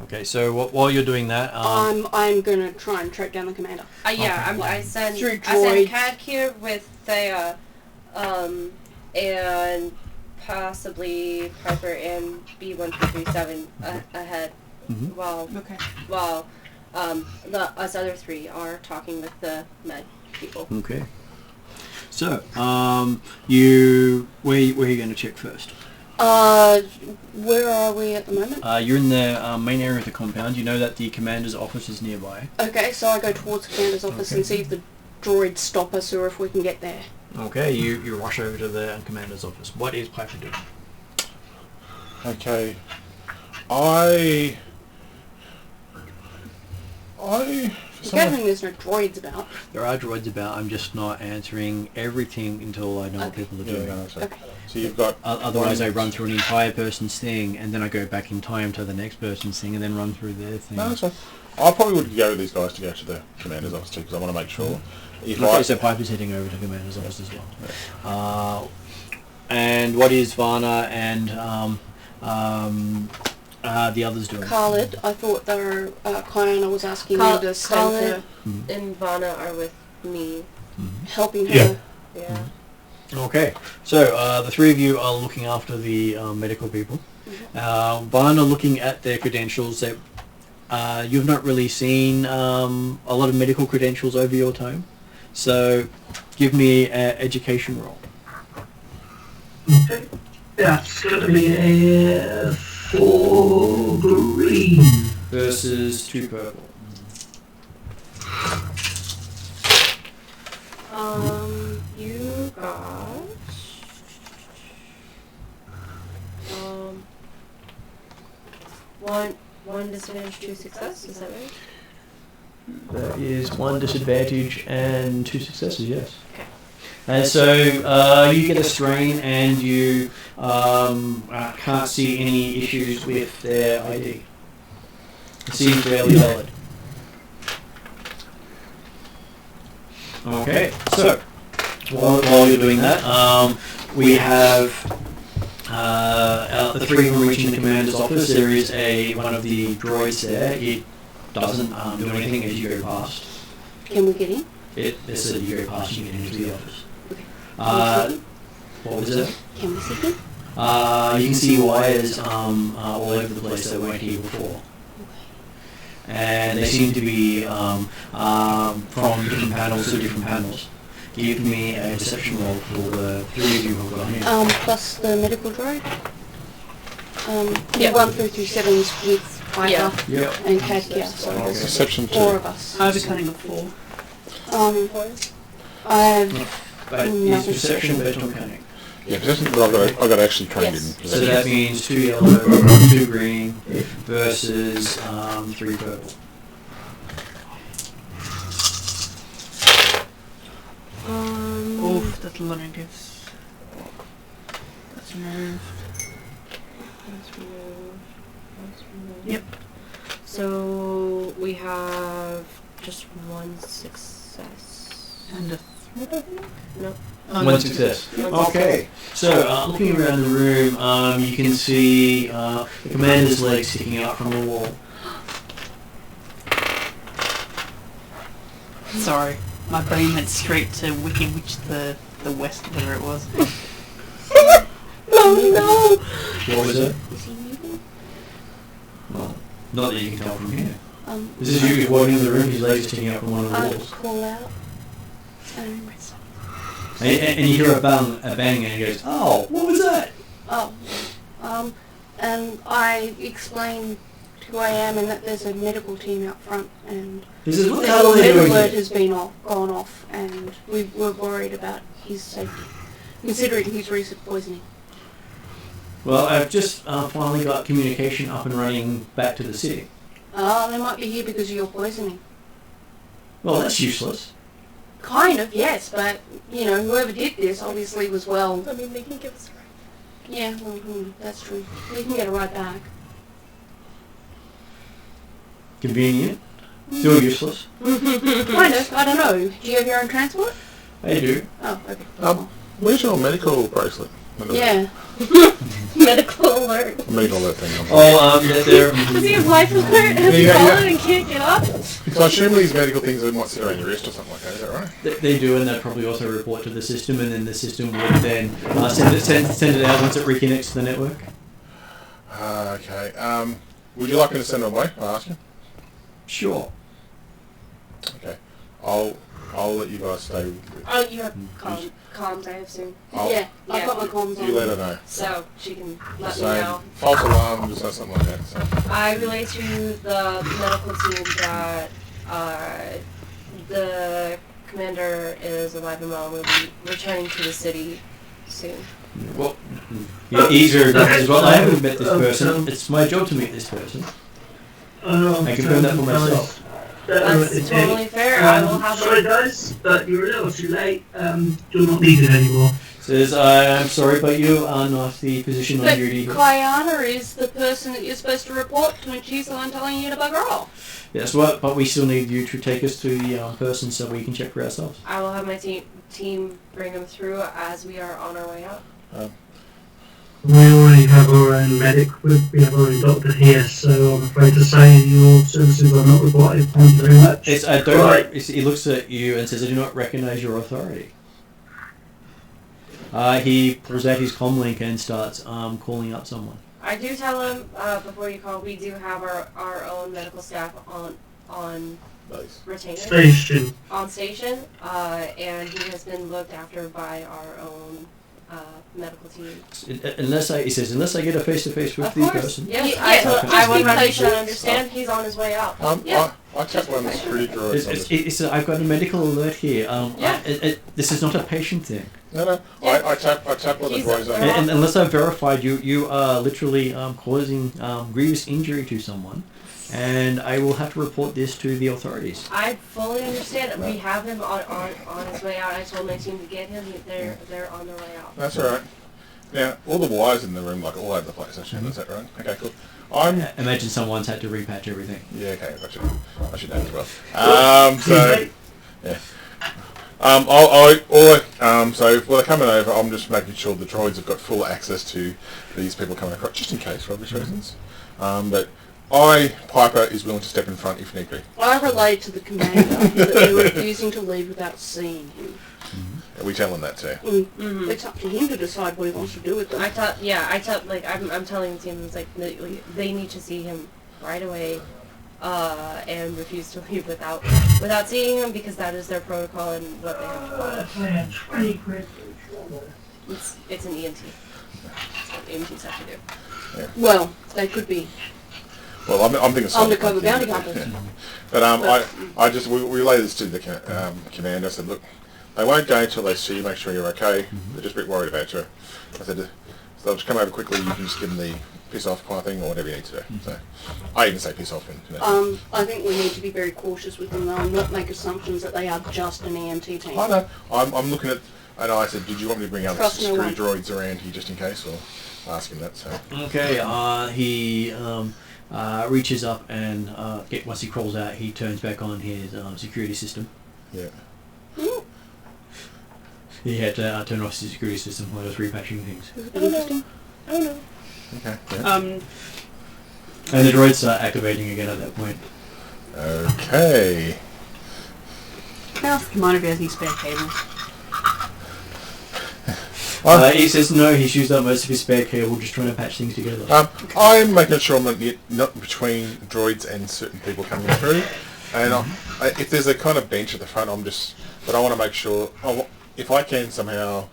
Okay, so while you're doing that, I'm gonna try and track down the commander. yeah, Okay. I send Through I send droids. Cad here with Thea, and possibly Piper and B1337 ahead, Mhm. while us other 3 are talking with the med people. okay. So where are you going to check first? Where are we at the moment? You're in the main area of the compound. You know that the commander's office is nearby. Okay, so I go towards the commander's office and see if the droids stop us or if we can get there. Okay, you rush over to the commander's office. What is Piper doing? Okay. Gathering there's no droids about. There are droids about. I'm just not answering everything until I know what Okay. people are Yeah, doing. no, so, Okay. so you've got. Otherwise, I run through an entire person's thing, and then I go back in time to the next person's thing, and then run through their thing. No, that's fine. I probably would go with these guys to go to the commander's office too, because I want to make sure. If Okay, so Piper's heading over to commander's office as well. And what is Varna and the others doing? Khalid, I thought they were, Kiana was asking me to stay with Khalid her, and Vanna are with me. helping her. Yeah. Yeah. Okay, so the 3 of you are looking after the medical people. Varna looking at their credentials. That you've not really seen a lot of medical credentials over your time, so give me an education roll. Okay. That's going to be a 4 green. Versus 2 purple. You got one disadvantage, 2 success. Is that right? That is 1 disadvantage and 2 successes, yes. Okay. And so you get a strain and you can't see any issues with their ID. It seems fairly valid. Okay, so while you're doing that, we have the three of them reaching the commander's office, there is one of the droids there. It doesn't do anything as you go past. Can we get in? It says you go past, you get into the office. Okay. What was it? Can we see him? You can see wires all over the place that weren't here before. And they seem to be from different panels to different panels. Give me a deception roll for the three of you who have got here. Plus the medical droid. Yeah, 1 through 7s with Piper Yep. and Katia, so there's Perception 4 2. of us. I have a cunning of 4. I have But is perception based on cunning? Yeah, perception, but I've got actually trained Yes. in So perception. that means 2 yellow, 2 green versus 3 purple. Oof, that's a lot of gifts. That's removed. Yep. So we have just 1 success. And a 3, I think? No. Oh, One success. Okay. So looking around the room, you can see the commander's leg sticking out from the wall. Sorry, my brain went straight to Wiki Witch the West, whatever it was. Oh no! What was it? Is he moving? Well, not that you can tell from here. This This is you walking in the room, his legs sticking out from one of the I walls. call out. And you hear a bang, and he goes, "Oh, what was that?" And I explain who I am and that there's a medical team out front and He says, "What the the hell are they red doing alert here?" has been gone off and we were worried about his safety, considering his recent poisoning. Well, I've just finally got communication up and running back to the city. They might be here because of your poisoning. Well, that's useless. Kind of, yes, but, you know, whoever did this obviously was well... I mean, they can give us a ride. Yeah, well, that's true. We can get a ride back. Convenient. Still useless. Kind of, I don't know. Do you have your own transport? I do. Oh, okay. Where's your medical bracelet? Yeah. Medical alert. Medical alert thing. They're... Does he have life alert? Has he Yeah, yeah. fallen and can't get up? Because I assume these medical things they might sit around your wrist or something like that, is that right? They do, and they probably also report to the system, and then the system would then send it out once it reconnects to the network. Okay. Would you like me to send them away? I ask you. Sure. Okay. I'll let you guys stay. Oh, you have comms, I assume. Yeah, I've got my comms on. You let her know. So she can let me Say know. false alarm, just something like that. So. I relay to the medical team that the commander is alive and well. We'll be returning to the city soon. Well, yeah, easier as well. I haven't met this person. It's my job to meet this person. I confirm that for myself. That's totally fair. I will have Sorry guys, but you're a little too late. You're not needed anymore. Says, I'm sorry, but you are not the physician on But duty. Kayana is the person that you're supposed to report to, and she's the one telling you to bugger off. Yes, but we still need you to take us to the person so we can check for ourselves. I will have my team bring them through as we are on our way out. We already have our own medic, we have our own doctor here, so I'm afraid to say your services are not required. Thank you very much. He looks at you and says, I do not recognize your authority. He pulls out his comlink and starts calling up someone. I do tell him before you call, we do have our own medical staff on retainer Station. on station, and he has been looked after by our own medical team. Unless I get a face-to-face with Of the course, person. yes, Yeah, I just be 100% patient. understand. He's on his way out. Yeah. I checked one of the security droids. I've got a medical alert here. Yeah. This is not a patient thing. No. Yeah. I tapped one of the droids. And unless I've verified you are literally causing grievous injury to someone, and I will have to report this to the authorities. I fully understand. We have him on his way out. I told my team to get him. They're on their way out. That's all right. Now, all the wires in the room, like all over the place, actually. Is that right? Okay, cool. Imagine someone's had to repatch everything. Yeah, okay, I should know as well. So, yeah. So while they're coming over, I'm just making sure the droids have got full access to these people coming across, just in case, for obvious reasons. But Piper is willing to step in front if need be. I relayed to the commander that they were refusing to leave without seeing him. And we tell them that too. It's up to him to decide what he wants to do with them. I'm telling the team, it's like, they need to see him right away, and refuse to leave without seeing him, because that is their protocol and what they have to follow. It's an EMT. That's what EMTs have to do. Yeah. Well, they could be Well, I'm thinking undercover bounty hunters. Yeah. But we relayed this to the commander. I said, look, they won't go until they see you, make sure you're okay. They're just a bit worried about you. I said, so they'll just come over quickly. You can just give them the piss off kind of thing, or whatever you need to do. So I even say piss off. I think we need to be very cautious with them, though, and not make assumptions that they are just an EMT team. I know. I'm looking at, and I said, did you want me to bring other Trust no security one. droids around here just in case, or ask him that? So Okay, he reaches up and once he crawls out, he turns back on his security system. yeah. He had to turn off his security system while I was repatching things. Interesting. Oh no. Okay. Yeah. And the droids start activating again at that point. Okay. Can I ask the commander if he has any spare cables? He says no, he's used up most of his spare cable just trying to patch things together. I'm making sure I'm not between droids and certain people coming through. And if there's a kind of bench at the front, but I want to make sure, if I can somehow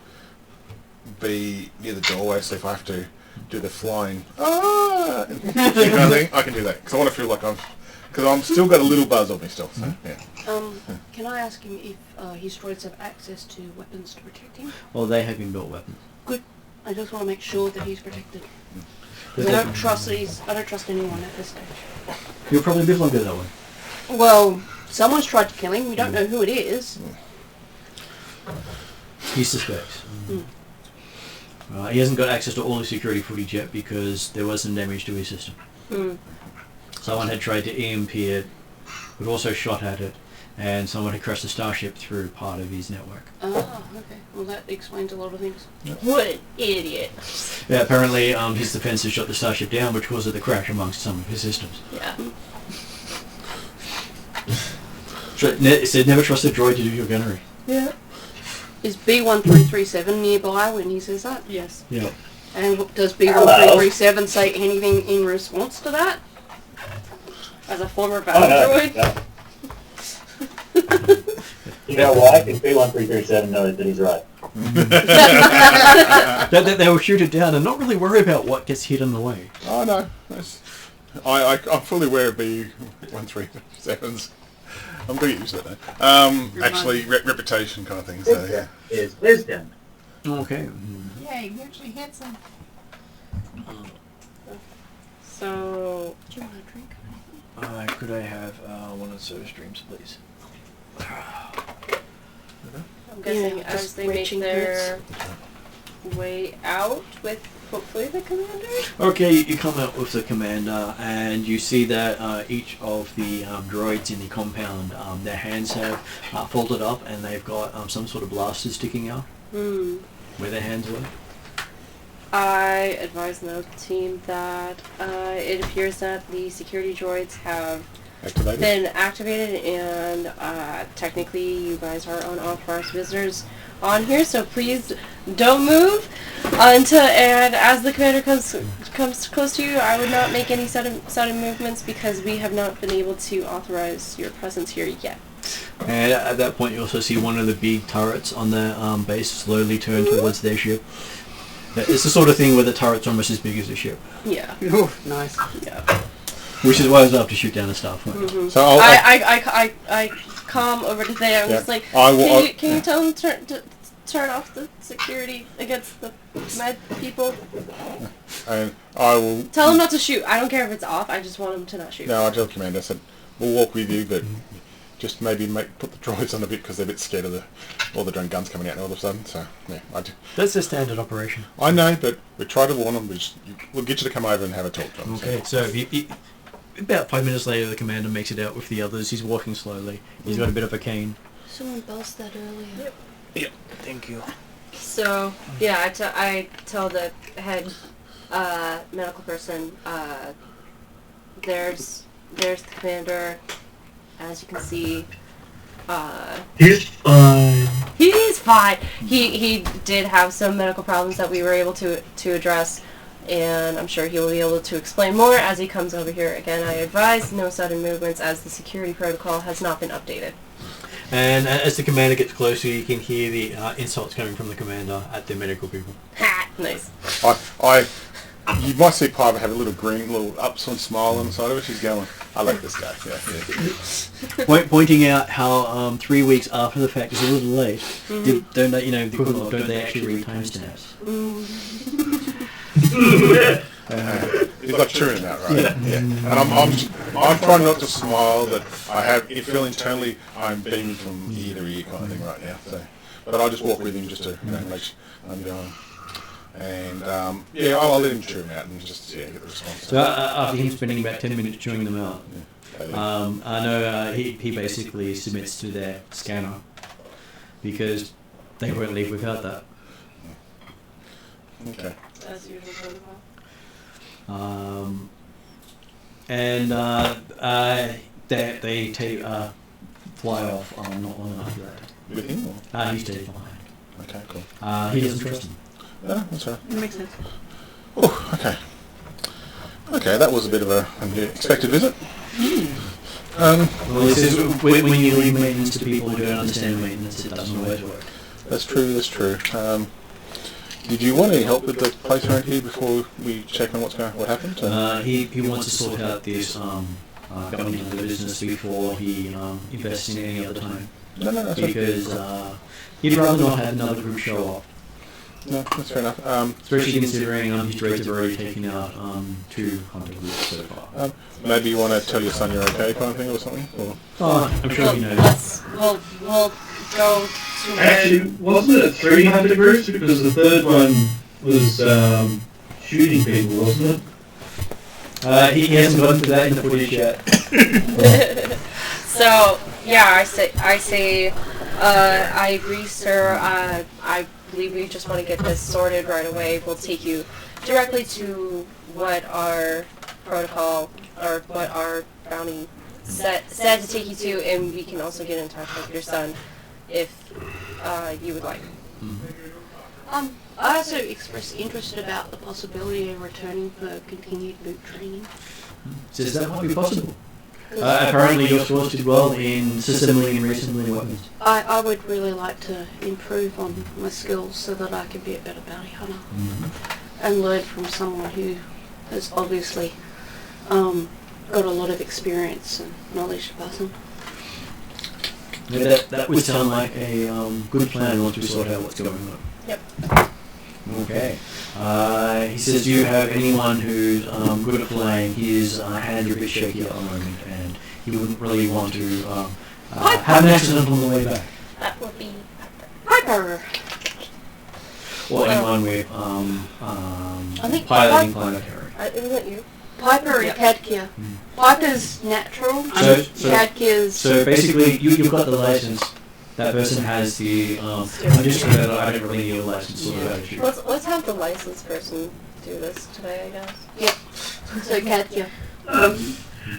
be near the doorway, so if I have to do the flying, kind of thing, I can do that. Because I want to feel like because I'm still got a little buzz on me still. So, yeah. Can I ask him if his droids have access to weapons to protect him? Well, they have been built weapons. Good. I just want to make sure that he's protected. I They- don't trust anyone at this stage. He'll probably live longer that way. Well, someone's tried to kill him. We don't know who it is. He suspects. He hasn't got access to all his security footage yet because there was some damage to his system. Someone had tried to EMP it, but also shot at it, and someone had crashed the starship through part of his network. Oh, okay. Well, that explains a lot of things. What an idiot. Yeah, apparently his defenses shot the starship down, which caused the crash amongst some of his systems. Yeah. It said never trust a droid to do your gunnery. Yeah. Is B1337 nearby when he says that? Yes. Yeah. And does B1337 say anything in response to that? As a former battle droid? You know why? Because B1337 knows that he's right. They will shoot it down and not really worry about what gets hit on the way. Oh no, I'm fully aware of B1337s. I'm going to get used to that now. Actually, reputation kind of thing. So yeah. Is wisdom. Okay. Yeah, you actually hit some. So, Do you want a drink? Could I have one of the soda streams, please? I'm guessing Yeah, as just they make reaching their way out with hopefully the commander? Okay, you come out with the commander, and you see that each of the droids in the compound, their hands have folded up, and they've got some sort of blaster sticking out where their hands were. I advise the team that it appears that the security droids have been activated, and technically you guys are unauthorized visitors on here, so please don't move and as the commander comes close to you, I would not make any sudden movements because we have not been able to authorize your presence here yet. And at that point you also see one of the big turrets on the base slowly turn towards their ship. It's the sort of thing where the turret's almost as big as the ship. Yeah. Ooh, nice. Yeah. Which is why I was up to shoot down the Starfleet. So I come over to there. I'm just like, can you tell them to turn off the security against the med people? And I will Tell them not to shoot. I don't care if it's off. I just want them to not shoot. No, I tell the commander. I said we'll walk with you, but just maybe put the droids on a bit because they're a bit scared of all the drone guns coming out all of a sudden. So yeah, That's a standard operation. I know, but we try to warn them. We'll get you to come over and have a talk to them. Okay, so about 5 minutes later, the commander makes it out with the others. He's walking slowly. He's got a bit of a cane. Someone buzzed that earlier. Yep. Thank you. So, yeah, I tell the head medical person, there's the commander, as you can see. He's fine. He's fine. He did have some medical problems that we were able to address, and I'm sure he will be able to explain more as he comes over here. Again, I advise no sudden movements as the security protocol has not been updated. And as the commander gets closer, you can hear the insults coming from the commander at the medical people. Ha! Nice. You might see Piper have a little grin, little upside smile on the side of it. She's going, I like this guy. Yeah. Pointing out how 3 weeks after the fact is a little late. Don't they, the equivalent of, don't they actually read timestamps? He's got true in that, right? Yeah. And I'm trying not to smile, that I feel internally I'm beaming from ear to ear kind of thing right now. So, but I'll just walk with him just to make sure I'm going. And I'll let him chew them out and just get the response. So after him spending about 10 minutes chewing them out, I know he basically submits to their scanner because they won't leave without that. Okay. As usual protocol. And they take fly off not long after that. With him? Or? He's taking behind. Okay, cool. He doesn't trust him. Yeah, that's right. It makes sense. Oh, okay. Okay, that was a bit of an unexpected visit. Well, he says when you leave maintenance to people who don't understand maintenance, it doesn't always work. That's true. Did you want any help with the place around here before we check on what happened? He wants to sort out this government of the business before he invests in any other time. No, that's because he'd rather not have another group show up. No, that's fair enough. Especially considering his rates have already taken out 2 hunter groups so far. Maybe you want to tell your son you're okay kind of thing or something? Or? Oh, I'm sure he knows. We'll go to... Actually, wasn't it 300 groups? Because the third one was shooting people, wasn't it? He hasn't gotten to that in the footage yet. So, yeah, I say, I agree, sir. I believe we just want to get this sorted right away. We'll take you directly to what our protocol, or what our bounty said to take you to, and we can also get in touch with your son if you would like. I also expressed interest about the possibility of returning for continued boot training. Says that might be possible. Apparently you're supposed to do well in assembling and reassembling weapons. I would really like to improve on my skills so that I can be a better bounty hunter and learn from someone who has obviously got a lot of experience and knowledge to pass on. Yeah, that would sound like a good plan once we sort out what's going on. Yep. Okay. He says, do you have anyone who's good at playing? His hands are a bit shaky at the moment, and he wouldn't really want to have an accident on the way back. That would be Piper! Or anyone with I think piloting planetary. it wasn't you. Piper and Cadkia. Piper's natural, So Cadkia's... So basically, you've got the license. That person has the. I'm just going to. I don't really need a license sort of attitude. Let's have the licensed person do this today, I guess. Yep. So Cadkia. I was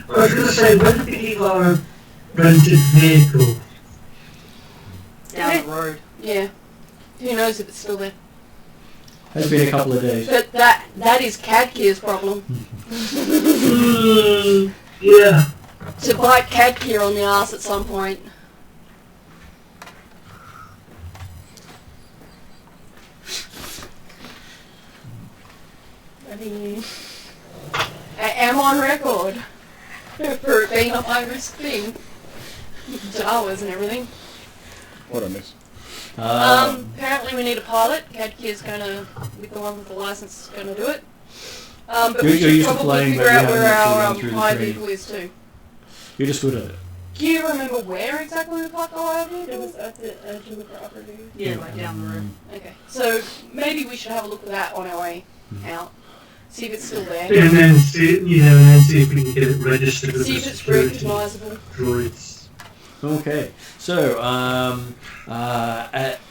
going to say, when did we leave our rented vehicle? Down the road. Yeah. Who knows if it's still there? It's been a couple of days. But that is Cadkia's problem. Yeah. To bite Cadkia on the ass at some point. I mean, I am on record for it being a high-risk thing. Jawas and everything. What I miss? Apparently we need a pilot. Cadkia's gonna be the one with the license gonna do it. But we You're should used to probably flying, figure but you out where haven't actually our gone through the high training. vehicle is too. You're just good at it. Do you remember where exactly we parked the high vehicle? it was at the edge of the property. Yeah, like down the road. Okay, so maybe we should have a look at that on our way out. See if it's still there. And then see if we can get it registered with See the if it's security recognisable. droids. Okay, so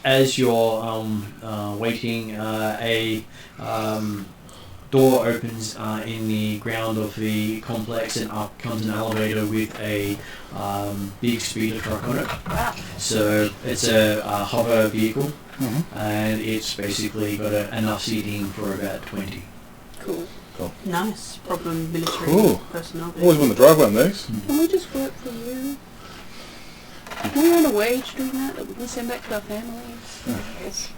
as you're waiting, a door opens in the ground of the complex, and up comes an elevator with a big speeder truck on it. Wow. So it's a hover vehicle, and it's basically got enough seating for about 20. Cool. Nice. Proper military Cool. personnel. Always want to drive one of these. Can we just work for you? Can we earn a wage doing that we can send back to our families?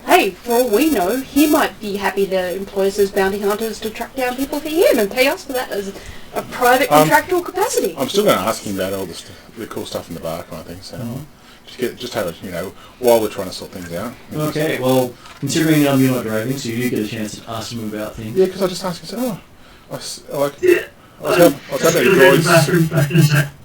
Hey, for all we know, he might be happy to employ us as bounty hunters to track down people for him and pay us for that as a private contractual capacity. I'm still going to ask him about all the cool stuff in the bar kind of thing. So just have it, while we're trying to sort things out. Okay, well, considering you're not driving, so you get a chance to ask him about things. Yeah, because I just asked him. I said, I was having droids.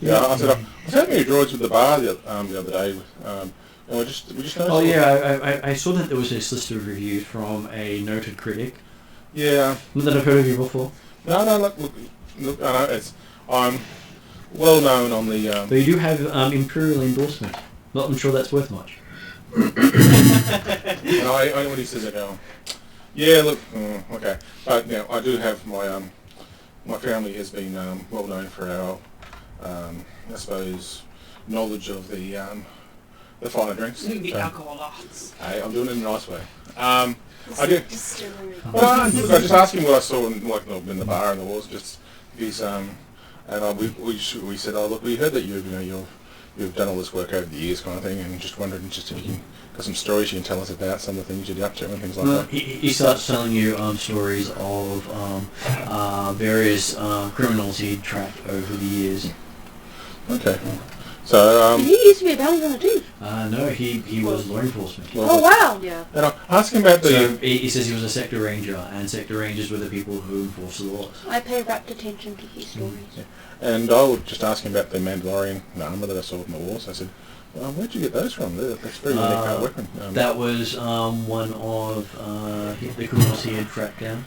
Yeah, I said I was having droids with the bar the other day. And we just noticed. Oh yeah, I saw that there was this list of reviews from a noted critic. Yeah. Not that I've heard of you before. No, look, I know I'm well known on the. But you do have Imperial endorsement. Not I'm sure that's worth much. And I when he says it, yeah, look, okay, but I do have my family has been well known for our, I suppose, knowledge of the finer drinks. The alcohol arts. Hey, I'm doing it in a nice way. I do. Well, look, I just asked him what I saw in the bar and the walls. Just he's and we said, oh look, we heard that you've done all this work over the years, kind of thing, and just wondered if you can got some stories you can tell us about some of the things you're up to and things like that. He starts telling you stories of various criminals he'd tracked over the years. Okay. So, he used to be a bounty hunter too. No, he was law enforcement. Oh wow! Yeah. And I'm asking about the. So he says he was a sector ranger, and sector rangers were the people who enforce the laws. I pay rapt attention to his stories. Yeah. And I was just asking about the Mandalorian armor that I saw in the walls. I said, well, where'd you get those from? That's very unique weapon. That was one of the criminals he had tracked down.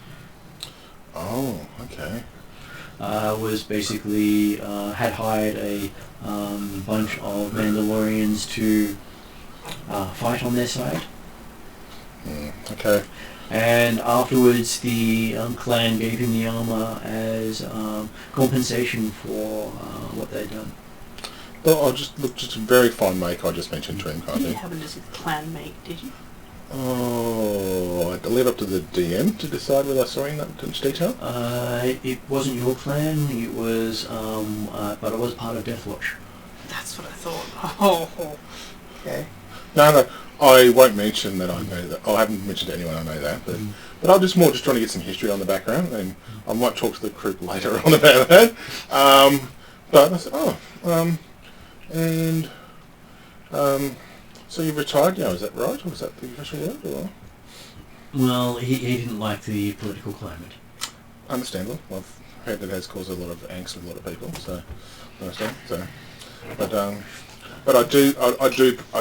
Oh, okay. Was basically had hired a bunch of Mandalorians to fight on their side. Okay. And afterwards, the clan gave him the armor as compensation for what they'd done. Well, just a very fine make I just mentioned to him, kind of You thing. haven't just clan make, did you? Oh, I had to leave up to the DM to decide whether I saw in that much detail. It wasn't your clan. It was, but it was part of Deathwatch. That's what I thought. Oh, okay. No, I won't mention that I know that. I haven't mentioned to anyone I know that, but I'm just trying to get some history on the background, and I might talk to the group later on about that. But I said, so you've retired now, is that right? Or is that the official word? Or? Well, he didn't like the political climate. Understandable. I've heard that has caused a lot of angst with a lot of people, so I understand. So, but I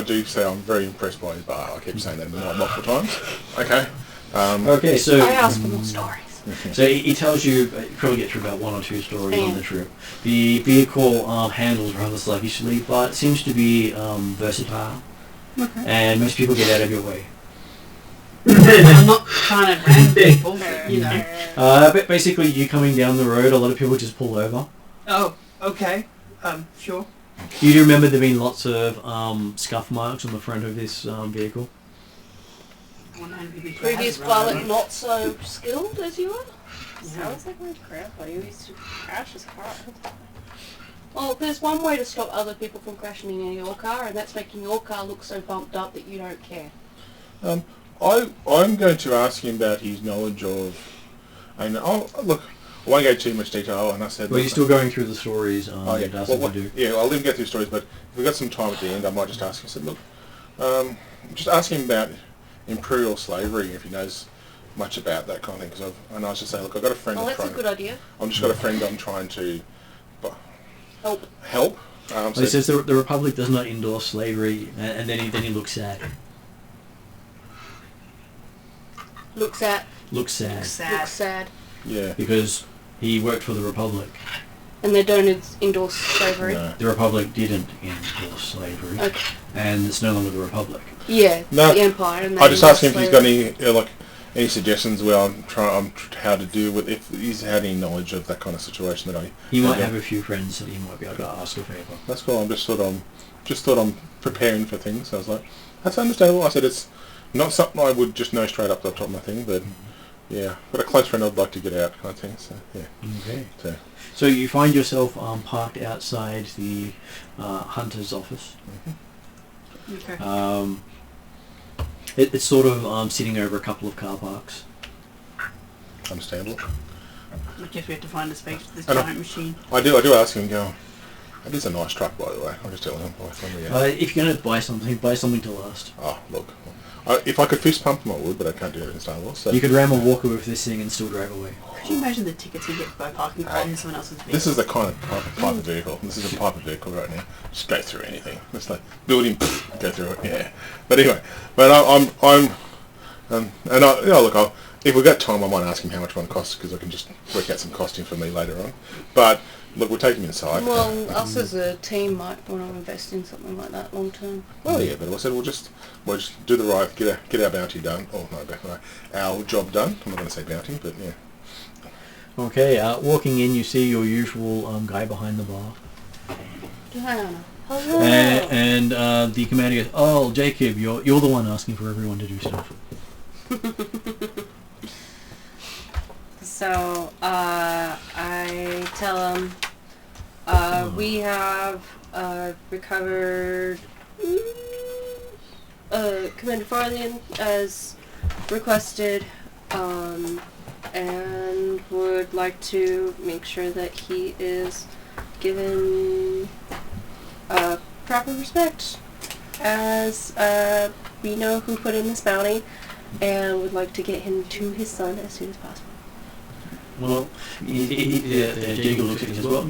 do say I'm very impressed by his bar. I keep saying that multiple times. Okay. Okay, so I ask for more stories. So he tells you, probably get through about one or two stories on the trip. The vehicle handles rather sluggishly, but it seems to be versatile, and most people get out of your way. I'm not trying to ram people, But basically, you coming down the road, a lot of people just pull over. Oh, okay. Sure. You do remember there being lots of scuff marks on the front of this vehicle? Previous pilot not so skilled as you are? Sounds like my grandpa. He used to crash his car. Well, there's one way to stop other people from crashing into your car, and that's making your car look so bumped up that you don't care. I'm going to ask him about his knowledge of. Look, I won't go too much detail. And I said, well, you're still going through the stories. Yeah. Yeah, I'll let him get through stories. But if we've got some time at the end, I might just ask him. I said, look, just ask him about Imperial slavery, if he knows much about that kind of thing. And I was just saying, look, I've got a friend. Oh, that's a good idea. I've just got a friend I'm trying to help. He says the Republic does not endorse slavery, and then he looks sad. Looks sad. Looks sad. Looks sad. Yeah. Because he worked for the Republic. And they don't endorse slavery. No. The Republic didn't endorse slavery, Okay. and it's no longer the Republic. Yeah, No, the Empire. And I just asked him if he's got slavery. any any suggestions where I'm how to deal with if he's had any knowledge of that kind of situation that I. He might have a few friends that he might be able to ask a favour. That's cool. I'm just thought I'm preparing for things. I was like, that's understandable. I said it's not something I would just know straight up the top of my thing, but yeah, but a close friend I'd like to get out kind of thing. So yeah. Okay. So you find yourself parked outside the hunter's office. Okay. It's sort of sitting over a couple of car parks. understandable. I guess we have to find a space for this I know. giant machine. I do ask him. Go. That is a nice truck, by the way. I'm just telling him. If you're going to buy something to last. Oh, look. If I could fist pump him, I would, but I can't do it in Star Wars. So. You could ram a walker with this thing and still drive away. Could you imagine the tickets you get by parking on someone else's vehicle? This is the kind of type of vehicle. This is a type of vehicle right now. Just go through anything. It's like building, go through it. Yeah. But anyway, look. If we've got time, I might ask him how much one costs because I can just work out some costing for me later on. But look, we'll take him inside. Well, us as a team might want to invest in something like that long term. Well, yeah, but I said we'll just do the right, get our bounty done. Oh no, our job done. I'm not going to say bounty, but yeah. Okay, walking in, you see your usual guy behind the bar. Diana. Hello. And the commander goes, "Oh, Jacob, you're the one asking for everyone to do stuff." So, I tell him, we have recovered Commander Farlian as requested, and would like to make sure that he is given proper respect, as we know who put in this bounty, and would like to get him to his son as soon as possible. Well, Jacob looks at it as well.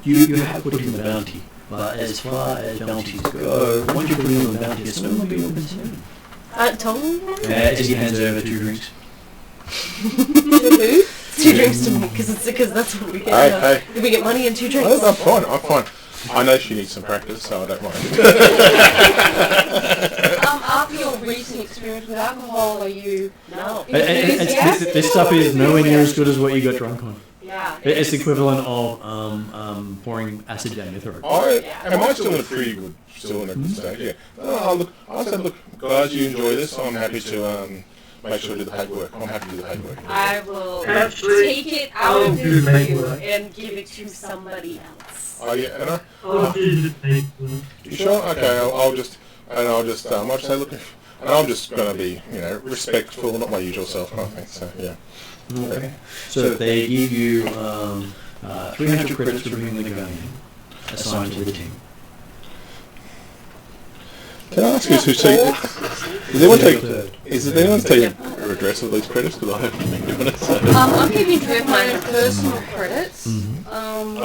You have put in the bounty, but as far as bounties go, once you put in the bounty, it's no longer your concern. Totally? As he hands over 2 drinks. To who? 2 drinks to me, because that's what we get. Hey. We get money and 2 drinks. I'm fine. I know she needs some practice, so I don't mind. After your recent experience with alcohol, are you... No. This stuff is nowhere near as good as what you got drunk on. Yeah. It's the equivalent of pouring acid down your throat. Am I still in a pretty good, stage? Yeah. Look, I said, look, guys, you enjoy this. I'm happy to make sure I do the paperwork. I'm happy to do the paperwork. I will Actually, take it out I'll of do the you paperwork. and give it to somebody else. Oh yeah, and I'll do the paperwork. you sure? Okay, I'll just say, look, and I'm just going to be, respectful, not my usual self, kind of thing. So yeah. Okay. So they give you 300 credits for bringing the gun in, assigned to the team. Can I ask you who's taking? Does anyone take a address of these credits? Because I haven't been given it. So. I'm keeping track of my own personal credits. I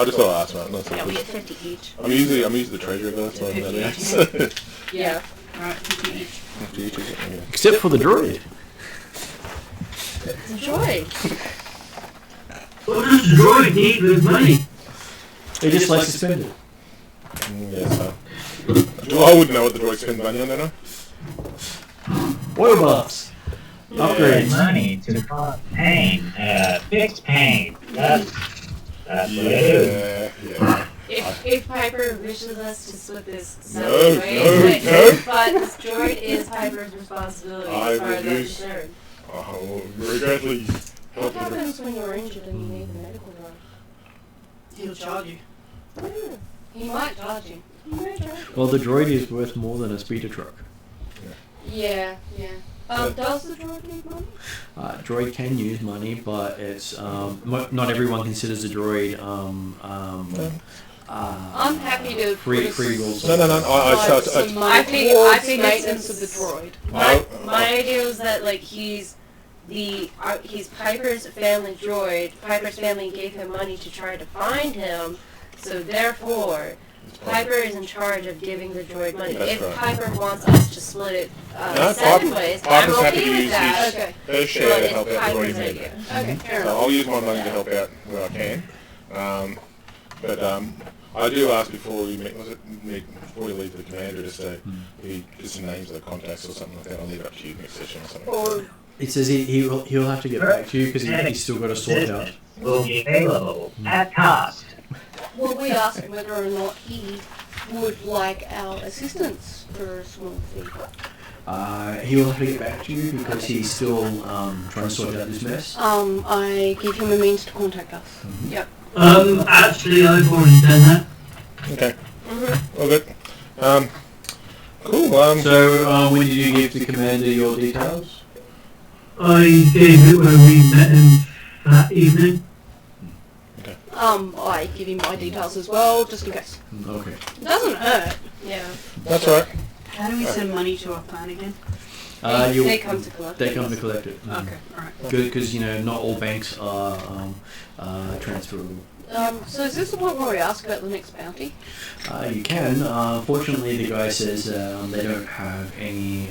just thought I'd ask that. Yeah, we get 50 each. I'm usually the treasurer, but that's why I'm not Yeah. Alright, 50 each. yeah. Except for the droid. Enjoy. What does the droid need with money? They just like suspended. Yeah, so. I wouldn't know what the droid spends money on, don't I? Oil buffs. Upgrades. Money to cause pain. Fixed pain. That's what it is. Yeah. If Piper wishes us to split this, No, but this droid is Piper's responsibility as far as I'm concerned. Oh, regretfully. What happens when you're injured and you need a medical run? He'll charge you. He might charge you. Well, the droid is worth more than a speeder truck. Yeah. Does the droid need money? Droid can use money, but it's not everyone considers a droid I'm happy to free rules. No. I think it's maintenance of the droid. My idea was that he's Piper's family droid. Piper's family gave him money to try to find him, so therefore Piper is in charge of giving the droid money. That's If right. Piper wants us to split it 7 ways, I'm Piper's happy to okay with use that. Okay. her share to But help it's out the Piper's droid idea. Okay, fair So enough. I'll use my money to help out where I can. But I do ask before we meet, before we leave for the commander, just say maybe just some names of the contacts or something like that. I'll leave it up to you next session or something. Or It says he'll have to get back to you because he's still got to sort out. Will be available at cost. will we ask whether or not he would like our assistance for a small fee? He will have to get back to you because he's still trying to sort out this mess. I give him a means to contact us. Yep. Actually, I've already done that. Okay. All good. Cool. So when did you give the commander your details? I gave it when we met him that evening. I give him my details as well, just in case. Okay. It doesn't hurt. Yeah. That's all right. How do we send money to our clan again? They come to collect it. They come to collect it. Okay, alright. Because not all banks are transferable. So is this the point where we ask about the next bounty? You can. Fortunately, the guy says they don't have any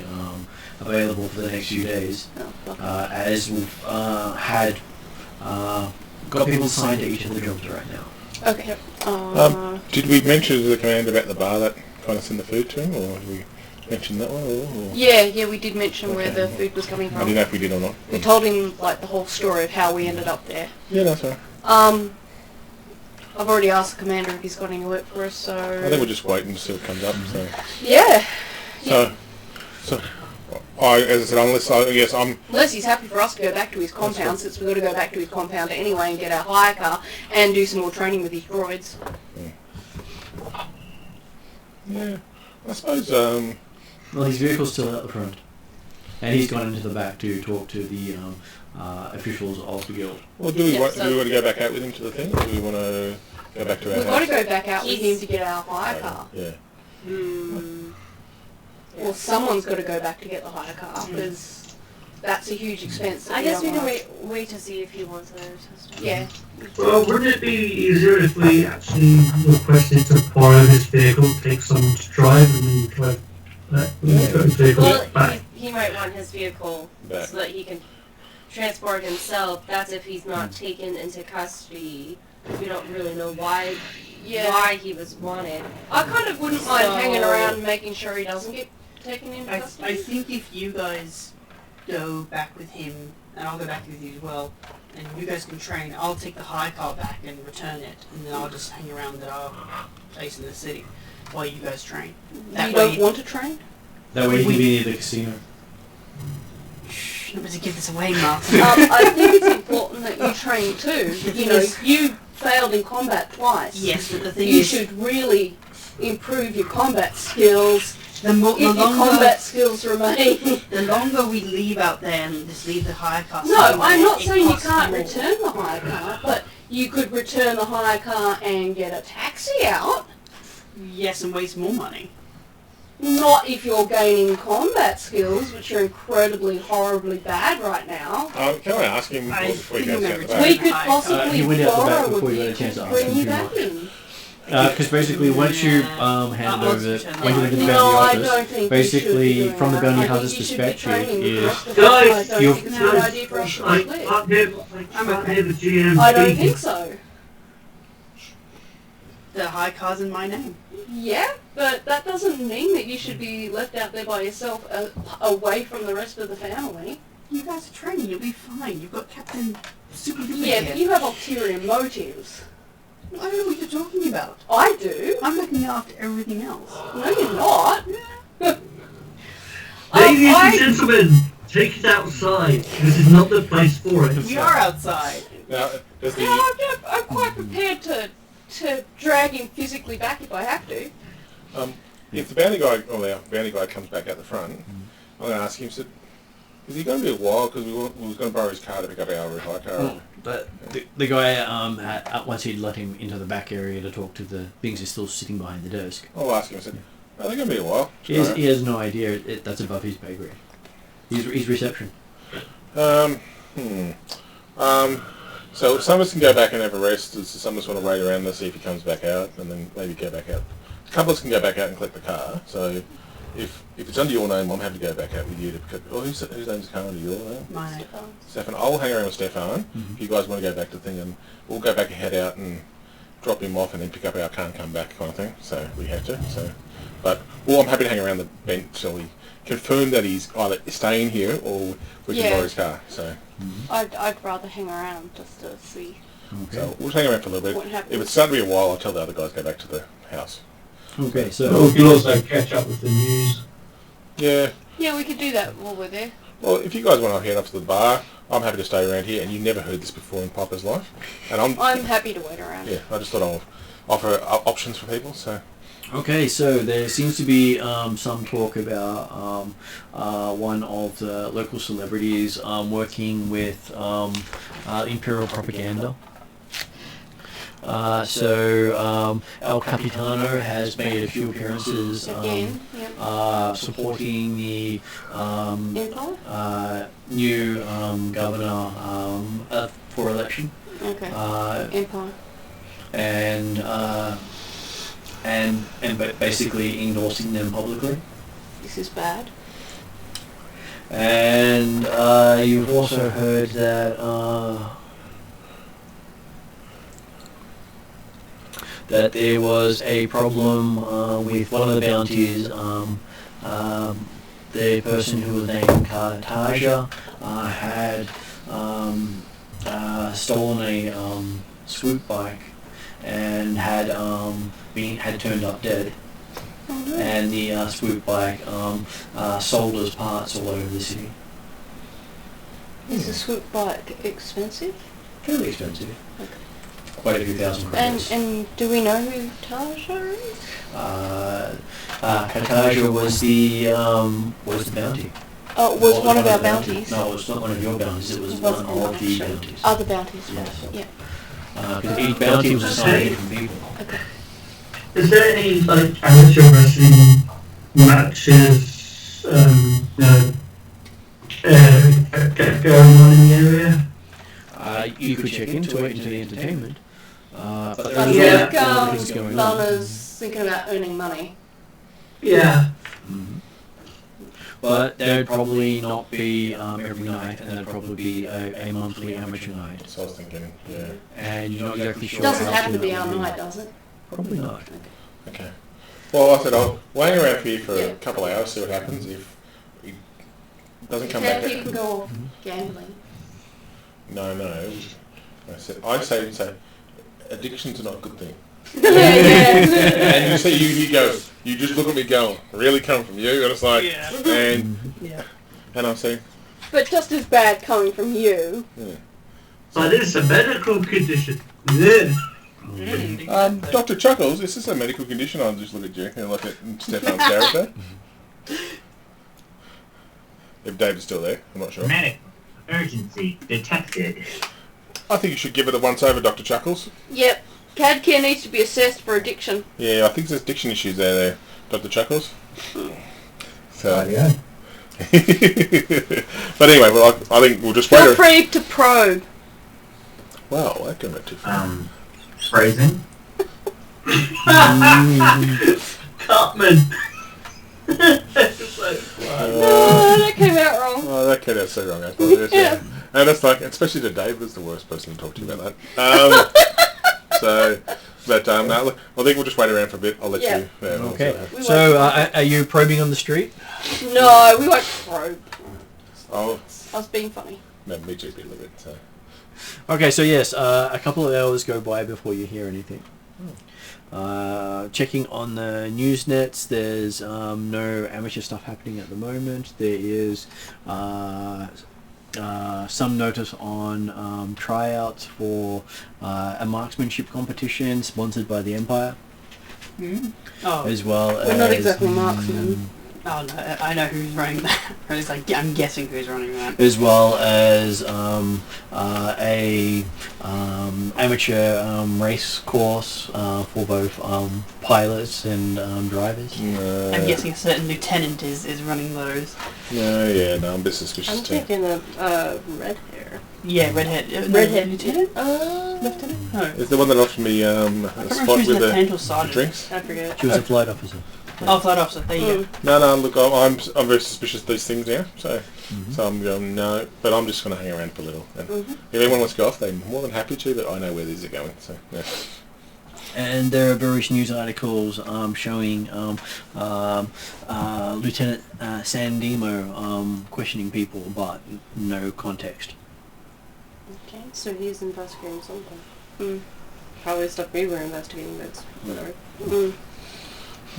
available for the next few days, as we've got people signed to each of the jobs right now. Okay. Did we mention to the commander about the bar that kind of send the food to him, or did we mention that one? Or? Yeah, we did mention where the food was coming I from. didn't know if we did or not. We told him like the whole story of how we ended up there. Yeah, that's all right. I've already asked the commander if he's got any work for us, so... I think we'll just wait and see what comes up. So, Yeah. as I said, Unless he's happy for us to go back to his compound, since we've got to go back to his compound anyway and get our hire car and do some more training with his droids. Yeah, I suppose. Well, his vehicle's still out the front, and he's gone into the back to talk to the officials of the guild. Well, do we want to go back out with him to the thing, or do we want to go back to our We've house? got to go back out with him to get our hire car. Yeah. Well, someone's got to go back to get the hire car, because that's a huge expense. I guess we can wait to see if he wants another test. Yeah. Well, wouldn't it be easier if we actually requested to borrow his vehicle, take someone to drive, and then drive his vehicle Well, back? he might want his vehicle Back. so that he can transport himself. That's if he's not taken into custody. We don't really know why he was wanted. I kind of wouldn't mind hanging around and making sure he doesn't get taken into custody. I think if you guys go back with him, and I'll go back with you as well, and you guys can train, I'll take the high car back and return it, and then I'll just hang around at our place in the city while you guys train. That You way don't want to train? That way he can be near the casino. Shh, not to give this away, Martin. I think it's important that you train too. You know, you failed in combat twice. Yes, but the thing You is, should really improve your combat skills. the If your combat skills remain. the longer we leave out there and just leave the hire car. No, somewhere, I'm not it saying you costs can't more. return the hire car, but you could return the hire car and get a taxi out. Yes, and waste more money. Not if you're gaining combat skills, which are incredibly, horribly bad right now. Can I ask him before he goes out the Right. back? We could he possibly went out the back borrow before a you got a chance to vehicle ask to him bring you too back much. in. Because basically, once you hand over the bounty No, I hunters, don't think basically you should be from the doing bounty that. I hunters' think you should be perspective training the is rest of us. Guys, I don't you'll- think it's a good idea for us to I split. can't hear the GM I don't speaking. think so. The high car's in my name. Yeah, but that doesn't mean that you should be left out there by yourself, away from the rest of the family. You guys are training, you'll be fine. You've got Captain Supervillain Yeah, here. but you have ulterior motives. I don't know what you're talking about. I do. I'm looking after everything else. No, you're not. Ladies and gentlemen, take it outside. This is not the place for it. We are outside. Now, does Yeah, the I'm quite prepared to drag him physically back if I have to. if the bounty guy comes back out the front, I'm going to ask him. So, is he going to be a while? Because we was going to borrow his car to pick up our high car. The guy, once he'd let him into the back area to talk to the things, he's still sitting behind the desk. I'll ask him. I said, "Are they going to be a while?" He has no idea. That's above his pay grade. He's reception. So some of us can go back and have a rest. Some of us want to wait around to see if he comes back out, and then maybe go back out. A couple of us can go back out and collect the car. So if it's under your name, I'm happy to go back out with you to pick up. Oh, whose name's the car under your name? Mine. Stefan. I'll hang around with Stefan. If you guys want to go back to the thing, and we'll go back and head out and drop him off and then pick up our car and come back kind of thing. So we have to. But I'm happy to hang around the bench till we confirm that he's either staying here or we can borrow his car. So I'd rather hang around just to see. Okay. so we'll just hang around for a little What bit. happens? If it's starting to be a while, I'll tell the other guys to go back to the house. Okay, Or so we can also catch up with the news. Yeah. Yeah, we could do that while we're there. Well, if you guys want to head up to the bar, I'm happy to stay around here. And you never heard this before in Piper's life. And I'm happy to wait around. yeah, I just thought I'll offer options for people. So okay, so there seems to be some talk about one of the local celebrities working with Imperial propaganda. El Capitano has made a few appearances Again, supporting the Empire? new governor for election. Okay. Empire. And basically endorsing them publicly. This is bad. And you've also heard that that there was a problem with one of the bounties. The person who was named Cartaja had stolen a swoop bike and had turned up dead. Oh, no. And the swoop bike sold as parts all over the city. Is the swoop bike expensive? Fairly expensive. Okay. Quite a few thousand credits. And do we know who Taja is? Cartaja was the bounty. Oh, it was one of our bounties. No, it was not one of your bounties. It was It one wasn't of the bounties. Other bounties. Yes. Yeah. Because each bounty was assigned to different people. Okay. Is there any amateur wrestling matches going on in the area? You could check into it, into the entertainment. But But there I is think a lot of things going on. Lana's thinking about earning money. Yeah. But there'd probably not be every night, and there'd probably be a monthly amateur night. so I was thinking, yeah. And you're not exactly sure. Doesn't how happen to soon be that our will night, does it? Probably not. Okay. Well, I said I'll hang around here for Yeah. a couple of hours, see what happens. If he doesn't come Then back, you can go off gambling. no. I'd say addiction's not a good thing. And you see, you just look at me going, really coming from you, and it's like, and I'm saying, But just as bad coming from you. yeah. But it's a medical condition. Yeah. Dr. Chuckles, is this a medical condition? I'll just look at you and look at Stefan's character. If David's still there, I'm not sure. Medical emergency detected. I think you should give it a once over, Dr. Chuckles. Yep. Cad care needs to be assessed for addiction. Yeah, I think there's addiction issues there, Dr. Chuckles. So, yeah. but anyway, well, I think we'll just Feel wait. free to probe. Wow, that came out too far. Phrasing. Cartman. Oh, that came out wrong. Oh, that came out so wrong. I apologize. Yeah. And it's like, especially to Dave, is the worst person to talk to you about that. No, look, I think we'll just wait around for a bit. I'll let Yeah. you. Yeah, Okay. We So, are you probing on the street? No, we won't probe. Oh, I was being funny. no, me too, a little bit. So. Okay, so yes, a couple of hours go by before you hear anything. Checking on the news nets, there's no amateur stuff happening at the moment. There is some notice on tryouts for a marksmanship competition sponsored by the Empire, Oh, as well as... We're not exactly marksmen. oh no, I know who's running that. It's like, I'm guessing who's running that. as well as a amateur race course for both pilots and drivers. I'm guessing a certain lieutenant is running those. No, I'm a bit suspicious I'm too. thinking of red hair. Yeah, redhead. Redhead. Lieutenant? Lieutenant? No. It's the one that offered me a I can't remember spot who's with lieutenant or the sergeant. drinks. I forget. She was a flight officer. Oh, flight officer. There you go. No, look, I'm very suspicious of these things now, so I'm going, no, but I'm just going to hang around for a little. And if anyone wants to go off, they're more than happy to, but I know where these are going, so, yeah. and there are various news articles showing Lieutenant Sandemo questioning people, but no context. Okay, so he's investigating something. Probably stuff we were investigating, but whatever.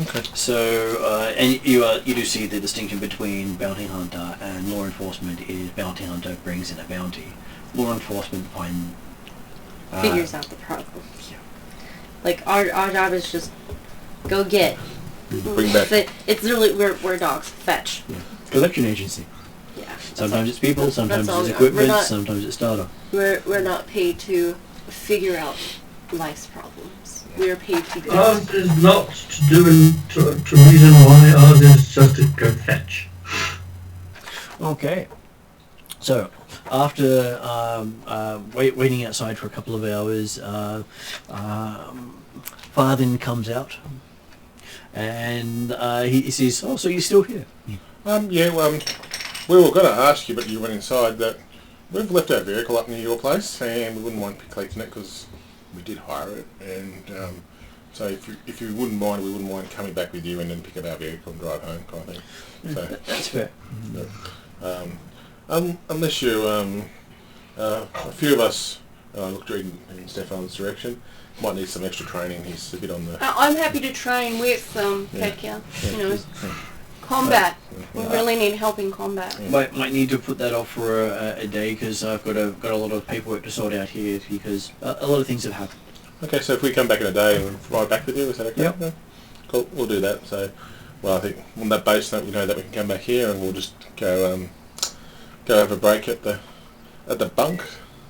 Okay. So, and you do see the distinction between bounty hunter and law enforcement is bounty hunter brings in a bounty. Law enforcement Figures out the problem. Yeah. Like our job is just go get. Bring back. It's literally we're dogs. Fetch. Yeah. Collection agency. Yeah. Sometimes it's people, sometimes that's it's all. equipment, sometimes it's data. We're not paid to figure out life's problems. We are paid to go. Ours is not to do and to reason why. Ours is just to go fetch. Okay. So, after waiting outside for a couple of hours, Farthing comes out, and he says, "Oh, so you're still here?" Yeah, we were going to ask you, but you went inside, that we've left our vehicle up near your place, and we wouldn't mind collecting it because we did hire it, and so if you wouldn't mind, we wouldn't mind coming back with you and then pick up our vehicle and drive home, kind of thing. So, that's fair. Unless you, a few of us looked in Stefan's direction, might need some extra training. He's a bit on the... I'm happy to train with Kedkia. You know, combat. We really need help in combat. Might need to put that off for a day because I've got a lot of paperwork to sort out here because a lot of things have happened. Okay, so if we come back in a day and ride back with you, is that okay? Yep. Yeah. Cool, we'll do that. So, well, I think on that base note, we know that we can come back here and we'll just go have a break at the bunk,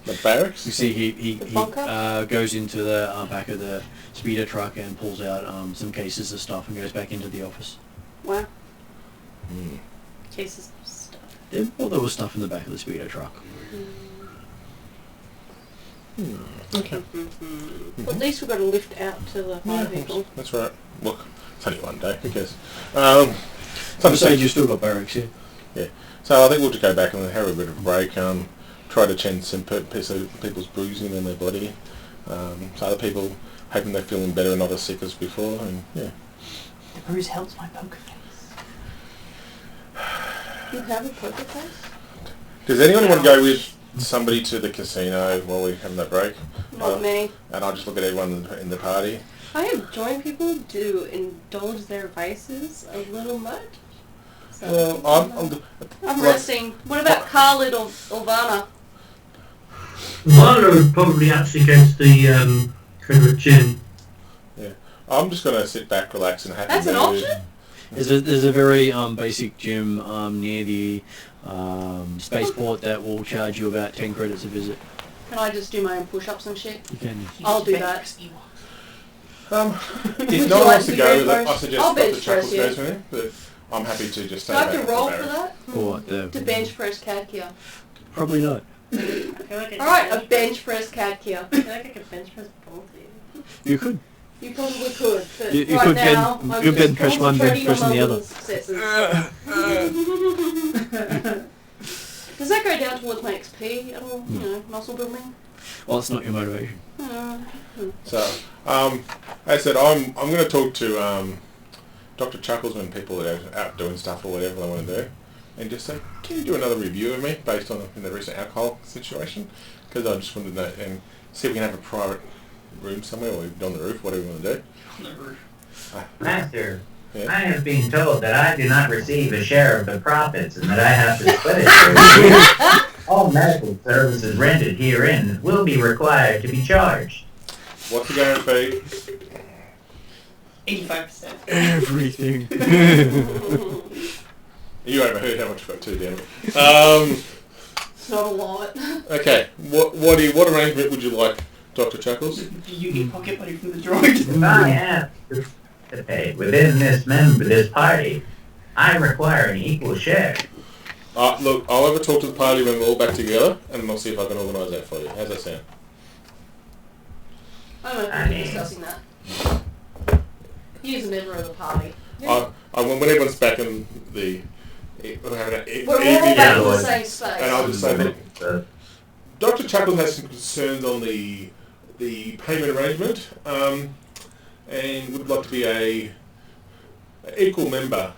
the barracks. You see, he goes into the back of the speeder truck and pulls out some cases of stuff and goes back into the office. Wow. Cases of stuff. There was stuff in the back of the speeder truck. Okay. Well, at least we've got a lift out to the fire vehicle. That's right. Look, it's only one day, who cares? Some stage you still got barracks here. Yeah. So I think we'll just go back and have a bit of a break. Try to change some people's bruising in their body. So other people hoping they're feeling better and not as sick as before. And yeah. The bruise helps my poker face. You have a poker face? Does anyone want to go with somebody to the casino while we're having that break? Not me. And I'll just look at everyone in the party. I have joined people to indulge their vices a little much. So I'm resting. What about Khalid or Vanna? Vanna would probably actually go to the favorite gin. Yeah. I'm just going to sit back, relax, and happy. That's an option? There's a very basic gym near the spaceport that will charge you about 10 credits a visit. Can I just do my own push-ups and shit? You can. I'll do that. If no one wants to go with it, I suggest I'll Dr. bench Chuckles press, goes with him, but I'm happy to just stay Do I back have at to the roll for barracks. that? For what? To bench press Cadkia. Probably not. Alright, a bench press Cadkia. I feel like I could bench press both of you. You could. You probably could, but You right could now, ben- I'm you just bench press one, bench concentrating press the on my other. successes. Does that go down towards my XP at all? You know, muscle building? Well, it's not your motivation. So, as I said, I'm going to talk to Dr. Chuckles when people are out doing stuff or whatever they want to do, and just say, can you do another review of me based on the recent alcohol situation? Because I just wanted to know, and see if we can have a private room somewhere or on the roof, whatever we want to do. On the roof. Master, Yeah. I have been told that I do not receive a share of the profits and that I have to split it. All medical services rendered herein will be required to be charged. What's the guarantee? 85%. Everything. You overheard how much I got too, damn it. It's not a lot. Okay, what arrangement would you like, Dr. Chuckles? You get pocket money from the droid. If I have to participate within this party, I require an equal share. Look, I'll have a talk to the party when we're all back together, and I'll see if I can organise that for you. How's that sound? I'm open to discussing that. He's a member of the party. When everyone's back in the... We're having an We're all evening back in hour, the same space. and I'll just say, look, Dr. Chuckles has some concerns on the payment arrangement. and would like to be a equal member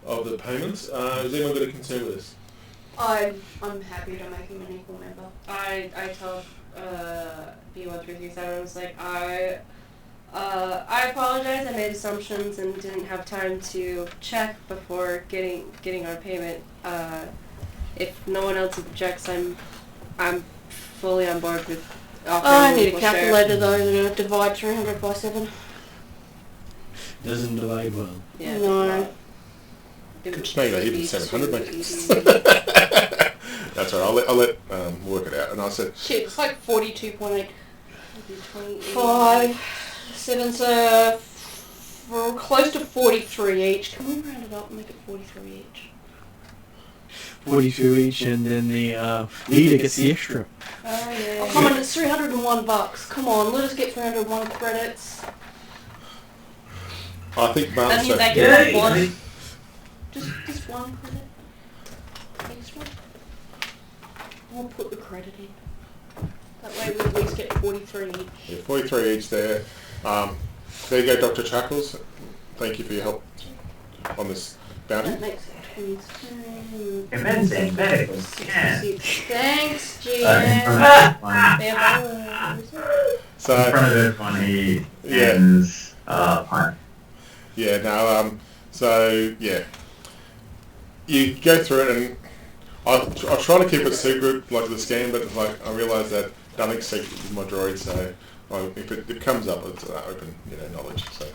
of the payments. Is anyone got a concern with this? I'm happy to make him an equal member. I told B1337, I was like, I apologize. I made assumptions and didn't have time to check before getting our payment. If no one else objects, I'm fully on board with offering I an need a equal share. calculator though. They're gonna divide 300 by 7. Doesn't divide well. Yeah, No. No, you're not even 700, mate. That's all right. I'll let work it out. And I said, Shit, it's like 42.8. 28. 5, 7, so we're close to 43 each. Can we round it up and make it 43 each? 42 each, and then the leader gets the extra. Oh yeah. Oh, come on, it's $301. Come on, let us get 301 credits. I think Barnes That means said, I get one. Just one credit. Extra. We'll put the credit in. That way we at least get 43 each. yeah, 43 each there. There you go, Dr. Chuckles. Thank you for your help on this bounty. That makes it 22. Commencing medical scan. 66. Thanks, In GM. So, front of it on the Yeah. ends, pipe. yeah, no, so, yeah. You go through it, and I try to keep it secret, like the scan, but like I realise that nothing's secret with my droid, so if it comes up, it's open, knowledge. So.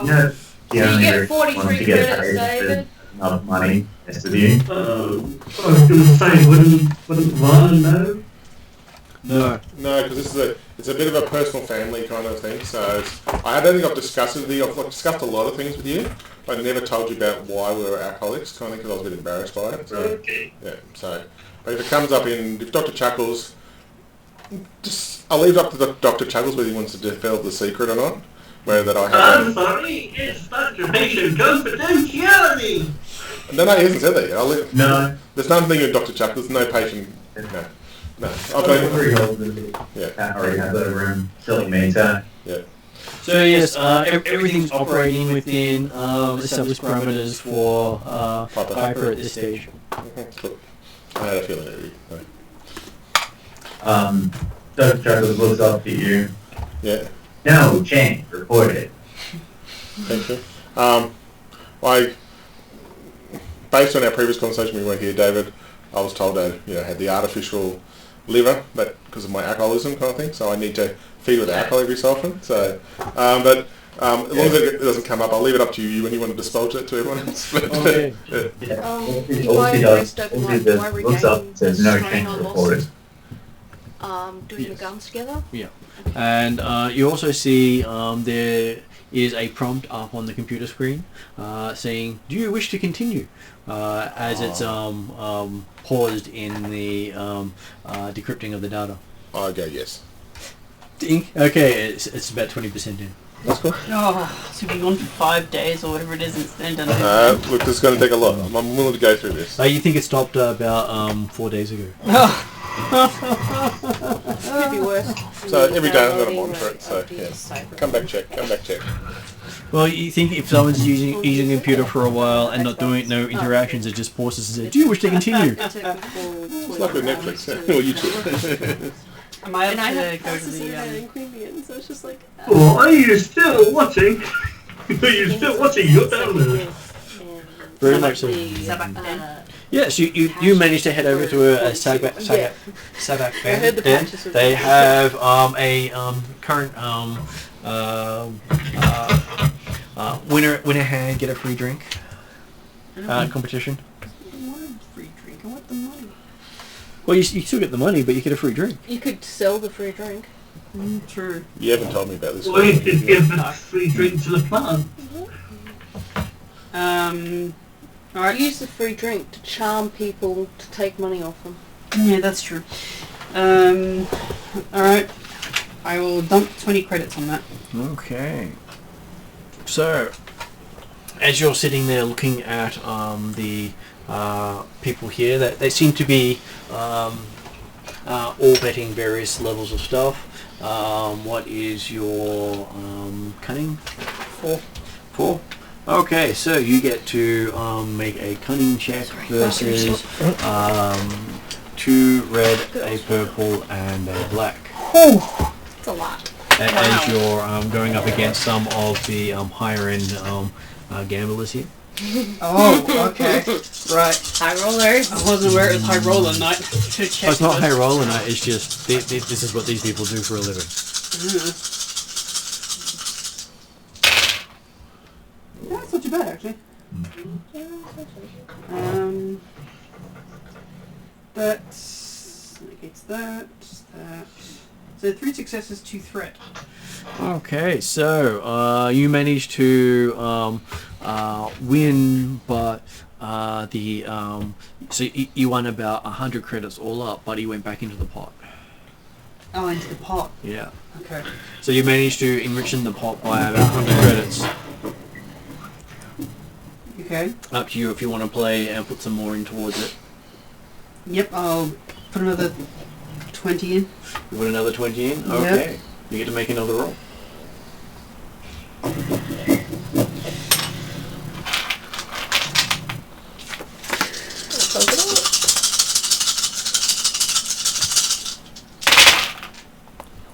You know, the So you only get reason 43 to get credits, paid David. is enough money as to you. I was going to say, wouldn't Vaughn know? No. No, because it's a bit of a personal family kind of thing. So I don't think I've discussed it with you. I've discussed a lot of things with you, but I never told you about why we were alcoholics, kind of, because I was a bit embarrassed by it. So, Okay. yeah. So, but if it comes up if Dr. Chuckles, I'll leave it up to Dr. Chuckles whether he wants to develop the secret or not. Whether that I have. I'm sorry, it's Dr. Patient confidentiality. No, he hasn't said that yet. I'll leave. No. There's nothing with Dr. Chuckles. No patient. No. I'll Yeah. I already have that room. Silly meter. Yeah. So yes, everything's operating within established parameters for Piper at this stage. Cool. I had a feeling it would. Dr. Chuckles looks up at you. Yeah. No, change. Reported. Thank you. Based on our previous conversation we went here, David, I was told I had the artificial liver, but because of my alcoholism kind of thing, so I need to feed with alcohol every so often. So, as long as it doesn't come up, I'll leave it up to you when you want to divulge it to everyone else. But, Okay. Yeah. Do I rest overnight? Do I Looks up, regain says the no strain change I reported. lost? Doing the Yes. guns together? Yeah. And you also see there is a prompt up on the computer screen saying, "Do you wish to continue?" As it's paused in the decrypting of the data. I go yes. Dink. Okay, it's about 20% in. That's cool. Oh, so we've been on for 5 days or whatever it is, and it's then done. Look, this is going to take a lot. I'm willing to go through this. You think it stopped about 4 days ago? Could be worse. So every day I'm going to monitor it. So yeah, come back check. Well, you think if someone's using the computer for a while and not doing no interactions, it just pauses and says, "Do you wish to continue?" It's like with Netflix or YouTube. Am I And I able to have go to access to that the... in Queanbeyan, so it's just like... Oh, are you still watching? Are you still watching your download? Very much so. Yes, you managed to head over to a Sabak heard the den. patches of They it. have a current winner hand get a free drink competition. I want a free drink. I want the money. Well, you still get the money, but you get a free drink. You could sell the free drink. True. You haven't told me about this. Or you could give a free drink to the plant. Alright. Use the free drink to charm people to take money off them. Yeah, that's true. Alright. I will dump 20 credits on that. Okay. So, as you're sitting there looking at the people here, that they seem to be all betting various levels of stuff. What is your cunning? 4. 4. Okay, so you get to make a cunning check versus 2 red, a purple, and a black. It's a lot. As you're going up against some of the higher end gamblers here. Oh, okay. Right. High rollers. I wasn't aware it was high roller night. Should Oh, check it's not those. high roller night, it's just this is what these people do for a living. Yeah, that's not too bad actually. That's negates that. So 3 successes, 2 threat. Okay, so you managed to win, but so you won about 100 credits all up, but he went back into the pot. Oh, into the pot. Yeah. Okay. So you managed to enrich in the pot by about 100 credits. Okay. Up to you if you want to play and put some more in towards it. Yep, I'll put another 20 in. You put another 20 in? Yep. Okay. You get to make another roll.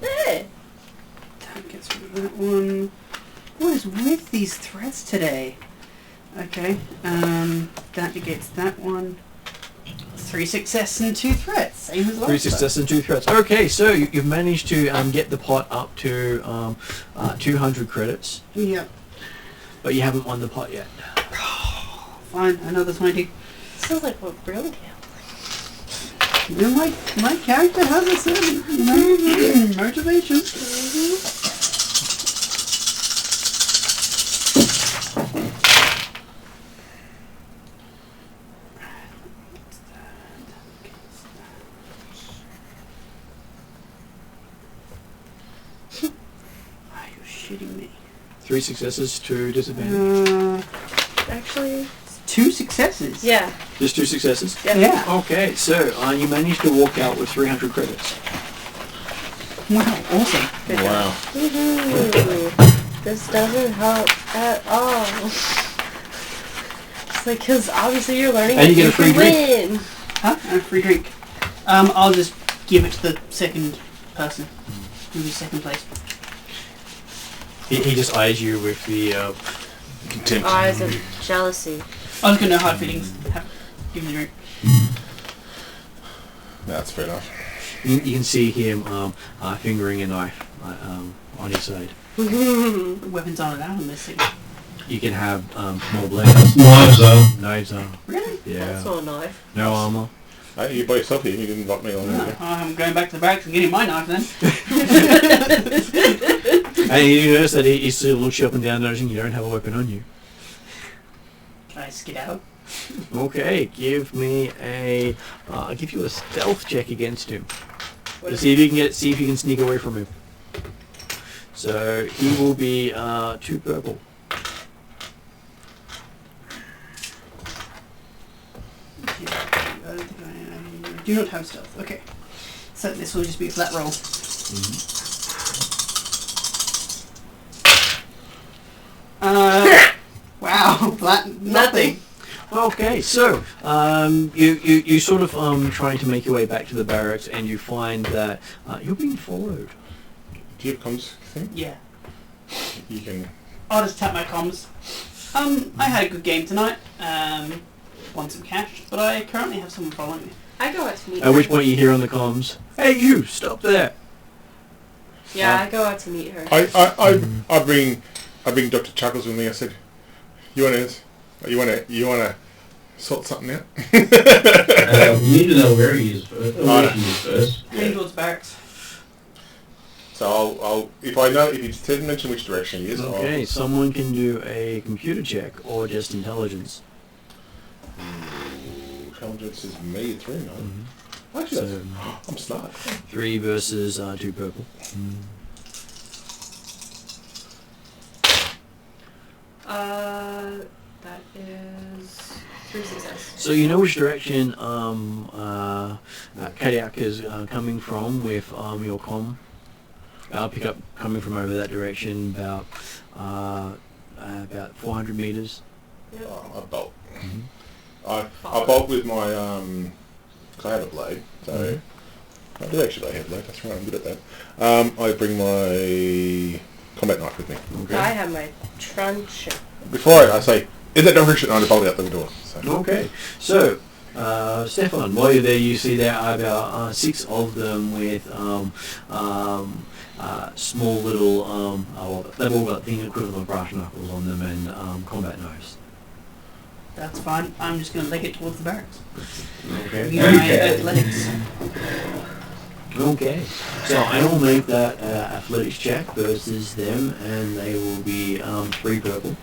Hey. That gets rid of that one. What is with these threats today? Okay, that negates that one. 3 success and 2 threats, same as last 3 successes and 2 threats. Okay, so you've managed to get the pot up to 200 credits, Yep. but you haven't won the pot yet. Fine, another 20. Sounds like we're brilliant. You know, my character has a certain motivation. Are you shitting me? 3 successes, 2 disadvantage. Actually, 2 successes? yeah. Just 2 successes? Yeah. Okay, so you managed to walk out with 300 credits. Wow, awesome. Good Wow. Woohoo. This doesn't help at all. It's like, because obviously you're learning And that you get a free can win. Huh? A free drink. I'll just give it to the second person. Who's second place. He just eyes you with the Contempt. Eyes of jealousy. I was going to know hard feelings. Give me a drink. That's fair enough. You can see him fingering a knife on his side. Weapons aren't allowed in this city. You can have small blades. Knives are. Knives are. Really? Yeah. That's not a knife. No armor. You by yourself here, you didn't invite me along No, with I'm going back to the barracks and getting my knife then. And you notice that he still looks you up and down, noticing you don't have a weapon on you. Can I skedaddle? Okay, give me a. I'll give you a stealth check against him to see if you can see if you can sneak away from him. So he will be 2 purple. I do not have stealth. Okay. So this will just be a flat roll. Wow, flat nothing. Okay, so you sort of trying to make your way back to the barracks, and you find that you're being followed. Do you have comms thing? Yeah. You can... I'll just tap my comms. I had a good game tonight. Won some cash, but I currently have someone following me. I go out to meet At her. which point you hear on the comms, "Hey, you! Stop there!" Yeah, I go out to meet her. I bring Dr. Chuckles with me. I said, you wanna sort something out? We need to know where he is first. Where he is first. Heading towards barracks. So if he didn't mention which direction he is, Okay, someone can do a computer check or just intelligence. Intelligence is me at 3 now. Actually, So I'm smart. 3 versus 2 purple. That is 3 success. So you know which direction Kadiak is coming from with your comm. I'll pick up coming from over that direction about 400 meters. I bolt. Mm-hmm. I bolt with my cause I have a blade, so I do actually have a blade. That's right, I'm good at that. I bring my combat knife with me. Okay. I have my truncheon. Before I say, in that direction, I bolt out the door. So. Okay. So, Stefan, while you're there, you see there are about 6 of them with small little, they've all got the equivalent of brass knuckles on them and combat knives. That's fine. I'm just going to leg it towards the barracks. Okay. Use my athletics. Okay. So I will make that athletics check versus them, and they will be 3 purple.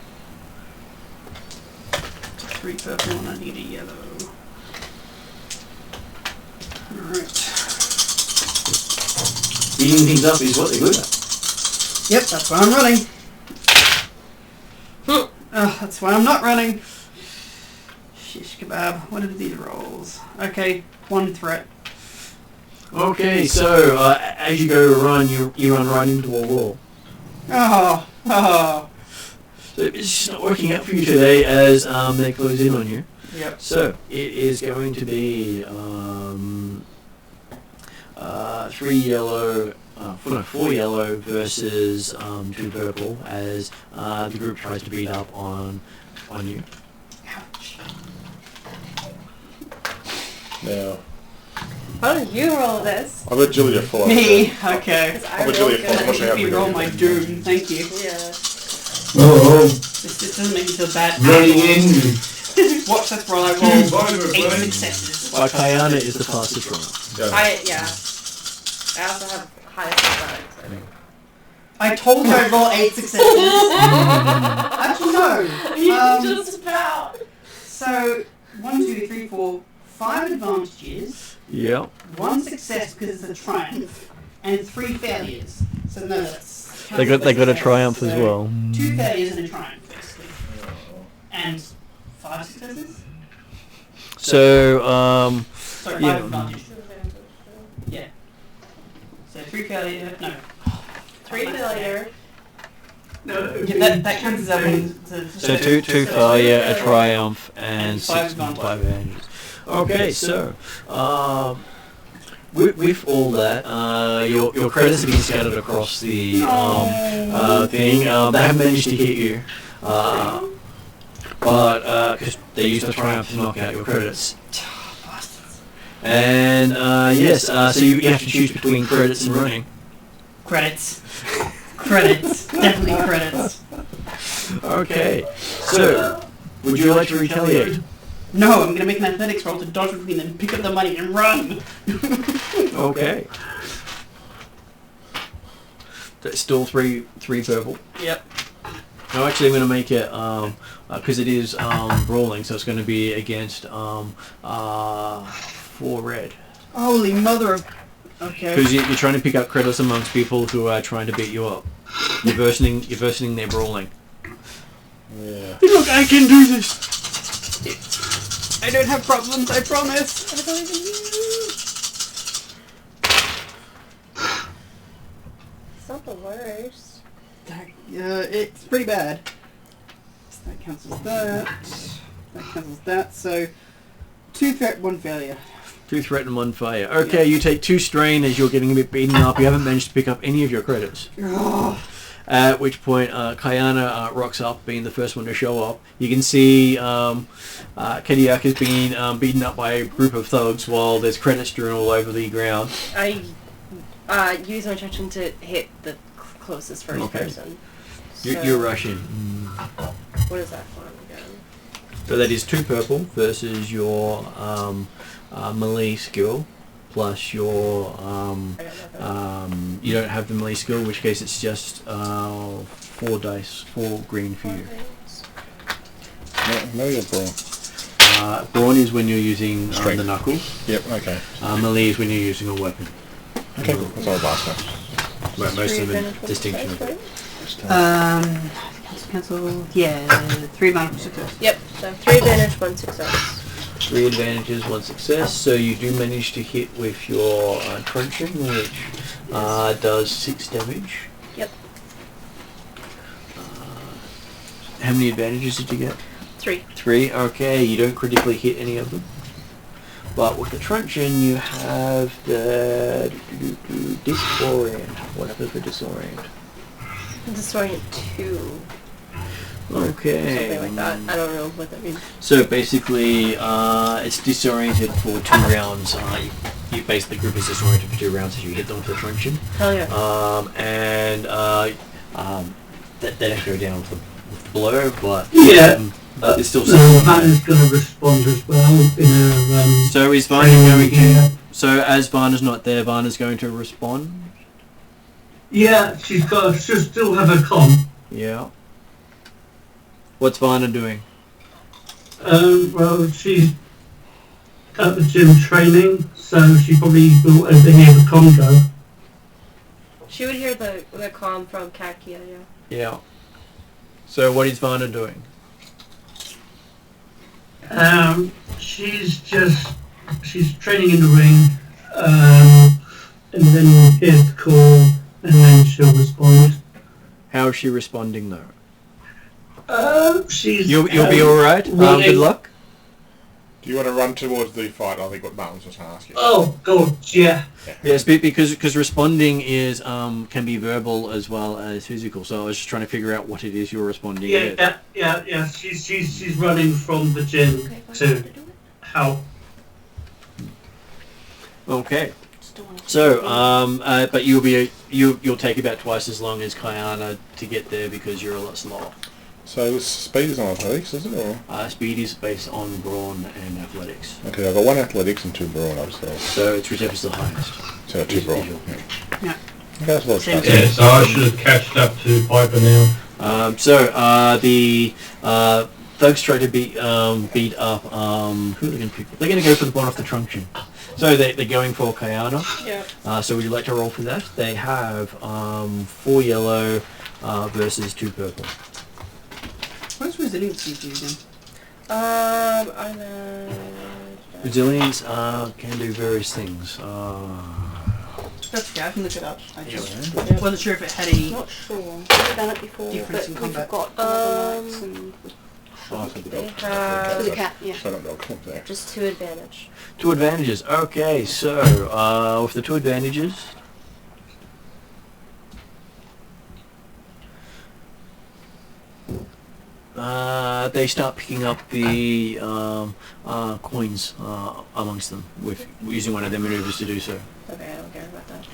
3 purple and I need a yellow. Alright. Beating things up is what they're good at. Yep, that's why I'm running. That's why I'm not running. Shish kebab. What are these rolls? Okay, 1 threat. Okay, so as you go to run, you run right into a wall. Oh. So it's just not working out for you today as they close in on you. Yep. So it is going to be 4 yellow versus 2 purple as the group tries to beat up on you. Ouch. Now, How did you roll this? I've got Julia 4. Me? Okay. I've got Julia 4. I'm not sure how Let me roll my doom. Thank you. Yeah. Oh, This doesn't make me feel bad. running in. Watch this roll. I rolled 8 successes. Kayana is the fastest runner. I also have highest athletics, I think. I told you I'd roll 8 successes. Actually, no. Just about. So, 1, 2, 3, 4, 5 advantages, Yep. 1 success because it's a triumph, and 3 failures. So no, that's... They got a triumph as well. 2 failures and a triumph, basically. And 5 successes? So Sorry, 5 yeah. advantages. Yeah. So 3 failure, no. 3 failure. No. Yeah, that counts as that one. So two failure, a triumph, and 5 5 advantages. Okay, so with all that, your credits have been scattered across the thing. They haven't managed to hit you, but because they used the triumph to knock out your credits. And yes, so you have to choose between credits and running. Credits. Credits. Definitely credits. Okay, so would you like to retaliate? No, I'm going to make an athletics roll to dodge between them, pick up the money, and run. Okay. That's still three purple. Yep. No, actually, I'm going to make it because it is brawling, so it's going to be against 4 red. Holy mother of... Okay. Because you're trying to pick up credits amongst people who are trying to beat you up. You're versioning their brawling. Yeah. Look, I can do this. I don't have problems, I promise. I believe in you. It's not the worst. It's pretty bad. So that counts as that. That counts as that. So 2 threat, 1 failure. 2 threat and 1 fire. Okay, you take 2 strain as you're getting a bit beaten up. You haven't managed to pick up any of your credits. At which point, Kayana rocks up, being the first one to show up. You can see Kadiak is being beaten up by a group of thugs while there's credits strewn all over the ground. I use my attention to hit the closest first person. You're rushing. What is that for again? So that is 2 purple versus your melee skill. Plus your, you don't have the melee skill, in which case it's just 4 dice, 4 green for you. No, you're brawn. Brawn is when you're using the knuckles. Yep, okay. Melee is when you're using a weapon. Okay, that's all last one. Well, most of them Three are distinction of it. Cancel. Yeah, 3 advantage success. Yep, so 3 advantage, 1 success. 3 advantages, 1 success. So you do manage to hit with your truncheon, which does 6 damage. Yep. How many advantages did you get? 3. 3. Okay, you don't critically hit any of them. But with the truncheon, you have the disorient. What happens for disorient? Disorient 2. Okay. Something like that. I don't know what that means. So basically, it's disoriented for 2 rounds. You basically group is disoriented for 2 rounds as you hit them with the truncheon. Hell yeah. They don't go down with the blow, but Yeah. it's still. Van is going to respond as well in a. So is Varna going to? So as Varna's not there, Varna's going to respond. Yeah, she'll still have her comm. Yeah. What's Varna doing? Well, she's at the gym training, so she probably will overhear the comm go. She would hear the comm from Kakia, yeah. Yeah. So what is Varna doing? She's training in the ring, and then hears the call, and then she'll respond. How is she responding though? She's. You'll be all right. Good luck. Do you want to run towards the fight? I think what Martin's just asked you. Oh God, yeah. Yes, because responding is can be verbal as well as physical. So I was just trying to figure out what it is you're responding with. Yeah. She's running from the gym to help. Okay. So but you'll take about twice as long as Kayana to get there because you're a lot slower. So speed is on athletics, is it? Or? Speed is based on brawn and athletics. Okay, I've got 1 athletics and 2 brawn, obviously. So it's whichever's the highest. So 2 brawn. Yeah. Okay, that's what it's Yeah, so I should have catched up to Piper now. The thugs try to beat up. Who are they going to pick? They're going to go for the one off the truncheon. So they're going for Kayana. Yeah. So would you like to roll for that? They have 4 yellow versus 2 purple. What does resilience do again? Resilience can do various things. That's okay, I can look it up. I just Yeah. wasn't sure if it had any Not sure. We've done it before, difference in but we combat. forgot other nights and They for the have cat, yeah. So I don't know what there. just 2 advantage. 2 advantages. Okay, so with the 2 advantages, they start picking up the coins amongst them with using one of their maneuvers to do so. Okay, I don't care about that.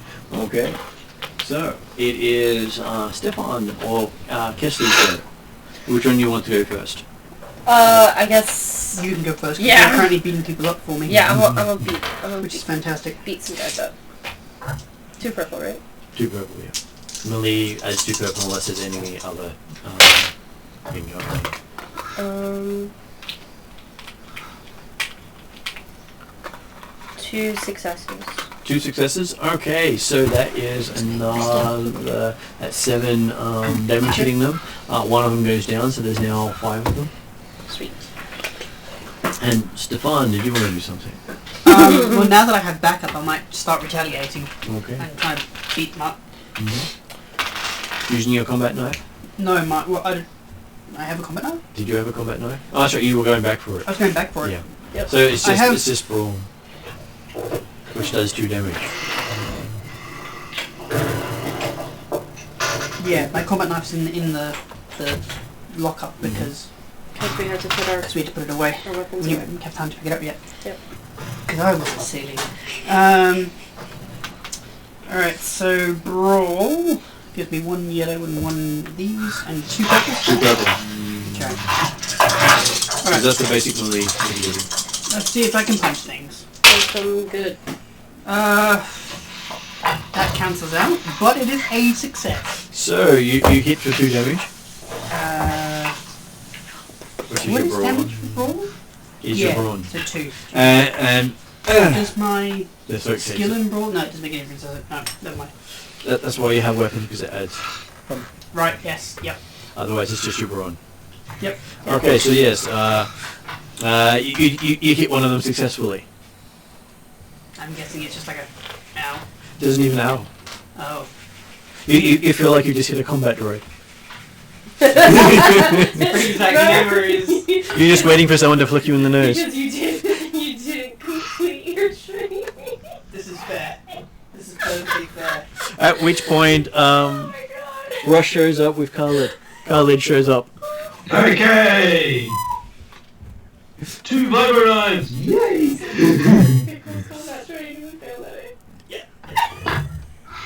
Okay, so it is Stefan or Kessler's turn. Which one do you want to go first? I guess. You can go first. 'Cause Yeah. You're currently beating people up for me. Yeah, I'm gonna Which is fantastic. beat some guys up. 2 purple, right? 2 purple, yeah. Melee as 2 purple unless there's any other thing going on. 2 successes. 2 successes? Okay, so that is another, that's 7 damage hitting them. 1 of them goes down, so there's now 5 of them. Sweet. And Stefan, did you want to do something? Well, now that I have backup, I might start retaliating Okay. and try to beat them up. Using your combat knife? No, I have a combat knife? Did you have a combat knife? Oh, sorry, you were going back for it. I was going back for it. Yeah. Yep. So it's I have- just brawn, which does 2 damage. Yeah, my combat knife's in the lockup because Because we had to put we had to put it away. our weapons We away. didn't have time to pick it up yet. Yep. Because I was silly. Alright, so brawl gives me 1 yellow and 1 of these and 2 purple. 2 purple. Okay. So Alright, that's the basic melee. let's see if I can punch things. Some good. That cancels out, but it is a success. So you hit for 2 damage, which is What your is brawn. damage for brawl? Is Yeah, your brawn. so 2. And Does my the throat skill takes in brawl? No, it doesn't make any difference, does it? No, never mind. it. That's why you have weapons, because it adds. Right, yes, yep. Otherwise, it's just your brawn. Yep. Okay, so yes, you hit one of them successfully. I'm guessing it's just like a ow. Doesn't even ow. Oh. You feel like you just hit a combat droid. Brings back memories. You're just waiting for someone to flick you in the nose. Because you didn't complete your training. This is fair. This is perfectly fair. At which point, Rush shows up with Khalid. Khalid shows up. Okay! 2 vibro knives! Yay!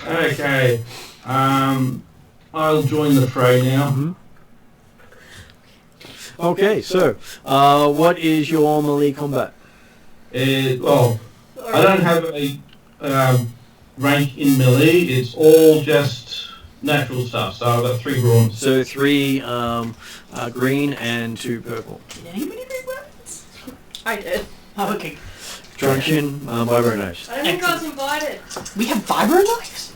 Okay. I'll join the fray now. Mm-hmm. Okay, so, what is your melee combat? Well, I don't have a rank in melee. It's all just natural stuff. So I've got 3 bronze. So 3 green and 2 purple. Did anybody bring weapons? I did. Oh, okay. Truncheon, vibro knives. I didn't think I was invited. We have vibro knives?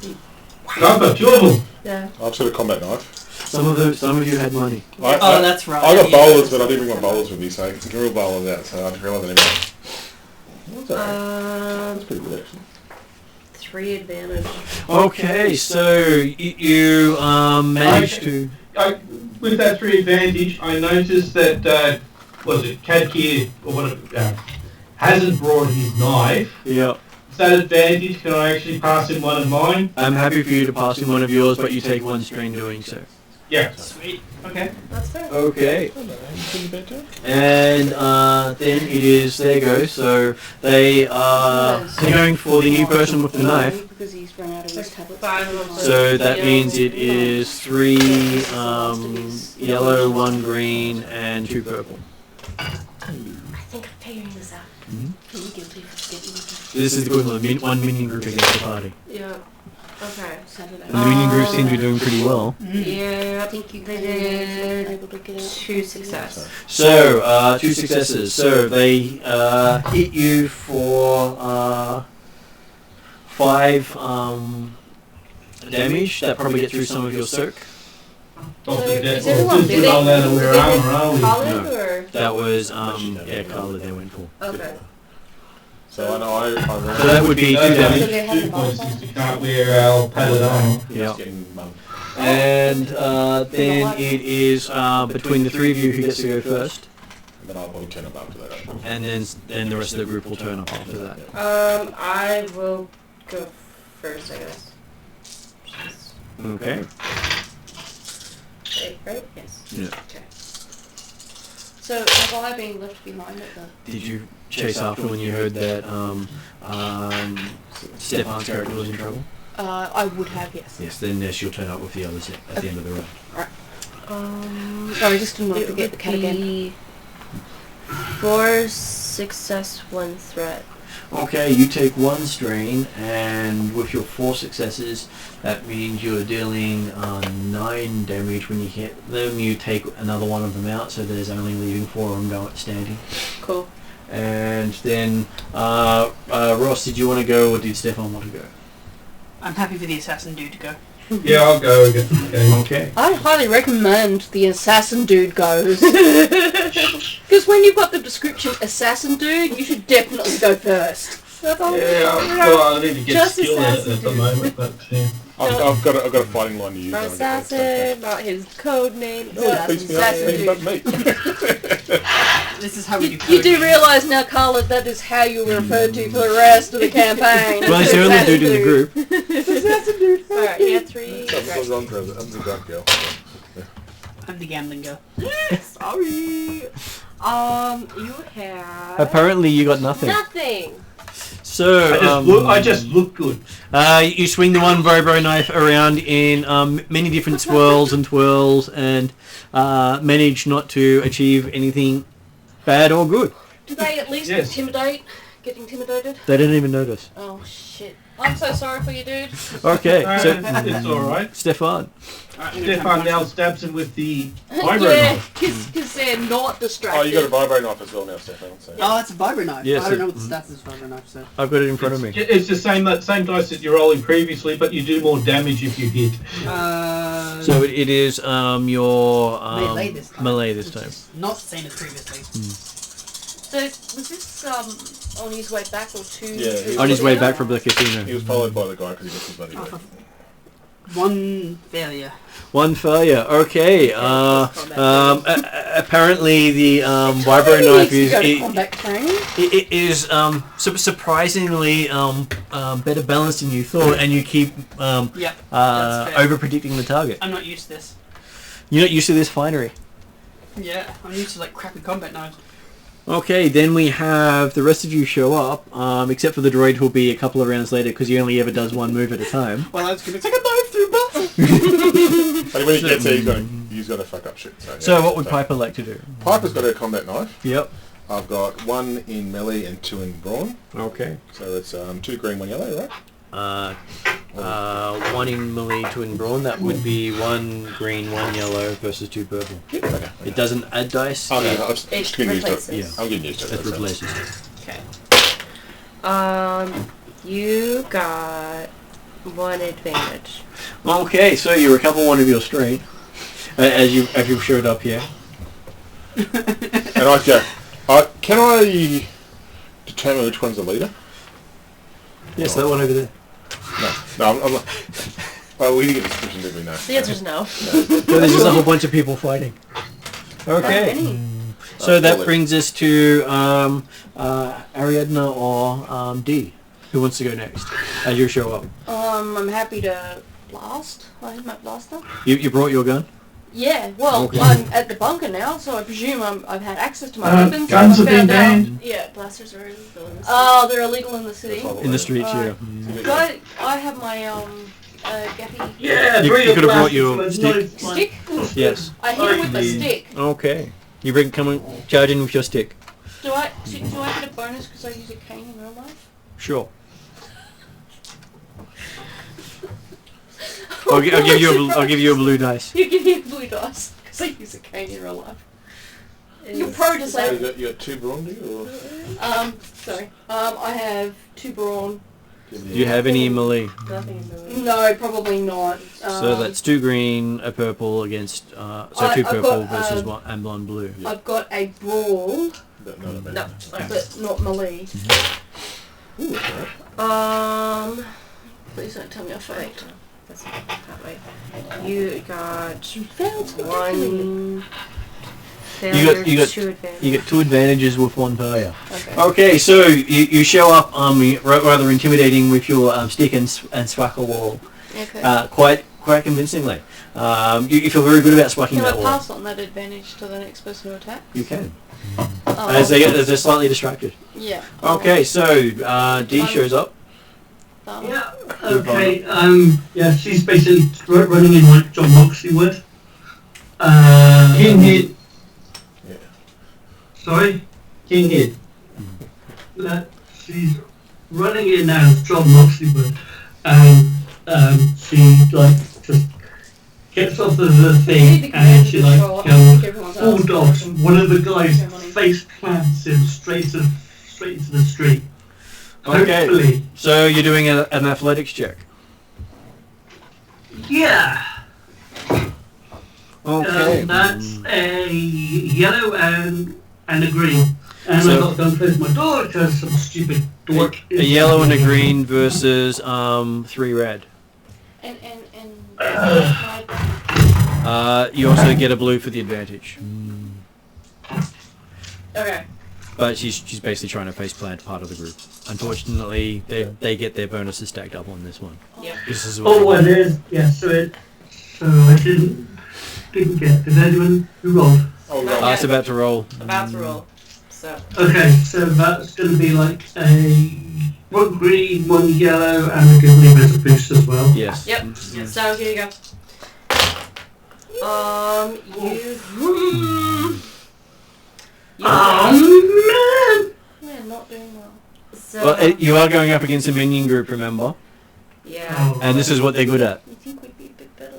I've got 2 of them. Yeah. I've sort of combat knife. Some of you had money. That's right. I got bowlers, but I didn't bring my bowlers with me, so I can real bowlers out, so I just realised I didn't bring. What's that? That's pretty good, actually. 3 advantage. Okay, so you managed to... With that 3 advantage, I noticed that, was it Kadkir, or whatever, hasn't brought his knife. Yeah. Is that advantage? Can I actually pass him one of mine? I'm happy for you to pass in one of yours, but you take 1 strain doing so. Yeah. Sweet. Okay. That's fair. Okay. And then it is their go. So they're going for the new person with the knife. Because he's run out of his tablets. So that means it is 3 yellow, 1 green, and 2 purple. I think I'm figuring this out. This is the equivalent of 1 minion group against the party. Yeah. Okay. And the minion group seem to be doing pretty well. Yeah, I think they did 2 success. So, 2 successes. So they hit you for 5 damage. That probably get through some of your soak. Is everyone bidding? Khalid or? That was Khalid they went for. Okay. So I know I So that would be 2 damage. 2 points since you can't wear our padded armor. Yeah. And then it is between the 3 of you who gets to go first. And then I'll probably turn up after that. And then the rest of the group will turn up after that. I will go first, I guess. Okay. Right? Yes. Yeah. Okay. So have I been left behind at the... Did you chase after when you heard that Stefan's character was in trouble? I would have, yes. Yes, then she'll turn up with the others at the end of the round. Right. Sorry, I just didn't want to forget the cat again. 4 success, 1 threat. Okay, you take 1 strain, and with your 4 successes, that means you're dealing 9 damage when you hit them. You take another 1 of them out, so there's only leaving 4 of them standing. Cool. And then, Ross, did you want to go, or did Stefan want to go? I'm happy for the assassin dude to go. Yeah, I'll go again. Okay. I highly recommend the assassin dude goes. Because when you've got the description assassin dude, you should definitely go first. Yeah, well, I need to get skill in it at the moment, but yeah. I've got a fighting line to use. Assassin, not his code name. No, it beats me up, Assassin but dude. me. This is how we do You do realise now, Carla, that is how you were referred to for the rest of the campaign. Well, he's the only dude in the group. Assassin dude. Alright, yeah, 3. What's wrong, Trevor? I'm the drunk girl. I'm the gambling girl. Sorry. You have... Apparently you got nothing. Nothing. So, I just look good. You swing the 1 vibro knife around in many different swirls and twirls, and manage not to achieve anything bad or good. Do they at least Yes. get intimidated? They didn't even notice. Oh, shit. I'm so sorry for you, dude. Okay, so It's alright. Stefan. Stefan now stabs him with the vibro Yeah, knife. because they're not distracted. Oh, you got a vibro knife as well now, Stefan. So. Oh, it's a vibro knife. Yes, I don't know what the stats is vibro knife, so. I've got it in front of me. It's the same dice that you're rolling previously, but you do more damage if you hit. So it is your Melee this time. melee this Which time. is not the same as previously. So was this on his way back or to? Yeah, On his way back from the casino. He was followed by the guy because he got his buddy. Oh, one failure. One failure. Okay. Apparently the vibro knife is combat training. it is surprisingly better balanced than you thought, and you keep That's fair. over predicting the target. I'm not used to this. You're not used to this finery. Yeah, I'm used to like crappy combat knives. Okay, then we have the rest of you show up, except for the droid who'll be a couple of rounds later because he only ever does one move at a time. Well, I was gonna take a dive through battle. But when he gets there, he's gonna fuck up shit. So what would Piper like to do? Piper's got a combat knife. Yep. I've got 1 in melee and 2 in brawn. Okay. So that's 2 green, 1 yellow, right? 1 in melee, 2 in brawn. That would be 1 green, 1 yellow versus 2 purple. Yep. Okay. It doesn't add dice. Oh, no, I'm just It getting used to it. replaces. Yeah. I'm getting used to it. It replaces. Okay. You got 1 advantage. Okay, so you recover 1 of your strength as you showed up here. And I go, can I determine which one's the leader? Yes, that one over there. No, I'm not. Well, we didn't get the description, did we? No. The answer's no. So there's just a whole bunch of people fighting. Okay. So that brings us to Ariadna or D. Who wants to go next as you show up? I'm happy to blast. I have my blaster. You brought your gun? Yeah, well, Okay. I'm at the bunker now, so I presume I've had access to my weapons. guns so have I been found out- banned. Yeah. Blasters are illegal in the Oh, they're illegal in the city. In the streets, yeah. Do I have my gappy Yeah, You bring could have brought your your stick. stick? Yes. I hit it with a stick. Okay. You come and charge in with your stick. Do I get a bonus because I use a cane in real life? Sure. I'll give you a blue dice. You give me a blue dice because I use a cane in real life. You're pro disabled. You got 2 brawn, do you? Sorry. I have 2 brawn. Do you have any melee? Nothing in the No, probably not. So that's 2 green, a purple against. So 2 I've purple got, versus 1 and 1 blue. I've got a brawl, No. but not melee. Ooh, okay. Please don't tell me I failed. That's not that way. You got Failed 1 You failure, got 2 advantage. You get 2 advantages with 1 failure. Okay. Okay, so you show up rather intimidating with your stick and swack a wall. Okay. Quite convincingly. You feel very good about swacking Can I that wall. pass on that advantage to the next person who attacks? You can. Oh, As they're slightly distracted. yeah. Okay, so D shows up. Yeah, okay, yeah, she's basically running in like John Moxley would. King hit. Sorry? King hit. She's running in as John Moxley would, and she like just gets off of the thing and she like bulldogs one of the guys face plants him straight into the street. Okay, Hopefully. so you're doing an athletics check. Yeah. Okay. That's a yellow and a green. And So- I got to go and close my door because some stupid dork A yellow and a green versus 3 red. And You also get a blue for the advantage. okay. But she's basically trying to face plant part of the group. Unfortunately, they get their bonuses stacked up on this one. Yeah. This is what Oh, it is. Yeah, so I didn't get. Did anyone who rolled? Oh, No. right. It's about to roll. About to roll. So Okay, so that's going to be like a 1 green, 1 yellow, and I can leave as a boost as well. Yes. yep. So here you go. Oh We're not doing well. So Well, you are going up against a minion group, remember? Yeah. and this is what they're good at. You think we'd be a bit better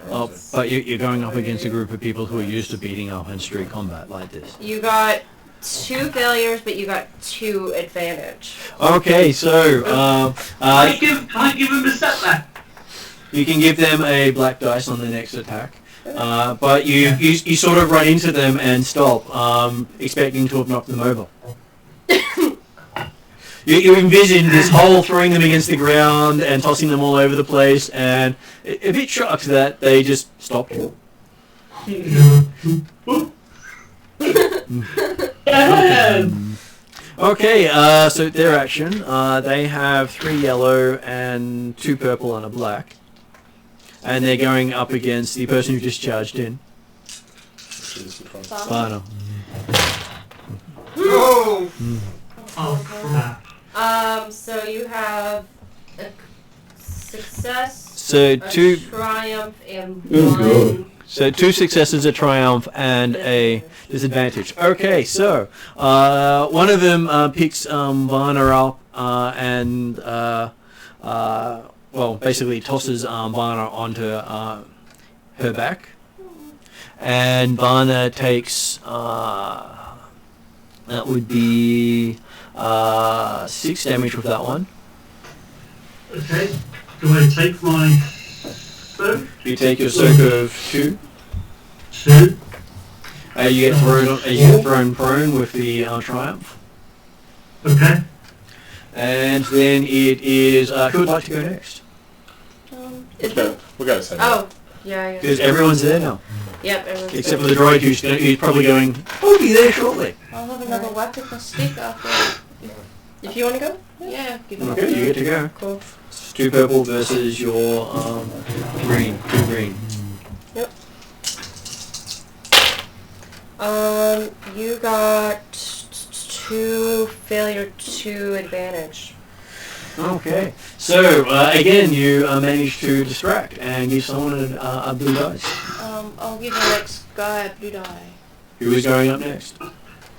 though? But you're going up against a group of people who are used to beating up in street combat like this. You got 2 failures, but you got 2 advantage. Okay, so Can I give him a setback? you can give them a black dice on the next attack. But you sort of run into them and stop, expecting to have knocked them over. You envision this whole throwing them against the ground and tossing them all over the place, and a bit shocked that they just stopped. Okay, so their action, they have 3 yellow and 2 purple and a black. And they're going up against the person who just charged in. Final. Oh, crap. So you have a success, So a 2 triumph, and Oh, God. 1. So 2 successes, a triumph, and a disadvantage. Okay, so one of them picks Varna up and well, basically tosses Varna onto her back, and Varna takes that would be 6 damage with that one. Okay. Do I take my soak? You take your soak of 2. 2. You get thrown prone with the triumph. Okay. And then it is who would like to go next? Is We'll it? go to same. Oh, yeah. Because everyone's there now, Yep, everyone's except for good. the droid who's probably going. I'll be there shortly. I'll have another weapon for stick after. If you want to go? Yeah, give it Okay, you get to go. Cool. It's 2 purple versus your green. 2 green. Yep. You got 2 failure, 2 advantage. Okay. So again, you managed to distract and you summoned a blue dice. I'll give the next guy a blue die. Who is going up next?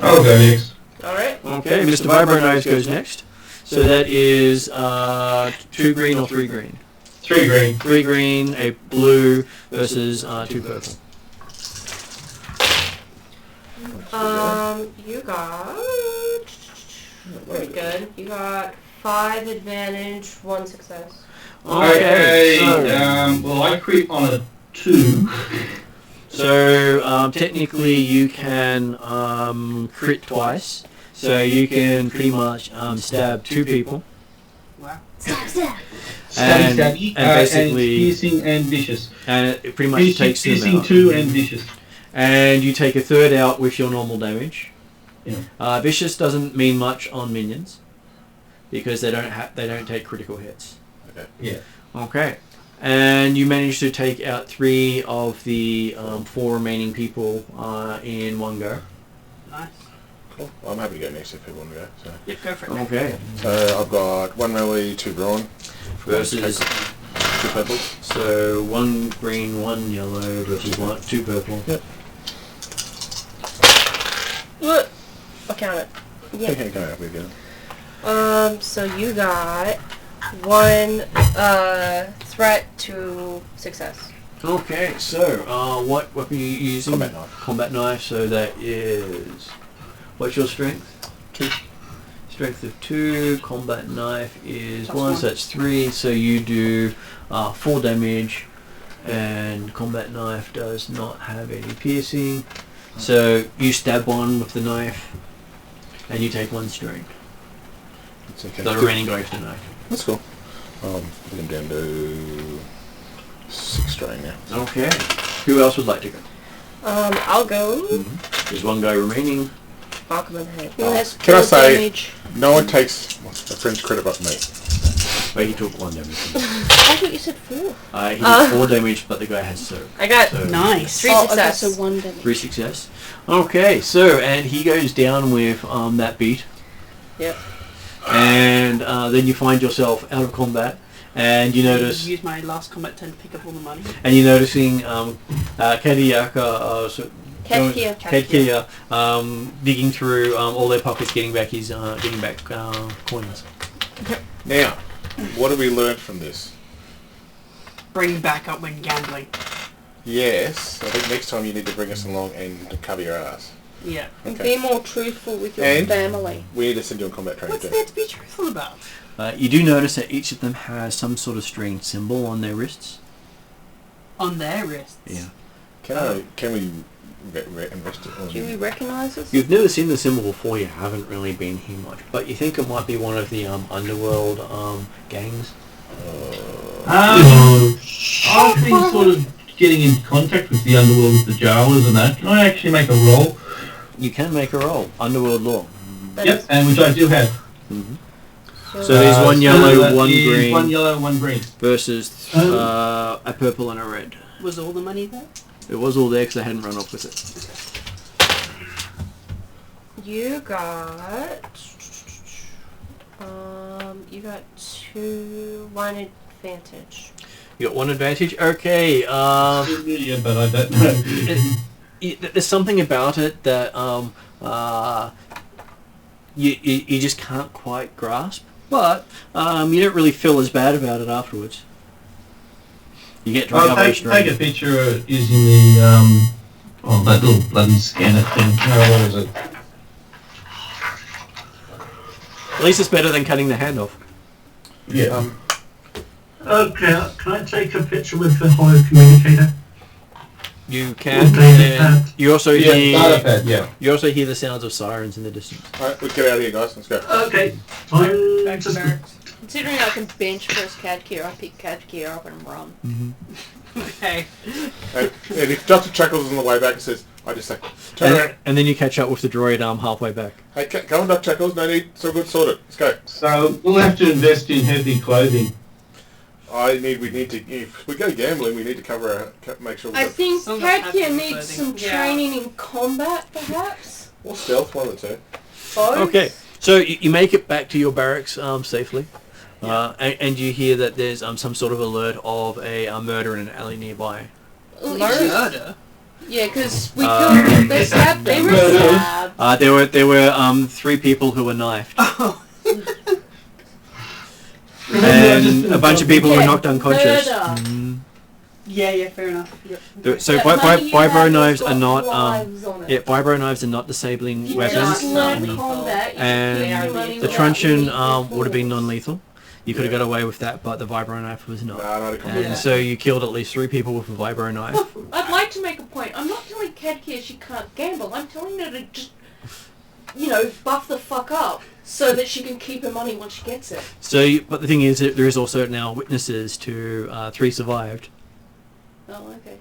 I'll go next. Alright. Okay, Mr. Vibro Nose goes next. So that is 2 green or 3 green. 3 green. 3 green, a blue versus 2 purple. You got... Pretty good. You got 5 advantage, 1 success. Okay, so, well, I crit on a 2. so technically you can crit twice. So you can pretty much stab 2 people. Wow. Stab! And Stabby, basically- and piercing and vicious. And it pretty much takes them Piercing out. 2 and vicious. And you take a third out with your normal damage. Yeah. Vicious doesn't mean much on minions because they don't take critical hits. Okay. Yeah. Okay. And you manage to take out 3 of the 4 remaining people in one go. Nice. Cool. Well, I'm happy to go next if people want to go. So, Yep, go for it. Okay. so I've got 1 melee, 2 brawn, Versus 2 purple. so 1 green, 1 yellow versus 2 purple. Yep. I'll count it. Okay, go out with you. So you got 1 threat to success. Okay, so what weapon are you using? Combat knife. Combat knife, so that is... What's your strength? 2. Strength of 2, combat knife is Plus 1, one. so that's 3, so you do 4 damage, and combat knife does not have any piercing, so you stab one with the knife, and you take 1 strain. It's okay. The remaining goes to knife. That's cool. We're going down to 6 strain now. Okay, who else would like to go? I'll go. There's 1 guy remaining. Knock him in the head. Who has Can I 4 say- damage? No one takes a friend's credit but me. But he took 1 damage. I thought you said 4. He did 4 damage, but the guy has so. I got So Nice. 3 Okay, success. so 1 damage. 3 success. Okay, so and he goes down with that beat. Yep. And then you find yourself out of combat, and you notice, Use my last combat turn to pick up all the money. and you're noticing Kadiaka, Kedkia. digging through all their pockets, getting back coins. Now, what have we learned from this? Bring back up when gambling. Yes, I think next time you need to bring us along and cover your ass. Yeah. And Okay. be more truthful with your And- family. We need to send you on combat training What's too. there to be truthful about? You do notice that each of them has some sort of strange symbol on their wrists. On their wrists. Yeah. Can we invest it on? Do we recognise us? You've never seen the symbol before. You haven't really been here much, but you think it might be one of the underworld gangs. I've been sort of getting in contact with the underworld, with the jailers and that. Can I actually make a roll? You can make a roll. Underworld law. Yep, and which I do have. So there's one yellow, that one is green, one yellow, one green. versus a purple and a red. Was all the money there? It was all there because they hadn't run off with it. You got 1 advantage. You got 1 advantage. Okay. Yeah, but I don't know. There's something about it that you just can't quite grasp, but you don't really feel as bad about it afterwards. You get to I'll recover take a picture using the that little bloody scanner thing. What is it? At least it's better than cutting the hand off. Yeah. Okay, can I take a picture with the hollow communicator? You can. Okay, And you also Yeah, hear. data pad, yeah. You also hear the sounds of sirens in the distance. Alright, let's get out of here, guys. Let's go. Okay, fine. Back to Just barracks. Considering I can bench press CAD gear, I pick CAD gear up and run. Okay. And if Dr. Chuckles on the way back and says, I just say, turn around. And then you catch up with the droid halfway back. Hey, come on, Dr. Chuckles. No need. So good, sorted. Let's go. So we'll have to invest in heavy clothing. We need to. If we go gambling, we need to make sure we I got think Some CAD gear have needs clothing. some Yeah. training in combat, perhaps. or stealth, one of the two. Both. Okay, so you make it back to your barracks safely, and you hear that there's some sort of alert of a murder in an alley nearby. Murder? Yeah, because we killed them. They stabbed them. They were stabbed. There were 3 people who were knifed, Oh. and a bunch of people were knocked unconscious. Murder. Yeah, fair enough. Yep. So That money you vibro have knives has are got not lives on it. vibro knives are not disabling You weapons. just learn Non-lethal. combat. You And should keep your money The without truncheon lethal would have been force. non-lethal. You could have got away with that, but the vibro knife was not. No, not a And Yeah. so you killed at least 3 people with a vibro knife. I'd like to make a point. I'm not telling Cadkia she can't gamble. I'm telling her to just, buff the fuck up so that she can keep her money once she gets it. But the thing is, that there is also now witnesses to 3 survived. Oh, okay.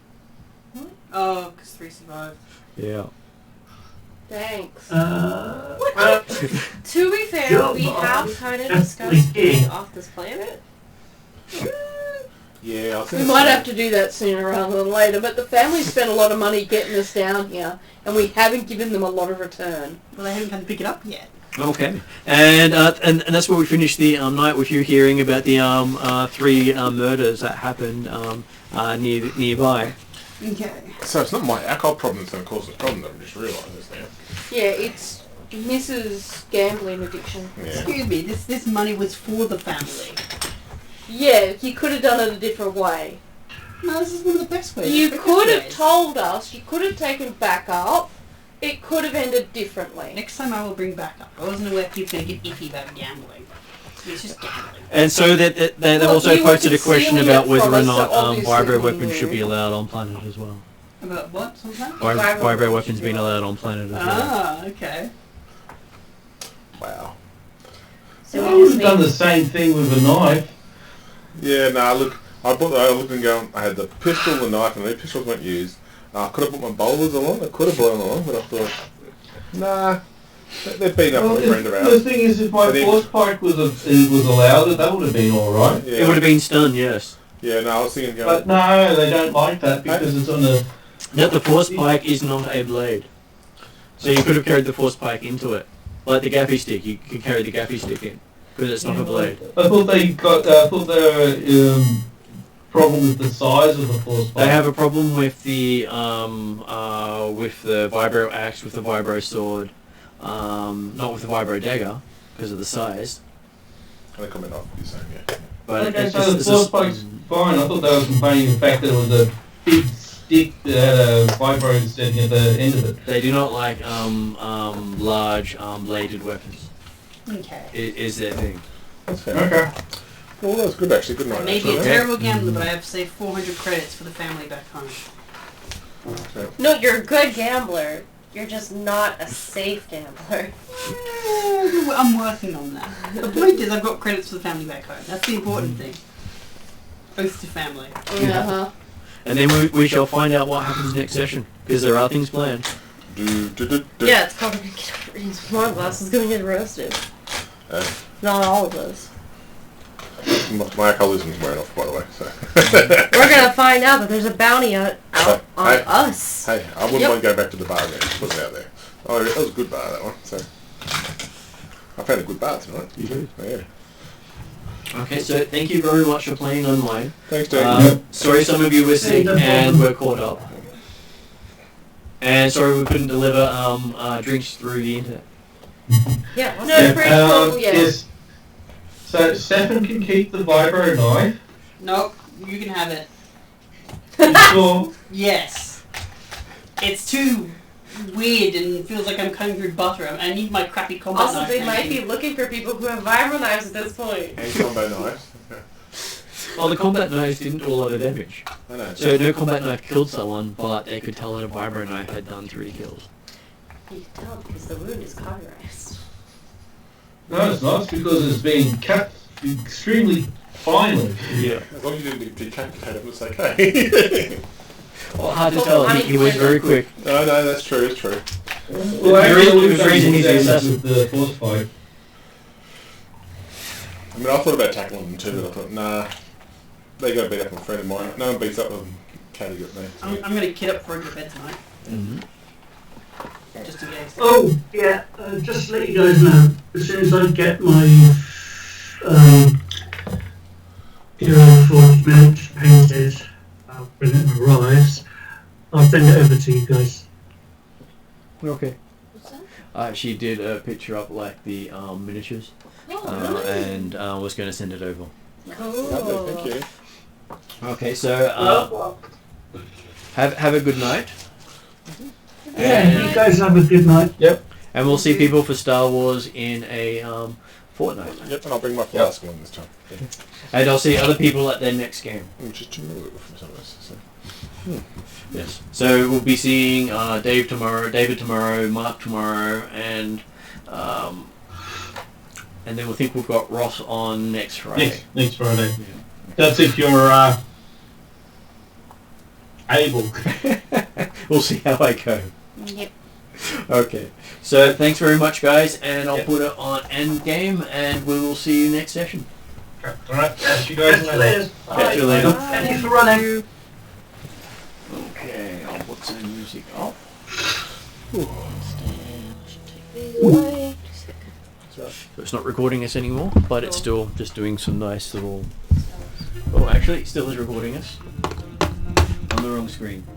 Oh, because 3 survived. Yeah. Thanks. To be fair, Sure, we but have kind of definitely discussed getting did. off this planet. Yeah, I was We gonna might say- have to do that sooner rather than later, but the family spent a lot of money getting us down here, and we haven't given them a lot of return. Well, they haven't come to pick it up yet. Okay. And that's where we finished the night with you hearing about the 3 murders that happened nearby. Okay. So it's not my alcohol problem that's going to cause the problem, that I'm just realising this now. Yeah, it's Mrs. Gambling addiction. Yeah. Excuse me, this money was for the family. Yeah, you could have done it a different way. No, this is one of the best ways. You The quickest could have ways. told us, you could have taken back up, it could have ended differently. Next time I will bring back up. I wasn't aware people were going to get iffy about gambling. It's just gambling. And so they've Well, also you were posted a question concealing about it whether from or us, so not obviously vibro we weapons knew. should be allowed on planet as well. About what? What was that? Vibro weapons being allowed on planet as well. Ah, okay. Wow. So I we would just have done need the same thing with a knife. Yeah, I looked and going, I had the pistol, the knife, and the pistols weren't used. I could have put my bowlers along, I could have blown along, but I thought, nah, they've been up Well, a friend the around. thing is, if my And then- force pike was allowed, that would have been alright. Yeah, It would have been stunned, yes. Yeah, no, I was thinking, But going, no, they don't like that because it's on the... That the force pike is not a blade. So you could have carried the force pike into it. Like the gaffy stick, you could carry the gaffy stick in. Because it's not a blade. I thought they got. I thought they were problem with the size of the force pike. They have a problem with the vibro axe, with the vibro sword, not with the vibro dagger because of the size. the comment off you're saying, yeah. But Okay, it's so the just, floor spike's fine. I thought they were complaining the fact that it was a big stick that had a vibro setting at the end of it. they do not like large bladed weapons. Okay. Is their thing. That's fair. Okay. Well, that was good actually. Good I night. may be actually. a terrible gambler, but I have saved 400 credits for the family back home. Okay. No, you're a good gambler. You're just not a safe gambler. I'm working on that. The point is I've got credits for the family back home. That's the important thing. Oath to family. Uh-huh. And then we shall find out what happens next session, because there are things planned. Yeah, it's called Smart Glass is going to get roasted. Not all of us. My alcoholism's wearing off, by the way. So. We're going to find out that there's a bounty out on Hey. us. Hey, I wouldn't want to go back to the bar again. Put it out there. Oh, that was a good bar, that one. So, I found a good bar tonight. You did? Yeah. Okay, so thank you very much for playing online. Thanks, Dave. Sorry some of you were sick no and problem. were caught up. And sorry we couldn't deliver drinks through the internet. Yeah, No, it's pretty cool, yeah. Yes. So Stefan can keep the vibro knife. Nope, you can have it. Sure. Yes. It's too weird and feels like I'm cutting through butter. I need my crappy combat Also, knife they now. might be looking for people who have vibro knives at this point. And combo knives. Well, the combat knives didn't do a lot of damage. I know. So no combat knife killed someone, but they could tell that a vibro knife had done 3 kills. You can tell because the wound is cauterized. No, it's not. It's because it's been cut extremely finely. Yeah. As long as you didn't decapitate him, it's okay. Well, hard to tell. He went very quick. No, that's true. It's true. Well, It was raising his assassin. with the force fight. I mean, I thought about tackling them too, but I thought, nah, they got to beat up a friend of mine. No one beats up a caddy at me. I'm going to kid up for a good bed tonight. Mm-hmm. Just in case. Oh, yeah, just to let you guys know, as soon as I get my Hero 40 minutes painted, when it arrives, I'll send it over to you guys. Okay. What's that? She did a picture up like the miniatures, Oh, and was going to send it over. cool. Lovely, thank you. Okay, so have a good night. Yeah, you guys have a good night. And we'll see people for Star Wars in a fortnight. Yep, and I'll bring my flask along this time. And I'll see other people at their next game. Which is too little for some of us. So. Yes. So we'll be seeing David tomorrow, Mark tomorrow, and then we'll think we've got Ross on next Friday. Next Friday. Yeah. That's if you're able. We'll see how I go. Yep. Okay. So thanks very much, guys, and I'll put it on end game, and we will see you next session. Alright, catch you guys later. Catch you later. Thank you for running. Okay, I'll put some music off. So it's not recording us anymore, but it's still just doing some nice little... Oh, actually, it still is recording us. On the wrong screen.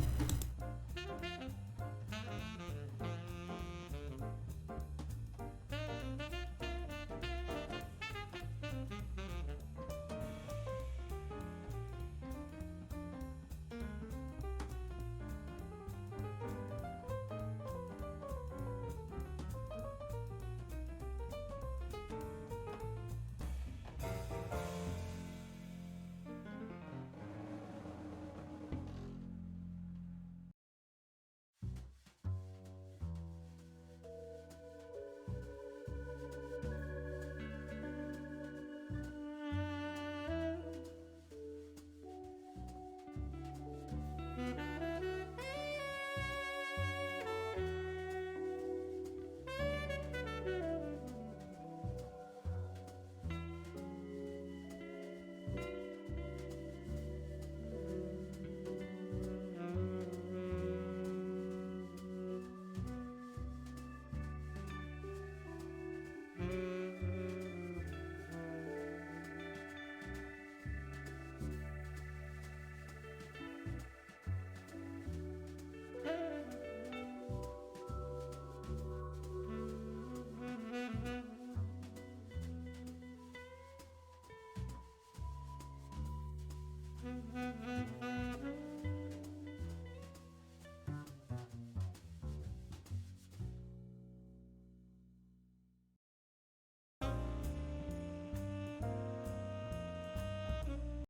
Bye.